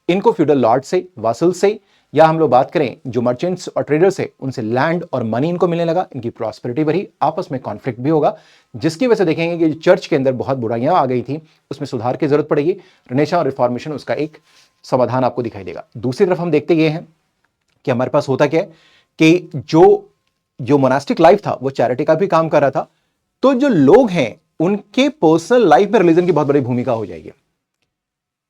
इनको फ्यूडल लॉर्ड से, वासल से, या हम लोग बात करें जो मर्चेंट्स और ट्रेडर्स है उनसे लैंड और मनी इनको मिलने लगा, इनकी प्रॉस्पेरिटी बढ़ी, आपस में कॉन्फ्लिक्ट भी होगा, जिसकी वजह से देखेंगे कि चर्च के अंदर बहुत बुराइयां आ गई थी, उसमें सुधार की जरूरत पड़ेगी। रेनेसां और रिफॉर्मेशन उसका एक समाधान आपको दिखाई देगा। दूसरी तरफ हम देखते ये हैं कि हमारे पास होता क्या है कि जो मोनास्टिक लाइफ था वो चैरिटी का भी काम कर रहा था, तो जो लोग हैं उनके पर्सनल लाइफ में रिलीजन की बहुत बड़ी भूमिका हो जाएगी,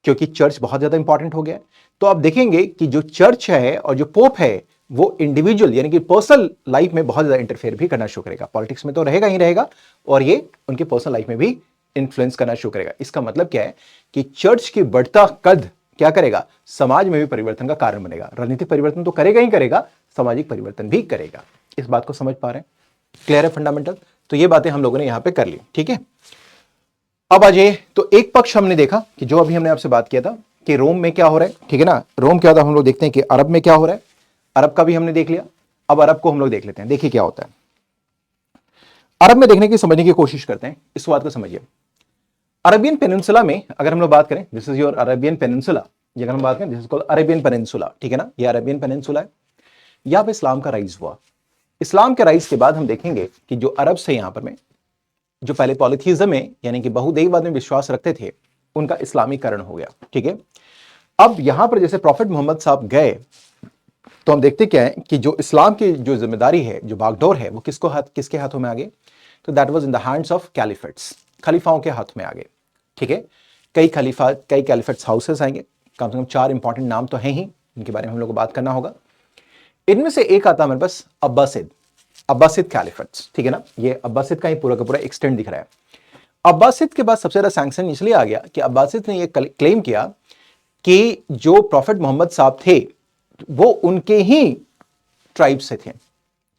क्योंकि चर्च बहुत ज्यादा इंपॉर्टेंट हो गया। तो आप देखेंगे कि जो चर्च है और जो पोप है वो इंडिविजुअल यानी कि पर्सनल लाइफ में बहुत ज्यादा इंटरफेयर भी करना शुरू करेगा। पॉलिटिक्स में तो रहेगा ही रहेगा और ये उनके पर्सनल लाइफ में भी इन्फ्लुएंस करना शुरू करेगा। इसका मतलब क्या है कि चर्च की बढ़ता कद क्या करेगा, समाज में भी परिवर्तन का कारण बनेगा। राजनीतिक परिवर्तन तो करेगा ही करेगा, सामाजिक परिवर्तन भी करेगा। इस बात को समझ पा रहे हैं? क्लियर है फंडामेंटल? तो ये बातें हम लोगों ने यहां पे कर ली, ठीक है। अब आ जाइए, तो एक पक्ष हमने देखा कि जो अभी हमने आपसे बात किया था कि रोम में क्या हो रहा है, ठीक है ना। रोम क्या था, हम लोग देखते हैं कि अरब में क्या हो रहा है। अरब का भी हमने देख लिया, अब अरब को हम लोग देख लेते हैं। देखिए क्या होता है अरब में, देखने की समझने की कोशिश करते हैं। इस बात को समझिए, अरेबियन पेनिनसुला में अगर हम लोग बात करें, this is your Arabian peninsula, ये अगर हम बात करें this is called Arabian peninsula, ठीक है ना। ये अरेबियन पेनिनसुला है, यहां पे इस्लाम का राइज हुआ। इस्लाम के राइज के बाद हम देखेंगे कि जो अरब से यहां पर में जो पहले पॉलिथीज्म में यानी कि बहुदेववाद में विश्वास रखते थे, उनका इस्लामीकरण हो गया, ठीक है। अब यहां पर जैसे प्रॉफिट मोहम्मद साहब गए तो हम देखते क्या है कि जो इस्लाम की जो जिम्मेदारी है, जो बागडोर है, वो किसके हाथों में आ गए, तो that was in the hands of caliphates, खलीफाओं के हाथ में आ गए, ठीक है। कई कैलिफेट्स हाउसेस आएंगे, कम से कम 4 इंपॉर्टेंट नाम तो हैं ही, इनके बारे में हम लोग को बात करना होगा। इनमें से एक आता है हमारे पास अब्बासिद कैलिफेट्स, ठीक है ना। ये अब्बासिद का ही पूरा का पूरा एक्सटेंड दिख रहा है। अब्बासिद के बाद सबसे ज्यादा सैंक्शन इसलिए आ गया कि अब्बासिद ने यह क्लेम किया कि जो प्रॉफिट मोहम्मद साहब थे वो उनके ही ट्राइब से थे,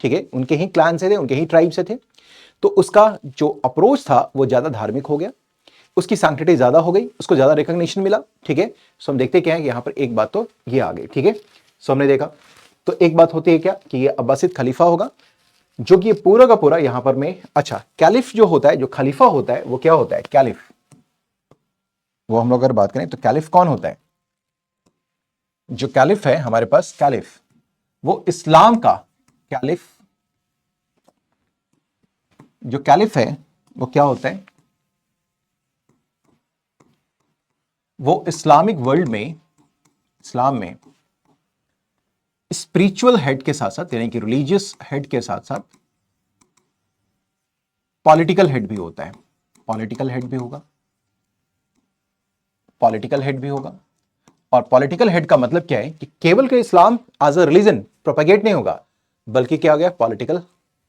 ठीक है, उनके ही क्लैन से थे, उनके ही ट्राइब से थे। तो उसका जो अप्रोच था वो ज्यादा धार्मिक हो गया, उसकी सैंक्टिटी ज्यादा हो गई, उसको ज्यादा रिकॉग्निशन मिला, ठीक है। सो हम देखते क्या है, यहां पर एक बात तो ये आ गई, ठीक है। सो हमने देखा तो एक बात होती है क्या कि ये अब्बासिद खलीफा होगा, जो कि ये पूरा का पूरा यहां पर में, अच्छा कैलिफ जो होता है, जो खलीफा होता है वो क्या होता है, कैलिफ। वो हम लोग अगर बात करें तो कैलिफ कौन होता है, जो कैलिफ है हमारे पास, कैलिफ वो इस्लाम का कैलिफ, जो कैलिफ है वो क्या होता है, वो इस्लामिक वर्ल्ड में, इस्लाम में स्पिरिचुअल हेड के साथ साथ यानी कि रिलीजियस हेड के साथ साथ पॉलिटिकल हेड भी होता है। पॉलिटिकल हेड भी होगा, पॉलिटिकल हेड भी होगा। और पॉलिटिकल हेड का मतलब क्या है कि केवल के Islam as a religion propagate नहीं होगा, बल्कि क्या हो गया, पॉलिटिकल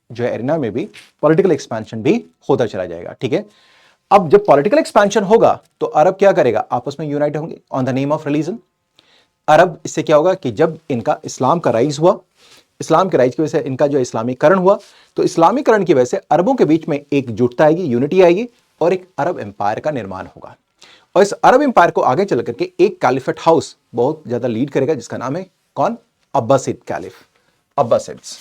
जो है एरिना में भी पॉलिटिकल एक्सपेंशन भी होता चला जाएगा, ठीक है। अब जब पॉलिटिकल एक्सपेंशन होगा तो अरब क्या करेगा, आपस में यूनाइट होंगे on the name of religion. Arab इससे क्या होगा कि जब इनका इस्लाम का राइज हुआ, इस्लाम के राइज की वजह से इनका जो इस्लामीकरण हुआ, तो इस्लामीकरण की वजह से अरबों के बीच में एकजुटता आएगी, यूनिटी आएगी और एक अरब एम्पायर का निर्माण होगा। और इस अरब एम्पायर को आगे चल करके एक कैलिफेट हाउस बहुत ज्यादा लीड करेगा, जिसका नाम है कौन, Abbasid caliph, Abbasids,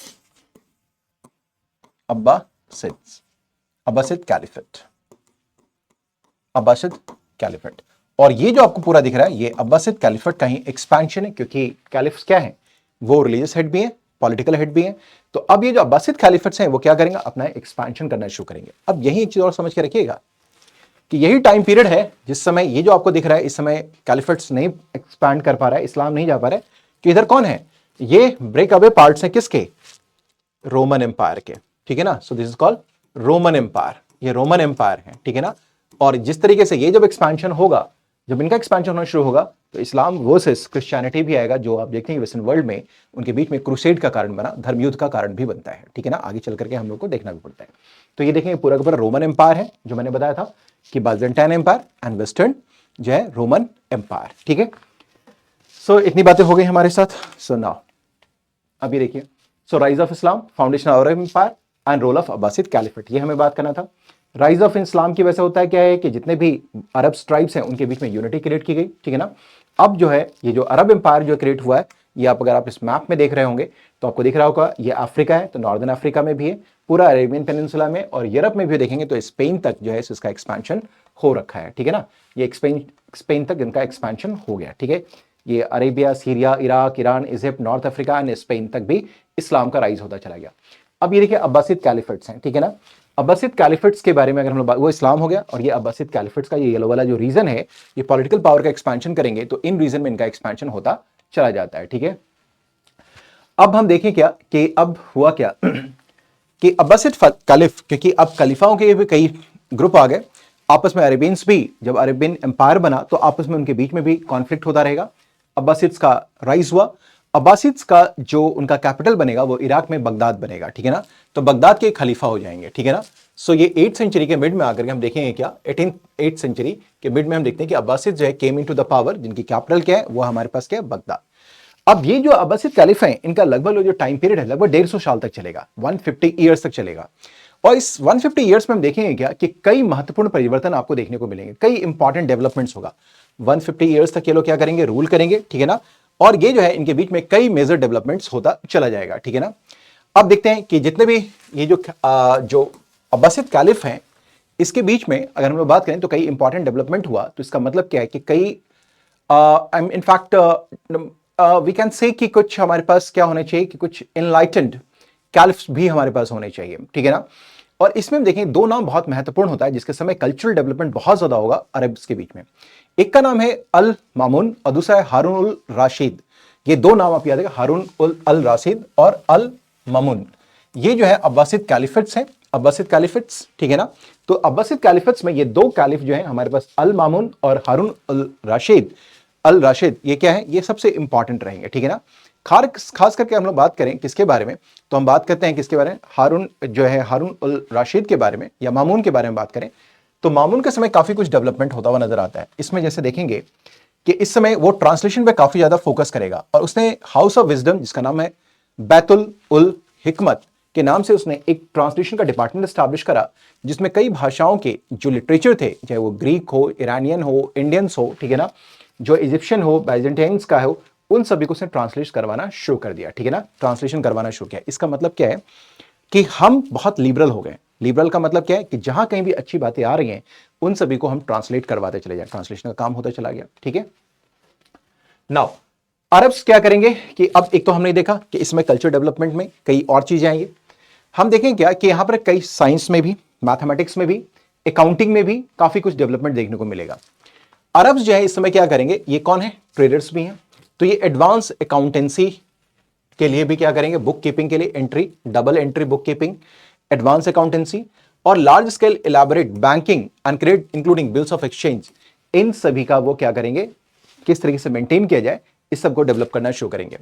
Abbasid caliphate, Abbasid caliphate. और ये जो आपको पूरा दिख रहा है ये अब्बासिद कैलिफेट का ही एक्सपेंशन है, क्योंकि कैलिफ्स क्या है, वो रिलीजियस हेड भी है, पॉलिटिकल हेड भी है। तो अब ये जो अब्बासिद कैलिफेट्स हैं वो क्या करेंगे, अपना एक्सपेंशन करना शुरू करेंगे। अब यही एक चीज और समझ के रखिएगा कि यही टाइम पीरियड है जिस समय ये जो आपको दिख रहा है, इस समय कैलिफेट्स नहीं एक्सपैंड कर पा रहा है, इस्लाम नहीं जा पा रहा है, कि इधर कौन है, ये ब्रेक अवे पार्ट्स हैं किसके, रोमन एम्पायर के, ठीक है ना। So this is called Roman empire, ये रोमन एम्पायर है, ठीक है ना। और जिस तरीके से ये जब एक्सपेंशन होगा, जब इनका एक्सपेंशन होना शुरू होगा, तो इस्लाम वर्सेस क्रिश्चियनिटी भी आएगा, जो आप देखते हैं वेस्टर्न वर्ल्ड में उनके बीच में क्रूसेड का कारण बना, धर्मयुद्ध का कारण भी बनता है, ठीक है ना। आगे चल करके हम लोग को देखना भी पड़ता है। तो ये देखेंगे पूरा का पूरा रोमन एम्पायर है, जो मैंने बताया था कि बाइजेंटाइन एम्पायर एंड वेस्टर्न जो है रोमन एम्पायर, ठीक है। सो इतनी बातें हो गई हमारे साथ। सो नाउ अभी देखिए, so rise of Islam, foundation of Arab empire and role of Abbasid caliphate, ये हमें बात करना था। राइज ऑफ इस्लाम की वजह से होता है क्या है कि जितने भी अरब ट्राइब्स हैं उनके बीच में यूनिटी क्रिएट की गई, ठीक है ना। अब जो है ये जो अरब एम्पायर जो क्रिएट हुआ है, ये आप अगर आप इस मैप में देख रहे होंगे तो आपको दिख रहा होगा ये अफ्रीका है, तो नॉर्दर्न अफ्रीका में भी है, पूरा अरेबियन पेनिनसुला में, और यूरोप में भी देखेंगे तो स्पेन तक जो है इसका एक्सपेंशन हो रखा है, ठीक है ना। ये स्पेन तक इनका एक्सपेंशन हो गया, ठीक है। ये Arabia, Syria, Iraq, Iran, Egypt, north Africa and Spain तक भी इस्लाम का राइज होता चला गया। अब ये देखिए अब्बासिद कैलिफेट्स हैं, ठीक है ना। अब्बासिद कैलिफेट्स के बारे में अगर हम लोग वो इस्लाम हो गया, और ये अब्बासिद कैलिफेट्स का ये येलो वाला जो रीजन है, ये पॉलिटिकल पावर का एक्सपेंशन करेंगे तो इन रीजन में इनका एक्सपेंशन होता चला जाता है, ठीक है। अब हम देखें क्या कि अब हुआ क्या कि अब्बासिद कैलिफ, क्योंकि अब खलीफाओं के भी कई ग्रुप आ गए आपस में, अरेबियंस भी जब अरेबियन एम्पायर बना तो आपस में उनके बीच में भी कॉन्फ्लिक्ट होता रहेगा। अब्बासिड्स का राइज हुआ, अब्बासिद्स का जो उनका कैपिटल बनेगा वो इराक में बगदाद बनेगा, ठीक है ना। तो बगदाद के खलीफा हो जाएंगे, ठीक है ना। सो ये 8th सेंचुरी के मिड में आकर के हम देखेंगे क्या, 8th सेंचुरी के मिड में हम देखते हैं कि अब्बासिद जो है केम इनटू द पावर, जिनकी कैपिटल क्या है वो हमारे पास क्या है, बगदाद। अब ये जो अब्बासिद कैलिफा है इनका लगभग जो टाइम पीरियड है लगभग 150 साल तक चलेगा, 150 ईयर्स तक चलेगा। और इस 150 ईयर्स में हम देखेंगे क्या कि कई महत्वपूर्ण परिवर्तन आपको देखने को मिलेंगे, कई इंपॉर्टेंट डेवलपमेंट्स होगा। 150 ईयर्स तक ये लोग क्या करेंगे, रूल करेंगे, ठीक है ना। और ये जो है इनके बीच में कई मेजर डेवलपमेंट्स होता चला जाएगा, ठीक है ना। अब देखते हैं कि जितने भी ये जो अब्बासिद कैलिफ हैं इसके बीच में अगर हम लोग बात करें तो कई इंपॉर्टेंट डेवलपमेंट हुआ। तो इसका मतलब क्या है कि कई इनफैक्ट वी कैन से कि कुछ हमारे पास क्या होने चाहिए कि कुछ इनलाइटेंड कैलिफ्स भी हमारे पास होने चाहिए, ठीक है ना। और इसमें हम देखें दो नाम बहुत महत्वपूर्ण होता है जिसके समय कल्चरल डेवलपमेंट बहुत ज्यादा होगा अरब्स के बीच में। एक का नाम है अल मामून और दूसरा है हारून उल राशिद। ये दो नाम आप याद रखिए, हारून उल अल राशिद और अल मामून। ये जो है अब्बासिद कैलिफेट्स हैं, अब्बासिद कैलिफेट्स, ठीक है ना। तो अब्बासिद कैलिफेट्स में ये दो कैलिफ जो है हमारे पास अल मामून और हारून अल राशिद, अल राशिद ये क्या है, ये सबसे इंपॉर्टेंट रहेंगे, ठीक है ना। खास करके हम लोग बात करें किसके बारे में, तो हम बात करते हैं किसके बारे में, हारून जो है हारून उल राशिद के बारे में या मामून के बारे में बात करें तो मामून के समय काफी कुछ डेवलपमेंट होता हुआ नजर आता है। इसमें जैसे देखेंगे कि इस समय वो ट्रांसलेशन पे काफी ज्यादा फोकस करेगा और उसने हाउस ऑफ विजडम जिसका नाम है बैतुल उल हिकमत के नाम से उसने एक ट्रांसलेशन का डिपार्टमेंट स्टैब्लिश करा जिसमें कई भाषाओं के जो लिटरेचर थे, चाहे वो ग्रीक हो, ईरानियन हो, इंडियंस हो, ठीक है ना, जो इजिप्शियन हो, बाइजेंटाइन्स का हो, उन सभी को उसने ट्रांसलेट करवाना शुरू कर दिया, ठीक है ना, ट्रांसलेशन करवाना शुरू किया। इसका मतलब क्या है कि हम बहुत लिबरल हो गए। लिबरल का मतलब क्या है कि जहां कहीं भी अच्छी बातें आ रही हैं उन सभी को हम ट्रांसलेट करवाते चले जाए, ट्रांसलेशन का काम होता चला गया, ठीक है। नाउ अरब्स क्या करेंगे कि अब एक तो हमने देखा कि इसमें कल्चर डेवलपमेंट में कई और चीजें आएंगी। हम देखें क्या कि यहां पर कई साइंस में भी, मैथमेटिक्स में भी, अकाउंटिंग में भी काफी कुछ डेवलपमेंट देखने को मिलेगा। अरब्स जो है इस समय क्या करेंगे, ये कौन है, ट्रेडर्स भी हैं, तो ये एडवांस अकाउंटेंसी के लिए भी क्या करेंगे, बुक कीपिंग के लिए entry, double entry book keeping, advance accountancy और large scale elaborate banking and credit including bills of exchange, इन सभी का वो क्या करेंगे, किस तरीके से मेंटेन किया जाए, इस सबको डेवलप करना शुरू करेंगे।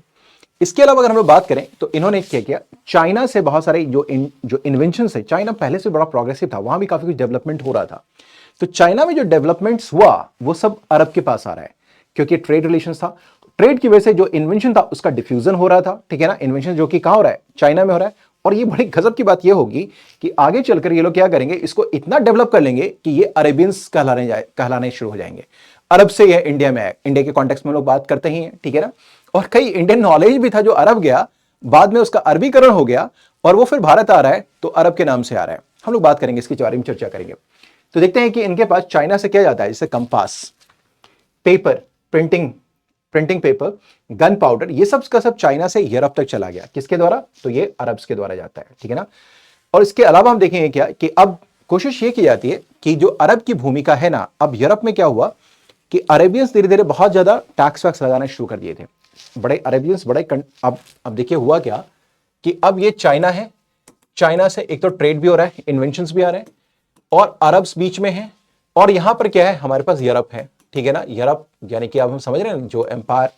इसके अलावा अगर हम लोग बात करें तो इन्होंने क्या किया, चाइना से बहुत सारे जो इन्वेंशंस है, चाइना पहले से बड़ा प्रोग्रेसिव था, वहां भी काफी कुछ डेवलपमेंट हो रहा था। तो चाइना में जो डेवलपमेंट्स हुआ वो सब अरब के पास आ रहा है क्योंकि ट्रेड रिलेशंस था। ट्रेड की वजह से जो इन्वेंशन था उसका डिफ्यूजन हो रहा था, ठीक है ना, इन्वेंशन जो कि कहां हो रहा है, चाइना में हो रहा है। और ये बड़ी गजब की बात ये होगी कि आगे चलकर ये लोग क्या करेंगे, इसको इतना डेवलप कर लेंगे कि ये अरेबियंस कहलाने शुरू हो जाएंगे। अरब से यह इंडिया में है, इंडिया के कॉन्टेक्स्ट में लोग बात करते ही हैं, ठीक है ना। और कई इंडियन नॉलेज भी था जो अरब गया, बाद में उसका अरबीकरण हो गया और वो फिर भारत आ रहा है तो अरब के नाम से आ रहा है। हम लोग बात करेंगे इसके बारे में, चर्चा करेंगे। तो देखते हैं कि इनके पास चाइना से क्या जाता है, जैसे compass, paper, printing paper, gun powder, ये सब का सब चाइना से यूरोप तक चला गया। किसके द्वारा, तो ये अरब्स के द्वारा जाता है, ठीक है ना। और इसके अलावा हम देखेंगे क्या कि अब कोशिश ये की जाती है कि जो अरब की भूमिका है ना, अब यूरोप में क्या हुआ कि अरेबियंस धीरे धीरे बहुत ज्यादा टैक्स वैक्स लगाना शुरू कर दिए थे। बड़े अरेबियंस बड़े अब देखिए हुआ क्या कि अब ये चाइना है, चाइना से एक तो ट्रेड भी हो रहा है, इन्वेंशंस भी आ रहे हैं और अरब्स बीच में है और यहां पर क्या है, हमारे पास यूरोप है, ठीक है ना। यूरोप यानी कि अब हम समझ रहे हैं जो एम्पायर,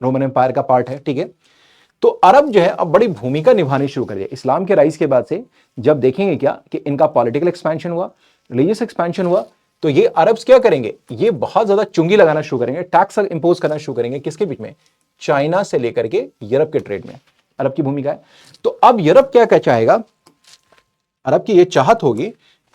रोमन एम्पायर का पार्ट है, ठीक है। तो अरब जो है अब बड़ी भूमिका निभानी शुरू कर दिया इस्लाम के राइज के बाद से। जब देखेंगे क्या कि इनका पॉलिटिकल एक्सपेंशन हुआ, रिलीजियस एक्सपेंशन हुआ, तो ये अरब्स क्या करेंगे, ये बहुत ज्यादा चुंगी लगाना शुरू करेंगे, टैक्स इंपोज करना शुरू करेंगे। किसके बीच में, चाइना से लेकर के यूरोप के ट्रेड में अरब की भूमिका है। तो अब यूरोप क्या चाहेगा, अरब की ये चाहत होगी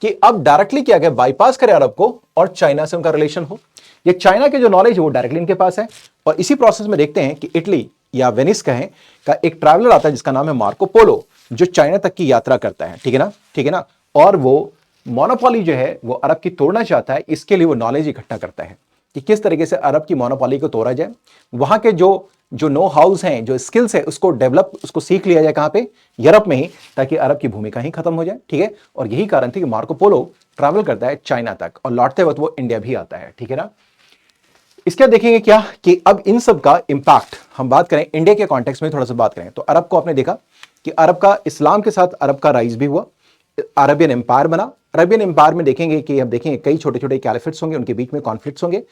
कि अब डायरेक्टली क्या है, बाईपास करे अरब को और चाइना से उनका रिलेशन हो। ये चाइना के जो नॉलेज है वो डायरेक्टली इनके पास है। और इसी प्रोसेस में देखते हैं कि इटली या वेनिस कहें का एक ट्रैवलर आता है जिसका नाम है मार्को पोलो, जो चाइना तक की यात्रा करता है, ठीक है ना, ठीक है ना। और वो मोनोपोली जो है वो अरब की तोड़ना चाहता है, इसके लिए वो नॉलेज इकट्ठा करता है कि किस तरीके से अरब की मोनोपोली को तोड़ा जाए। वहां के जो नो हाउस हैं, जो स्किल्स है, उसको डेवलप, उसको सीख लिया जाए कहां पे, यूरोप में ही, ताकि अरब की भूमिका ही खत्म हो जाए, ठीक है। और यही कारण थी कि मार्को पोलो ट्रैवल करता है चाइना तक और लौटते वक्त वो इंडिया भी आता है, ठीक है ना। इसके देखेंगे क्या कि अब इन सब का इंपैक्ट, हम बात करें इंडिया के कॉन्टेक्स्ट में थोड़ा सा बात करें तो अरब को आपने देखा कि अरब का इस्लाम के साथ अरब का राइज भी हुआ, अरबियन एम्पायर बना। अरबियन एम्पायर में देखेंगे कि अब देखेंगे कई छोटे छोटे कैलिफेट्स होंगे, उनके बीच में कॉन्फ्लिक्ट्स होंगे।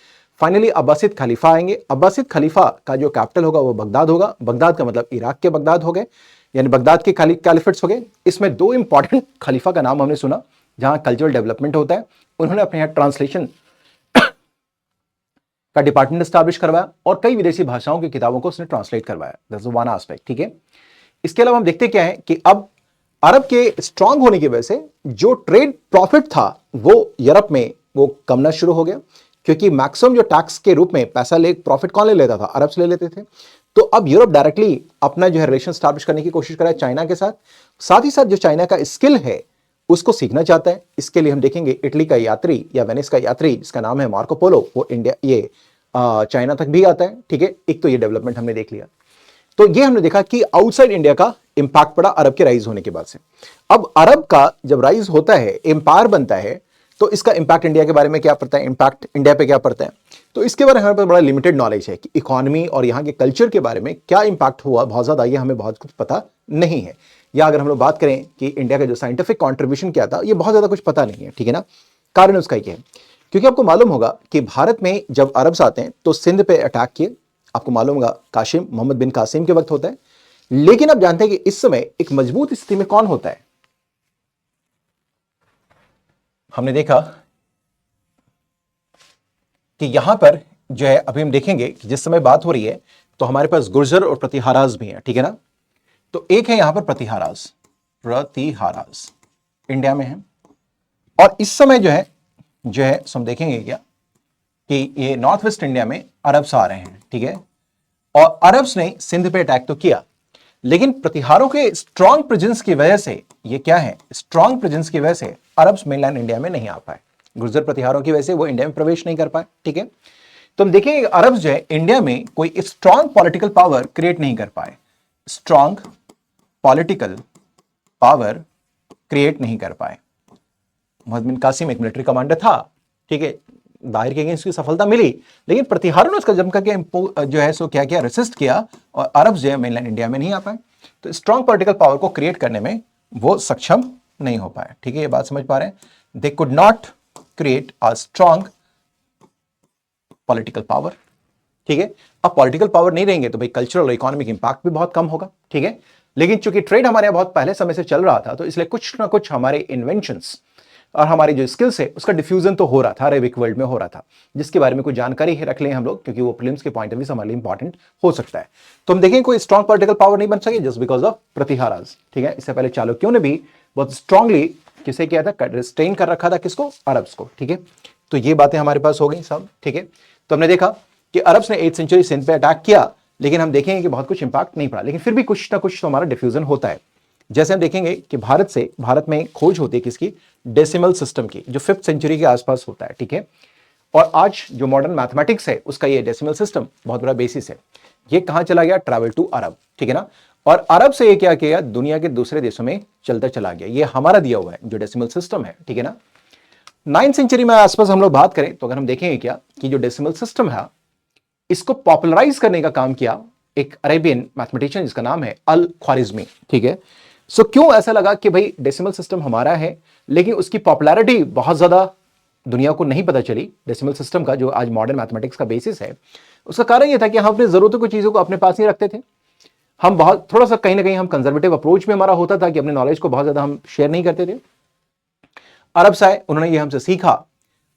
फाइनली अब्बासिद खलीफा आएंगे। अब्बासिद खलीफा का जो कैपिटल होगा वो बगदाद होगा। बगदाद का मतलब इराक के बगदाद हो गए, यानी बगदाद के कैलिफेट्स हो गए। इसमें दो इंपॉर्टेंट खलीफा का नाम हमने सुना जहां कल्चरल डेवलपमेंट होता है। उन्होंने अपने यहाँ ट्रांसलेशन का डिपार्टमेंट स्टैब्लिश करवाया और कई विदेशी भाषाओं की किताबों को उसने ट्रांसलेट करवाया। दैट्स वन एस्पेक्ट, ठीक है। इसके अलावा हम देखते क्या है कि अब अरब के स्ट्रांग होने की वजह से जो ट्रेड प्रॉफिट था वो यूरोप में वो कमना शुरू हो गया, क्योंकि मैक्सिमम जो टैक्स के रूप में पैसा ले प्रॉफिट कौन ले लेता था, अरब से ले लेते थे। तो अब यूरोप डायरेक्टली अपना जो है रिलेशन स्टैब्लिश करने की कोशिश कर रहा है चाइना के साथ। साथ ही साथ जो चाइना का स्किल है उसको सीखना चाहता है। इसके लिए हम देखेंगे इटली का यात्री या वेनिस का यात्री जिसका नाम है मार्को पोलो, वो इंडिया ये चाइना तक भी आता है, ठीक है। एक तो ये डेवलपमेंट हमने देख लिया। तो ये हमने देखा कि आउटसाइड इंडिया का इंपैक्ट पड़ा अरब के राइज होने के बाद से। अब अरब का जब राइज होता है, एम्पायर बनता है, तो इसका इंपैक्ट इंडिया के बारे में क्या पड़ता है, इंपैक्ट इंडिया पे क्या पड़ता है, तो इसके बारे में हमारे पास बड़ा लिमिटेड नॉलेज है कि इकोनॉमी और यहाँ के कल्चर के बारे में क्या इंपैक्ट हुआ बहुत ज्यादा, ये हमें बहुत कुछ पता नहीं है। या अगर हम लोग बात करें कि इंडिया का जो साइंटिफिक कॉन्ट्रीब्यूशन क्या था, ये बहुत ज्यादा कुछ पता नहीं है, ठीक है ना। कारण उसका ये है क्योंकि आपको मालूम होगा कि भारत में जब अरब्स आते हैं तो सिंध पे अटैक किए, आपको मालूम होगा कासिम, मोहम्मद बिन कासिम के वक्त होता है। लेकिन आप जानते हैं कि इस समय एक मजबूत स्थिति में कौन होता है, हमने देखा कि यहां पर जो है अभी हम देखेंगे कि जिस समय बात हो रही है तो हमारे पास गुर्जर और प्रतिहाराज भी हैं, ठीक है ना। तो एक है यहां पर प्रतिहाराज इंडिया में है, और इस समय जो है हम देखेंगे क्या कि ये नॉर्थ वेस्ट इंडिया में अरब्स आ रहे हैं, ठीक है। और अरब्स ने सिंध पे अटैक तो किया, लेकिन प्रतिहारों के स्ट्रॉन्ग प्रेजेंस की वजह से, ये क्या है, स्ट्रॉन्ग प्रेजेंस की वजह से अरब्स मेनलैंड इंडिया में नहीं आ पाए। गुर्जर प्रतिहारों की वजह से वो इंडिया में प्रवेश नहीं कर पाए, ठीक है। तो हम देखेंगे अरब्स जो है इंडिया में कोई स्ट्रॉन्ग पॉलिटिकल पावर क्रिएट नहीं कर पाए, स्ट्रॉन्ग पॉलिटिकल पावर क्रिएट नहीं कर पाए। मोहम्मद बिन कासिम एक मिलिट्री कमांडर था, ठीक है, बाहर के अगेंस्ट की सफलता मिली, लेकिन प्रतिहारों ने उसका जमकर के जो है सो क्या किया, रेसिस्ट किया, और अरब जो है मेनलैंड इंडिया में नहीं आ पाए। तो स्ट्रॉन्ग पॉलिटिकल पावर को क्रिएट करने में वो सक्षम नहीं हो पाए, ठीक है। ये बात समझ पा रहे हैं, दे could not create a strong political power, ठीक है। अब पॉलिटिकल पावर नहीं रहेंगे तो भाई कल्चरल और इकोनॉमिक इंपैक्ट भी बहुत कम होगा, ठीक है। लेकिन चूंकि ट्रेड हमारे यहाँ बहुत पहले समय से चल रहा था, तो इसलिए कुछ ना कुछ हमारे इन्वेंशंस और हमारी जो स्किल्स है उसका डिफ्यूजन तो हो रहा था, अरेबिक वर्ल्ड में हो रहा था, जिसके बारे में कुछ जानकारी रख लें हम लोग, क्योंकि वो प्रीलिम्स के पॉइंट ऑफ व्यू से हमारे लिए इंपॉर्टेंट हो सकता है। तो हम देखें कोई स्ट्रॉन्ग पॉलिटिकल पावर नहीं बन सके जस्ट बिकॉज ऑफ प्रतिहाराज, ठीक है। इससे पहले चालुक्यों ने भी बहुत स्ट्रांगली किसे किया था, रिस्ट्रेन कर रखा था, किसको, अरब्स को, ठीक है। तो ये बातें हमारे पास हो गई सब, ठीक है। तो हमने देखा कि अरब्स ने 8th सेंचुरी सिंध पे अटैक किया, लेकिन हम देखेंगे कि बहुत कुछ इंपैक्ट नहीं पड़ा, लेकिन फिर भी कुछ ना कुछ तो हमारा डिफ्यूजन होता है। जैसे हम देखेंगे कि भारत में खोज होती है किसकी, डेसिमल सिस्टम की, जो 5th सेंचुरी के आसपास होता है, ठीक है। और आज जो मॉडर्न मैथमेटिक्स है उसका ये डेसिमल सिस्टम बहुत बड़ा बेसिस है। ये कहां चला गया, ट्रैवल टू अरब, ठीक है ना। और अरब से ये क्या किया, दुनिया के दूसरे देशों में चलता चला गया। ये हमारा दिया हुआ है जो डेसिमल सिस्टम है, ठीक है ना। 9th सेंचुरी में आसपास हम लोग बात करें तो अगर हम देखेंगे क्या कि जो डेसिमल सिस्टम है इसको पॉपुलराइज करने का काम किया एक अरेबियन मैथमेटिशियन जिसका नाम है अल ख्वारिज़मी, ठीक है। सो क्यों ऐसा लगा कि भाई डेसिमल सिस्टम हमारा है, लेकिन उसकी पॉपुलैरिटी बहुत ज्यादा दुनिया को नहीं पता चली, डेसिमल सिस्टम का जो आज मॉडर्न मैथमेटिक्स का बेसिस है। उसका कारण यह था कि हम अपने जरूरतों की चीजों को अपने पास नहीं रखते थे। हम बहुत थोड़ा सा कहीं ना कहीं हम कंजर्वेटिव अप्रोच में हमारा होता था कि अपने नॉलेज को बहुत ज्यादा हम शेयर नहीं करते थे। अरब आए, उन्होंने ये हमसे सीखा।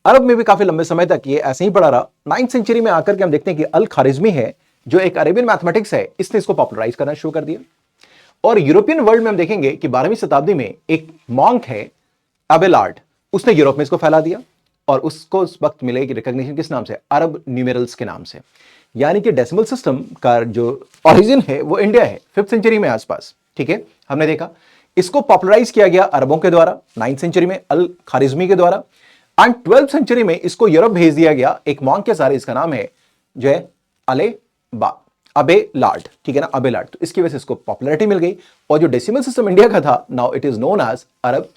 अरब में भी काफी लंबे समय तक ये ऐसे ही पड़ा रहा। 9th सेंचुरी में आकर के हम देखते हैं कि अल ख्वारिज़मी है जो एक अरेबियन मैथमेटिक्स है, इसने इसको पॉपुलराइज करना शुरू कर दिया। और यूरोपियन वर्ल्ड में हम देखेंगे कि 12वीं शताब्दी में एक मॉन्क है अबेलार्ड, उसने यूरोप में इसको फैला दिया, और उसको उस वक्त मिलेगी रिकॉग्निशन किस नाम से, अरब न्यूमेरल्स के नाम से। यानी कि डेसिमल सिस्टम का जो ओरिजिन है वो इंडिया है 5th सेंचुरी में आसपास, ठीक है। हमने देखा इसको पॉपुलराइज किया गया अरबों के द्वारा 9th सेंचुरी में अल ख्वारिज़मी के द्वारा, एंड 12th सेंचुरी में इसको यूरोप भेज दिया गया एक मॉन्क के सारे, इसका नाम है जो है अबेलार्ड, ठीक है ना, अबेलार्ड। तो इसकी वजह से इसको पॉपुलैरिटी मिल गई, और जो डेसिमल सिस्टम इंडिया का था now it is known as Arab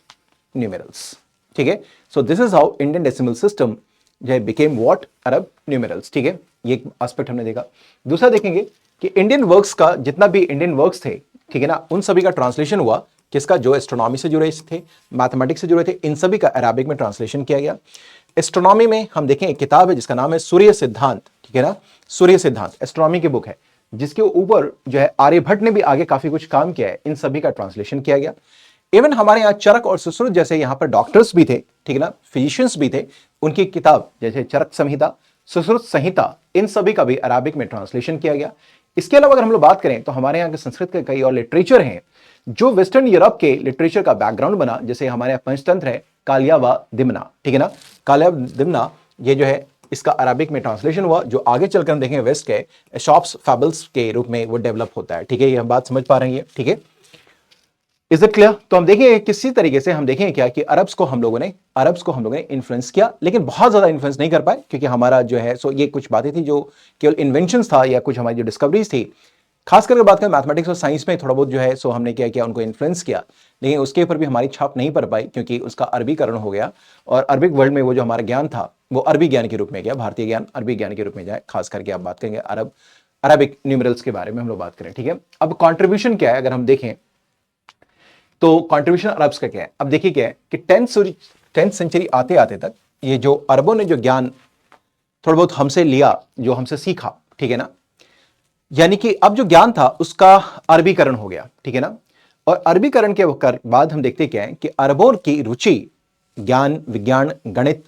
numerals, ठीक है। So this is how Indian decimal system जो है बिकेम व्हाट, अरब न्यूमेरल्स, ठीक है। ये एक एस्पेक्ट हमने देखा। दूसरा देखेंगे कि इंडियन वर्क्स का जितना भी इंडियन वर्क्स थे, ठीक है ना, उन सभी का ट्रांसलेशन हुआ किसका, जो एस्ट्रोनॉमी से जुड़े थे, मैथमेटिक्स से जुड़े थे, इन सभी का अरबिक में ट्रांसलेशन किया गया। एस्ट्रोनॉमी में हम देखें एक किताब है जिसका नाम है सूर्य सिद्धांत, ठीक है ना, सूर्य सिद्धांत एस्ट्रोनॉमी की बुक है, जिसके ऊपर जो है आर्यभट्ट ने भी आगे काफी कुछ काम किया है, इन सभी का ट्रांसलेशन किया गया। इवन हमारे यहाँ चरक और सुश्रुत जैसे यहाँ पर डॉक्टर्स भी थे, ठीक है ना, फिजिशियंस भी थे, उनकी किताब जैसे चरक संहिता, सुश्रुत संहिता, इन सभी का भी अराबिक में ट्रांसलेशन किया गया। इसके अलावा अगर हम लोग बात करें तो हमारे यहाँ के संस्कृत के कई और लिटरेचर हैं जो वेस्टर्न यूरोप के लिटरेचर का बैकग्राउंड बना, जैसे हमारे यहाँ पंचतंत्र है कालिया व दिमना, ठीक है ना, कालिया दिमना, ये जो है इसका अरबिक में ट्रांसलेशन हुआ, जो आगे चलकर हम देखेंगे वेस्ट के एशॉप्स फैबल्स के रूप में वो डेवलप होता है, ठीक है, ये हम बात समझ पा रहे हैं, ठीक है, इज इट क्लियर? तो हम देखेंगे किसी तरीके से हम देखेंगे क्या कि अरब्स को हम लोगों ने इन्फ्लुएंस किया, लेकिन बहुत ज्यादा इन्फ्लुएंस नहीं कर पाए, क्योंकि हमारा जो है सो ये कुछ बातें थी जो केवल इन्वेंशंस था या कुछ हमारी जो डिस्कवरीज थी, खास करके बात करें मैथमेटिक्स और साइंस में थोड़ा बहुत जो है सो हमने क्या किया, उनको इन्फ्लुएंस किया, लेकिन उसके ऊपर भी हमारी छाप नहीं पड़ पाई, क्योंकि उसका अरबीकरण हो गया और अरबिक वर्ल्ड में वो जो हमारा ज्ञान था वो अरबी ज्ञान के रूप में गया, भारतीय ज्ञान अरबी ज्ञान के रूप में जाए। खास करके आप बात करेंगे अरबिक न्यूमरल्स के बारे में हम लोग बात करें, ठीक है। अब कॉन्ट्रीब्यूशन क्या है अगर हम देखें तो कॉन्ट्रीब्यूशन अरब्स का क्या है, अब देखिए क्या है कि 10th सेंचुरी आते आते तक ये जो अरबों ने जो ज्ञान थोड़ा बहुत हमसे लिया, जो हमसे सीखा, ठीक है ना, यानी कि अब जो ज्ञान था उसका अरबीकरण हो गया, ठीक है ना, और अरबीकरण के बाद हम देखते क्या है कि अरबों की रुचि ज्ञान, विज्ञान, गणित,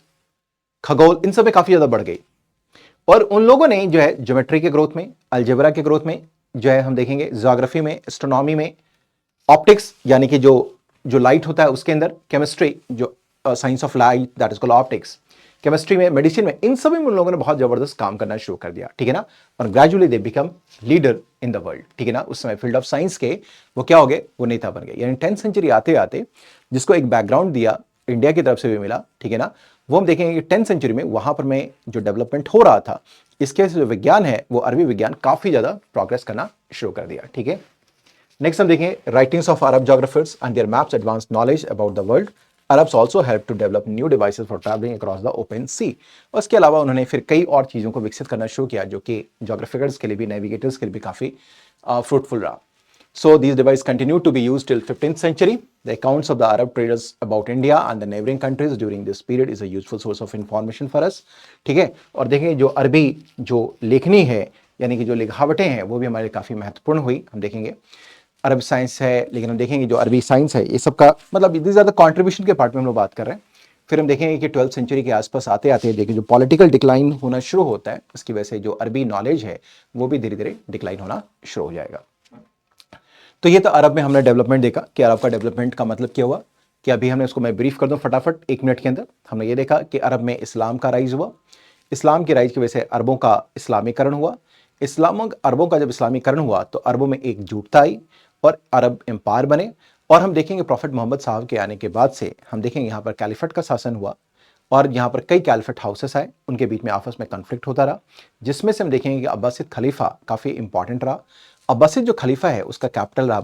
खगोल, इन सब में काफी ज्यादा बढ़ गई, और उन लोगों ने जो है ज्योमेट्री के ग्रोथ में, अलजेब्रा के ग्रोथ में, जो है हम देखेंगे ज्योग्राफी में, एस्ट्रोनॉमी में, ऑप्टिक्स यानी कि जो लाइट होता है उसके अंदर, केमिस्ट्री जो science of light that is called optics, chemistry में, मेडिसिन में, इन सभी में उन लोगों ने बहुत जबरदस्त काम करना शुरू कर दिया, ठीक है ना, और gradually they become leader in the world, ठीक है ना। उस समय फील्ड ऑफ साइंस के वो क्या हो गए, वो नेता बन गए। यानी 10th सेंचुरी आते आते जिसको एक बैकग्राउंड दिया इंडिया की तरफ से भी मिला, ठीक है ना, वो हम देखेंगे कि 10th सेंचुरी में वहां पर में जो डेवलपमेंट हो रहा था, इसके जो विज्ञान है वो अरबी विज्ञान काफी ज्यादा प्रोग्रेस करना शुरू कर दिया, ठीक है। नेक्स्ट हम देखें writings of Arab geographers and their maps advance knowledge about the world. Arabs also help to develop new devices for travelling across the open sea. और इसके अलावा उन्होंने फिर कई और चीज़ों को विकसित करना शुरू किया जो कि जोग्राफिकर्स के लिए भी, नेविगेटर्स के लिए भी काफ़ी फ्रूटफुल रहा। So these devices continued to be used till 15th century. The accounts of the Arab traders about India and the neighboring countries during this period is a useful source of information for us. ठीक है, और देखें जो अरबी जो लेखनी है यानी कि जो लिखावटें हैं वो भी हमारे काफ़ी महत्वपूर्ण हुई। हम देखेंगे अरब साइंस है, लेकिन हम देखेंगे जो अरबी साइंस है ये सब का मतलब इतनी ज़्यादा कॉन्ट्रीब्यूशन के पार्ट में हम लोग बात कर रहे हैं। फिर हम देखेंगे कि 12th सेंचुरी के आसपास आते आते देखिए जो पॉलिटिकल डिक्लाइन होना शुरू होता है, उसकी वजह से जो अरबी नॉलेज है वो भी धीरे धीरे डिक्लाइन होना शुरू हो जाएगा। तो ये तो अरब में हमने डेवलपमेंट देखा कि अरब का डेवलपमेंट का मतलब क्या हुआ, कि अभी हमने उसको मैं ब्रीफ कर दूं फटाफट 1 मिनट के अंदर। हमने ये देखा कि अरब में इस्लाम का राइज हुआ, इस्लाम की राइज की वजह से अरबों का इस्लामीकरण हुआ, अरबों का जब इस्लामीकरण हुआ तो अरबों में एकजुटता आई और अरब एम्पायर बने। और हम देखेंगे प्रॉफिट मोहम्मद साहब के आने के बाद से हम देखेंगे यहाँ पर कैलिफेट का शासन हुआ और यहाँ पर कई कैलिफेट हाउसेस आए, उनके बीच में आपस में कॉन्फ्लिक्ट होता रहा, जिसमें से हम देखेंगे कि अब्बासिद खलीफा काफ़ी इंपॉर्टेंट रहा। अब्बासिद जो खलीफा है उसका कैपिटल रहा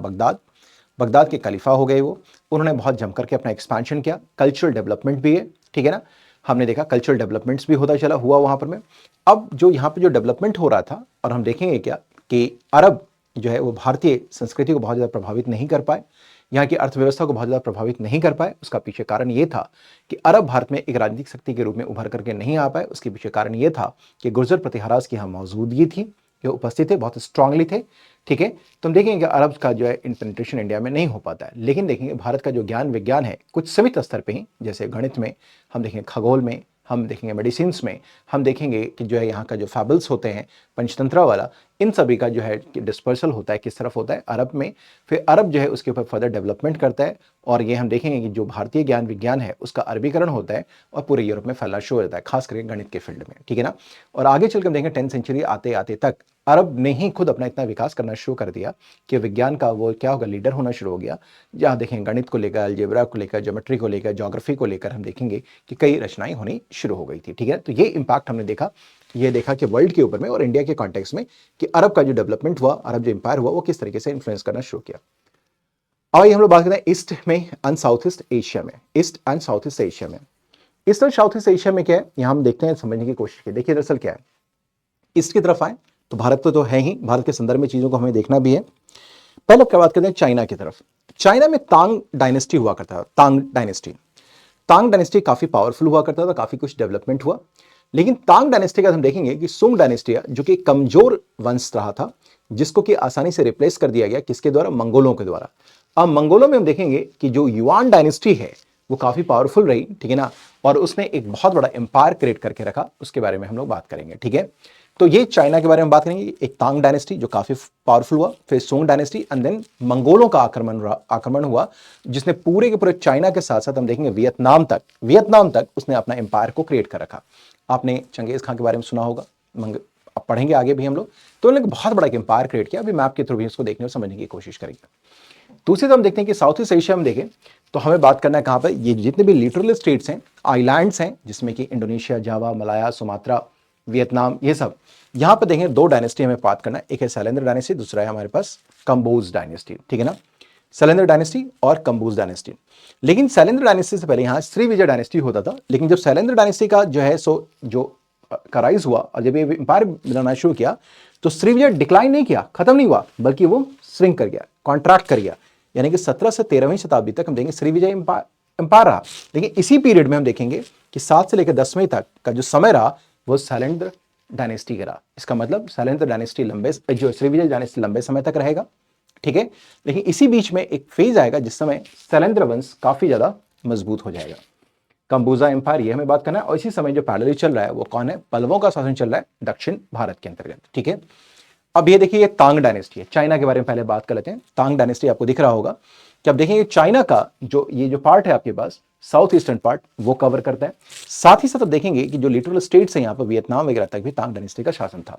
बगदाद के खलीफा हो गए वो, उन्होंने बहुत जम करके अपना एक्सपेंशन किया, कल्चरल डेवलपमेंट भी है, ठीक है ना, हमने देखा कल्चरल डेवलपमेंट्स भी होता हुआ वहाँ पर में। अब जो यहाँ पे जो डेवलपमेंट हो रहा था, और हम देखेंगे क्या कि अरब जो है वो भारतीय संस्कृति को बहुत ज़्यादा प्रभावित नहीं कर पाए, यहाँ की अर्थव्यवस्था को बहुत ज़्यादा प्रभावित नहीं कर पाए। उसका पीछे कारण ये था कि अरब भारत में एक राजनीतिक शक्ति के रूप में उभर करके नहीं आ पाए। उसके पीछे कारण ये था कि गुर्जर प्रतिहारास की यहाँ मौजूदगी थी, जो उपस्थित थे, बहुत स्ट्रांगली थे, ठीक है। तो हम देखेंगे कि अरब का जो है पेनिट्रेशन इंडिया में नहीं हो पाता है, लेकिन देखेंगे भारत का जो ज्ञान विज्ञान है कुछ सीमित स्तर पे ही, जैसे गणित में, हम देखेंगे खगोल में, हम देखेंगे मेडिसिन में, हम देखेंगे कि जो है यहाँ का जो फैबल्स होते हैं पंचतंत्र वाला, इन सभी का जो है डिस्पर्सल होता है किस तरफ होता है, अरब में। फिर अरब जो है उसके ऊपर फर्दर डेवलपमेंट करता है और ये हम देखेंगे कि जो भारतीय ज्ञान विज्ञान है उसका अरबीकरण होता है और पूरे यूरोप में फैलना शुरू होता है, खास करके गणित के फील्ड में, ठीक है ना। और आगे चलकर हम देखेंगे 10th सेंचुरी आते आते तक अरब ने ही खुद अपना इतना विकास करना शुरू कर दिया कि विज्ञान का वो क्या होगा, लीडर होना शुरू हो गया। जहाँ देखेंगे गणित को लेकर, अलजेब्रा को लेकर, ज्योमेट्री को लेकर, ज्योग्राफी को लेकर हम देखेंगे कि कई रचनाएं होनी शुरू हो गई थी, ठीक है। तो ये इंपैक्ट हमने देखा, ये देखा कि वर्ल्ड के ऊपर में और इंडिया के कॉन्टेक्स्ट में कि अरब का जो डेवलपमेंट हुआ, अरब जो एम्पायर हुआ वो किस तरीके से इन्फ्लुएंस करना शुरू किया। और हम लोग बात करते हैं ईस्ट में एंड साउथ ईस्ट एशिया में। East and south east Asia में, ईस्ट और साउथ ईस्ट एशिया में क्या है, यहाँ हम देखते हैं, समझने की कोशिश की। देखिए दरअसल क्या है, ईस्ट की तरफ आए तो भारत तो है ही, भारत के संदर्भ में चीजों को हमें देखना भी है। पहले क्या बात करते हैं चाइना की तरफ। चाइना में तांग डायनेस्टी हुआ करता है, तांग डायनेस्टी। तांग डायनेस्टी काफी पावरफुल हुआ करता था, काफी कुछ डेवलपमेंट हुआ। लेकिन तांग डायनेस्टी का हम देखेंगे कि सुंग डायनेस्टी जो कि कमजोर वंश रहा था, जिसको कि आसानी से रिप्लेस कर दिया गया किसके द्वारा, मंगोलों के द्वारा। अब मंगोलों में हम देखेंगे कि जो युआन डायनेस्टी है वो काफी पावरफुल रही, ठीक है ना, और उसने एक बहुत बड़ा एम्पायर क्रिएट करके रखा, उसके बारे में हम लोग बात करेंगे, ठीक है। तो ये चाइना के बारे में बात करेंगे, एक तांग डायनेस्टी जो काफी पावरफुल हुआ, फिर सोंग डायनेस्टी एंड देन मंगोलों का आक्रमण हुआ, जिसने पूरे के पूरे चाइना के साथ साथ हम देखेंगे वियतनाम तक उसने अपना एम्पायर को क्रिएट कर रखा। आपने चंगेज खान के बारे में सुना होगा, अब पढ़ेंगे आगे भी हम लोग। तो उन्होंने बहुत बड़ा एम्पायर क्रिएट किया। अभी मैप के थ्रू भी इसको देखने और समझने की कोशिश करेंगे। दूसरी तरफ हम देखते हैं कि साउथ ईस्ट एशिया में देखें तो हमें बात करना है कहां पर, ये जितने भी लिटरल स्टेट्स हैं, आइलैंड्स हैं, जिसमें कि इंडोनेशिया, जावा, मलाया, सुमात्रा, वियतनाम, ये सब, यहां पर देखें दो डायनेस्टी हमें बात करना है। एक है शैलेंद्र डायनेस्टी, दूसरा है हमारे पास कंबोज डायनेस्टी, ठीक है ना, शैलेंद्र डायनेस्टी और कंबोज डायनेस्टी। लेकिन शैलेंद्र डायनेस्टी से पहले यहां श्रीविजय डायनेस्टी होता था। लेकिन जब शैलेंद्र डायनेस्टी का जो है सो जो कराइज हुआ और जब ये एम्पायर बनाना शुरू किया तो श्रीविजय डिक्लाइन नहीं किया, खत्म नहीं हुआ, बल्कि वो श्रिंक कर गया, कॉन्ट्रैक्ट कर गया। यानी कि 17 से 13वीं शताब्दी तक हम देखेंगे श्रीविजय एम्पायर रहा। लेकिन इसी पीरियड में हम देखेंगे कि 7 से लेकर 10वीं तक का जो समय रहा वो शैलेंद्र डायनेस्टी का रहा। इसका मतलब शैलेंद्र डायनेस्टी जो श्रीविजय डायनेस्टी लंबे समय तक रहेगा, ठीक है। लेकिन इसी बीच में एक फेज आएगा जिस समय शैलेंद्र वंश काफी ज्यादा मजबूत हो जाएगा। कंबोजा एम्पायर, ये हमें बात करना है। और इसी समय जो पैरेलली चल रहा है वो कौन है, पल्लवों का शासन चल रहा है दक्षिण भारत के अंतर्गत, ठीक है। अब ये देखिए, ये तांग डायनेस्टी है। चाइना के बारे में पहले बात कर लेते हैं। तांग डायनेस्टी आपको दिख रहा होगा कि अब देखेंगे चाइना का जो पार्ट है आपके पास, साउथ ईस्टर्न पार्ट, वो कवर करता है। साथ ही साथ आप देखेंगे कि जो लिटरल स्टेट्स हैं यहाँ पर, वियतनाम वगैरह तक भी तांग डायनेस्टी का शासन था।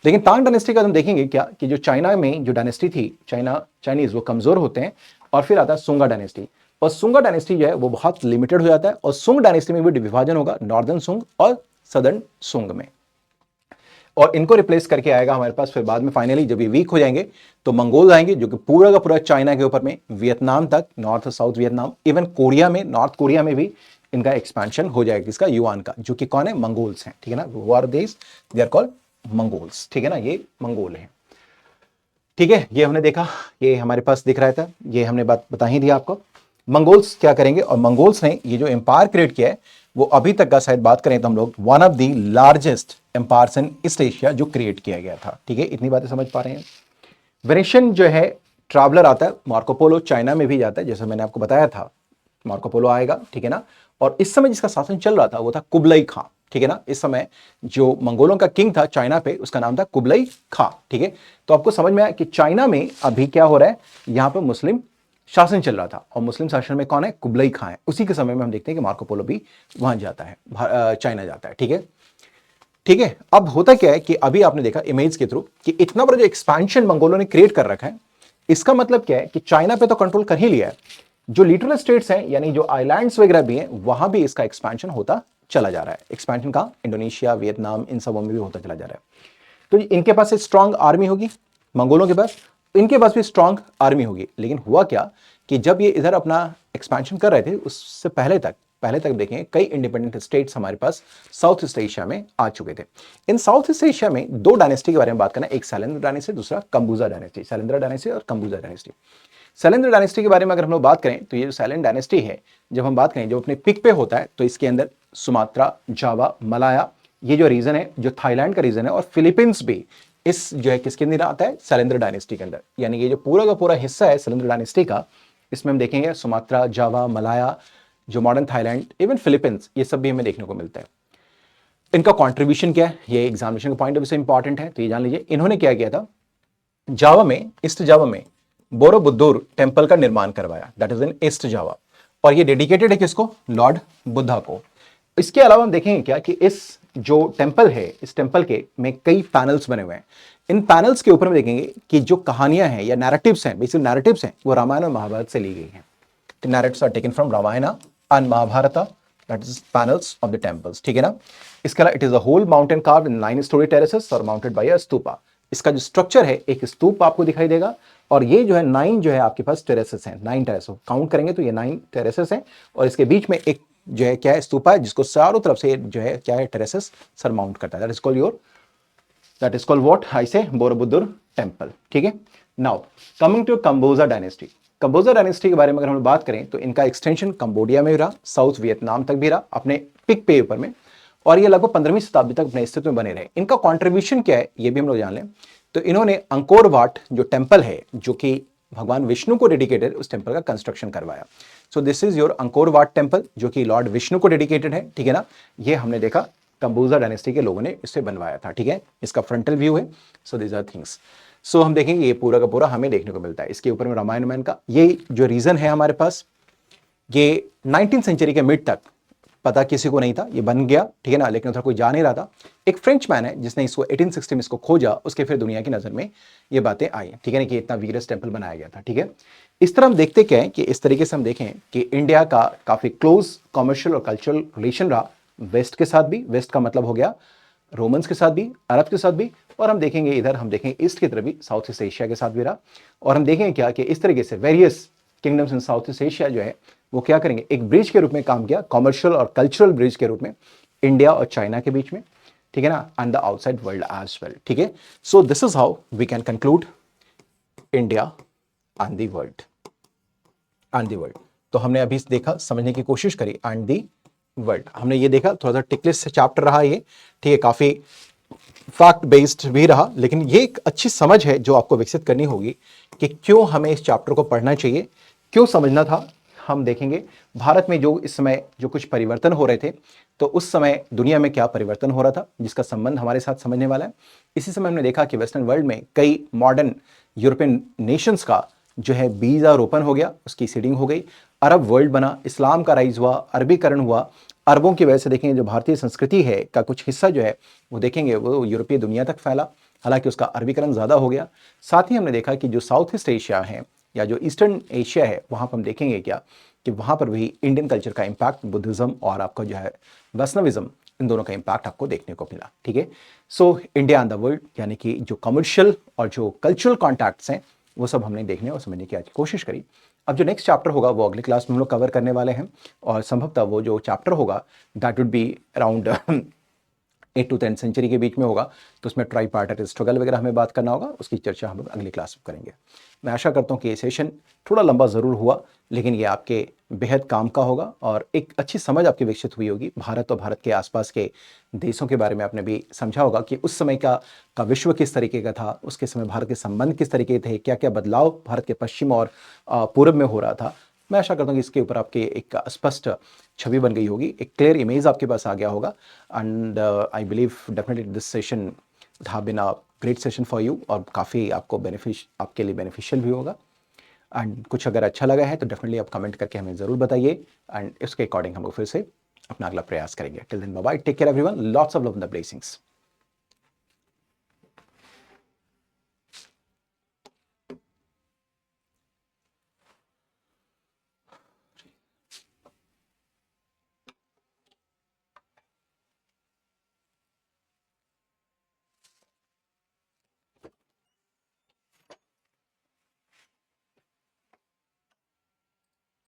लेकिन तांग डायनेस्टी का हम देखेंगे क्या कि जो चाइना में जो डायनेस्टी थी, चाइनीज, वो कमजोर होते हैं। और फिर आता है सुंगा डायनेस्टी, और सुंगा डायनेस्टी जो है वो बहुत लिमिटेड हो जाता है। और सुंग डायनेस्टी में भी विभाजन होगा नॉर्दर्न सुंग और सदर्न सुंग में, और इनको रिप्लेस करके आएगा हमारे पास फिर बाद में फाइनली जब ये वीक हो जाएंगे तो मंगोल आएंगे, जो कि पूरा का पूरा चाइना के ऊपर में, वियतनाम तक, north south Vietnam, even Korea में, नॉर्थ कोरिया में भी इनका एक्सपेंशन हो जाएगा, इसका युआन का, जो कि कौन है, मंगोल्स हैं, ठीक है ना, वो आर देश, दे आर कॉल्ड मंगोल्स, ठीक है ना, ये मंगोल हैं, ठीक है। ये हमने देखा, ये हमारे पास दिख रहा था, ये हमने बात बता ही दिया आपको। मंगोल्स क्या करेंगे, और मंगोल्स ने ये जो एम्पायर क्रिएट किया है वो अभी तक का शायद बात करें तो हम लोग one of the largest empires in East Asia जो क्रिएट किया गया था, ठीक है। इतनी बातें समझ पा रहे हैं। वेनेशियन जो है ट्रैवलर आता है, मार्कोपोलो चाइना में भी जाता है, जैसे मैंने आपको बताया था, मार्कोपोलो आएगा, ठीक है ना। और इस समय जिसका शासन चल रहा था वो था कुबलई खां, ठीक है ना। इस समय जो मंगोलों का किंग था चाइना पे, उसका नाम था कुबलई खां, ठीक है। तो आपको समझ में आया कि चाइना में अभी क्या हो रहा है, यहां पर मुस्लिम शासन चल रहा था, और मुस्लिम शासन में कौन है, कुबलई खां है। उसी के समय में हम देखते हैं कि मार्कोपोलो भी वहां जाता है, चाइना जाता है, ठीक है, ठीक है। अब होता क्या है कि अभी आपने देखा इमेज के थ्रू कि इतना बड़ा जो एक्सपेंशन मंगोलों ने क्रिएट कर रखा है, इसका मतलब क्या है कि चाइना पे तो कंट्रोल कर ही लिया है, जो लिटरल स्टेट्स हैं यानी जो आइलैंड्स वगैरह भी हैं वहां भी इसका एक्सपेंशन होता चला जा रहा है। एक्सपेंशन का इंडोनेशिया, वियतनाम, इन सबों में भी होता चला जा रहा है। तो इनके पास एक स्ट्रांग आर्मी होगी, मंगोलों के पास, इनके पास भी स्ट्रांग आर्मी होगी। लेकिन हुआ क्या कि जब ये इधर अपना एक्सपेंशन कर रहे थे, उससे पहले तक देखें कई इंडिपेंडेंट स्टेट्स हमारे पास साउथ ईस्ट एशिया में आ चुके थे। इन साउथ ईस्ट एशिया में दो डायनेस्टी के बारे में बात करना है, एक शैलेंद्र डायनेस्टी, दूसरा कंबोजा डायनेस्टी। शैलेंद्र डायनेस्टी और कंबोजा डायनेस्टी। शैलेंद्र डायनेस्टी के बारे में अगर हम लोग बात करें तो ये जो शैलेंद्र डायनेस्टी है, जब हम बात करें जो अपने पिक पे होता है, तो इसके अंदर सुमात्रा, जावा, मलाया, ये जो रीजन है, जो थाईलैंड का रीजन है, और फिलीपींस भी इस जो है किसके अंदर आता है, शैलेंद्र डायनेस्टी के अंदर। यानी ये जो पूरा का पूरा हिस्सा है शैलेंद्र डायनेस्टी का, इसमें हम देखेंगे सुमात्रा, जावा, मलाया, जो मॉडर्न थाईलैंड, इवन फिलीपींस, ये सब भी हमें देखने को मिलता है। इनका कॉन्ट्रीब्यूशन क्या है, ये एग्जामिनेशन का पॉइंट ऑफ व्यू से इंपॉर्टेंट है, तो ये जान लीजिए। इन्होंने क्या किया था, जावा में, ईस्ट जावा में बोरोबुद्दूर टेंपल का निर्माण करवाया, दैट इज इन ईस्ट जावा, और ये डेडिकेटेड है किसको, लॉर्ड बुद्धा को। इसके अलावा हम देखेंगे क्या कि इस जो टेंपल है, इस टेंपल के में कई पैनल्स बने हुए हैं। इन पैनल्स के ऊपर में देखेंगे कि जो कहानियां हैं या नैरेटिव्स हैं, बेसिक नैरेटिव्स हैं, वो रामायण और महाभारत से ली गई हैं। The narratives are taken from Ramayana and Mahabharata, that is panels of the temples, ठीक है ना। इसके अलावा it is a whole mountain carved in 9-story terraces और mounted by a stupa। इसका जो स्ट्रक्चर है, एक स्तूप आपको दिखाई देगा, और ये जो है 9 जो है आपके पास टेरेसेस हैं, 9 टेरेस काउंट करेंगे तो ये 9 टेरेसेस हैं, और इसके बीच में एक जो है क्या है, स्तूपा है, जिसको चारों तरफ से जो है क्या है, टेरेसेस सरमाउंट करता है। That is called what, I say, Borobudur temple, ठीक है। Now coming to Kambuja dynasty. Kambuja dynasty के बारे में अगर हम लोग बात करें तो इनका एक्सटेंशन कंबोडिया में भी रहा, साउथ वियतनाम तक भी रहा अपने पिक पे ऊपर में, और ये लगभग 15वीं शताब्दी तक अपने अस्तित्व में बने रहे। इनका कॉन्ट्रीब्यूशन क्या है ये भी हम लोग जान लें। तो इन्होंने अंकोर वाट जो टेम्पल है, जो कि भगवान विष्णु को डेडिकेटेड, उस टेम्पल का कंस्ट्रक्शन करवाया। सो this is your Angkor Wat temple, जो कि लॉर्ड विष्णु को डेडिकेटेड है, ठीक है ना। ये हमने देखा कंबोजर डायनेस्टी के लोगों ने इसे बनवाया था, ठीक है। इसका फ्रंटल व्यू है। So this are things. So हम देखेंगे ये पूरा का पूरा हमें देखने को मिलता है। इसके ऊपर में रामायण का ये जो रीजन है हमारे पास, ये 19th सेंचुरी के मिड तक पता किसी को नहीं था, ये बन गया, ठीक है ना, लेकिन उधर कोई जा नहीं रहा था। एक फ्रेंच मैन है जिसने इसको 1860 में इसको खोजा, उसके फिर दुनिया की नजर में ये बातें आई, ठीक है ना, कि इतना वीरस टेम्पल बनाया गया था, ठीक है। इस तरह हम देखते क्या है कि इस तरीके से हम देखें कि इंडिया का काफी क्लोज कॉमर्शियल और कल्चरल रिलेशन रहा वेस्ट के साथ भी। वेस्ट का मतलब हो गया रोमन्स के साथ भी, अरब के साथ भी, और हम देखेंगे इधर हम देखेंगे ईस्ट की तरफ भी, साउथ ईस्ट एशिया के साथ भी रहा। और हम देखेंगे क्या कि इस तरीके से वेरियस किंगडम्स इन साउथ ईस्ट एशिया जो है वो क्या करेंगे, एक ब्रिज के रूप में काम किया, कॉमर्शियल और कल्चरल ब्रिज के रूप में इंडिया और चाइना के बीच में, ठीक है ना, and the outside world as well, ठीक है। So this is how we can conclude India and the world, and the world. तो हमने अभी देखा, समझने की कोशिश करी एंड द वर्ल्ड, हमने ये देखा, थोड़ा सा टिकलिस्ट से चैप्टर रहा ये, ठीक है, काफी फैक्ट बेस्ड भी रहा, लेकिन ये एक अच्छी समझ है जो आपको विकसित करनी होगी कि क्यों हमें इस चैप्टर को पढ़ना चाहिए, क्यों समझना था। हम देखेंगे भारत में जो इस समय जो कुछ परिवर्तन हो रहे थे, तो उस समय दुनिया में क्या परिवर्तन हो रहा था जिसका संबंध हमारे साथ समझने वाला है। इसी समय हमने देखा कि वेस्टर्न वर्ल्ड में कई मॉडर्न यूरोपियन नेशंस का जो है बीजारोपण हो गया, उसकी सीडिंग हो गई, अरब वर्ल्ड बना, इस्लाम का राइज हुआ, अरबीकरण हुआ। अरबों की वजह से देखेंगे जो भारतीय संस्कृति है का कुछ हिस्सा जो है वो देखेंगे वो यूरोपीय दुनिया तक फैला, हालांकि उसका अरबीकरण ज़्यादा हो गया। साथ ही हमने देखा कि जो साउथ ईस्ट एशिया है या जो ईस्टर्न एशिया है, वहाँ पर हम देखेंगे क्या कि वहाँ पर भी इंडियन कल्चर का इम्पैक्ट, बुद्धिज़्म और आपका जो है वैष्णविज्म, इन दोनों का इम्पैक्ट आपको देखने को मिला, ठीक है। So India and the world, यानी कि जो कमर्शियल और जो कल्चरल कॉन्टैक्ट्स हैं वो सब हमने देखने और समझने की आज कोशिश करी। अब जो नेक्स्ट चैप्टर होगा वो अगली क्लास में हम लोग कवर करने वाले हैं, और संभवतः वो जो चैप्टर होगा that would be around 8 to 10 century के बीच में होगा। तो उसमें ट्राई पार्टर स्ट्रगल वगैरह हमें बात करना होगा, उसकी चर्चा हम लोग अगली क्लास में करेंगे। मैं आशा करता हूँ कि ये सेशन थोड़ा लंबा ज़रूर हुआ, लेकिन ये आपके बेहद काम का होगा और एक अच्छी समझ आपकी विकसित हुई होगी। भारत और भारत के आसपास के देशों के बारे में आपने भी समझा होगा कि उस समय का विश्व किस तरीके का था, उसके समय भारत के संबंध किस तरीके थे, क्या क्या बदलाव भारत के पश्चिम और पूर्व में हो रहा था। मैं आशा करता हूँ कि इसके ऊपर आपके एक स्पष्ट छवि बन गई होगी, एक क्लियर इमेज आपके पास आ गया होगा। And I believe definitely this session have been a great session for you, और काफ़ी आपको आपके लिए बेनिफिशियल भी होगा। एंड कुछ अगर अच्छा लगा है तो डेफिनेटली आप कमेंट करके हमें ज़रूर बताइए, एंड इसके अकॉर्डिंग हम लोग फिर से अपना अगला प्रयास करेंगे। Till then bye bye, take care everyone, lots of love and the blessings.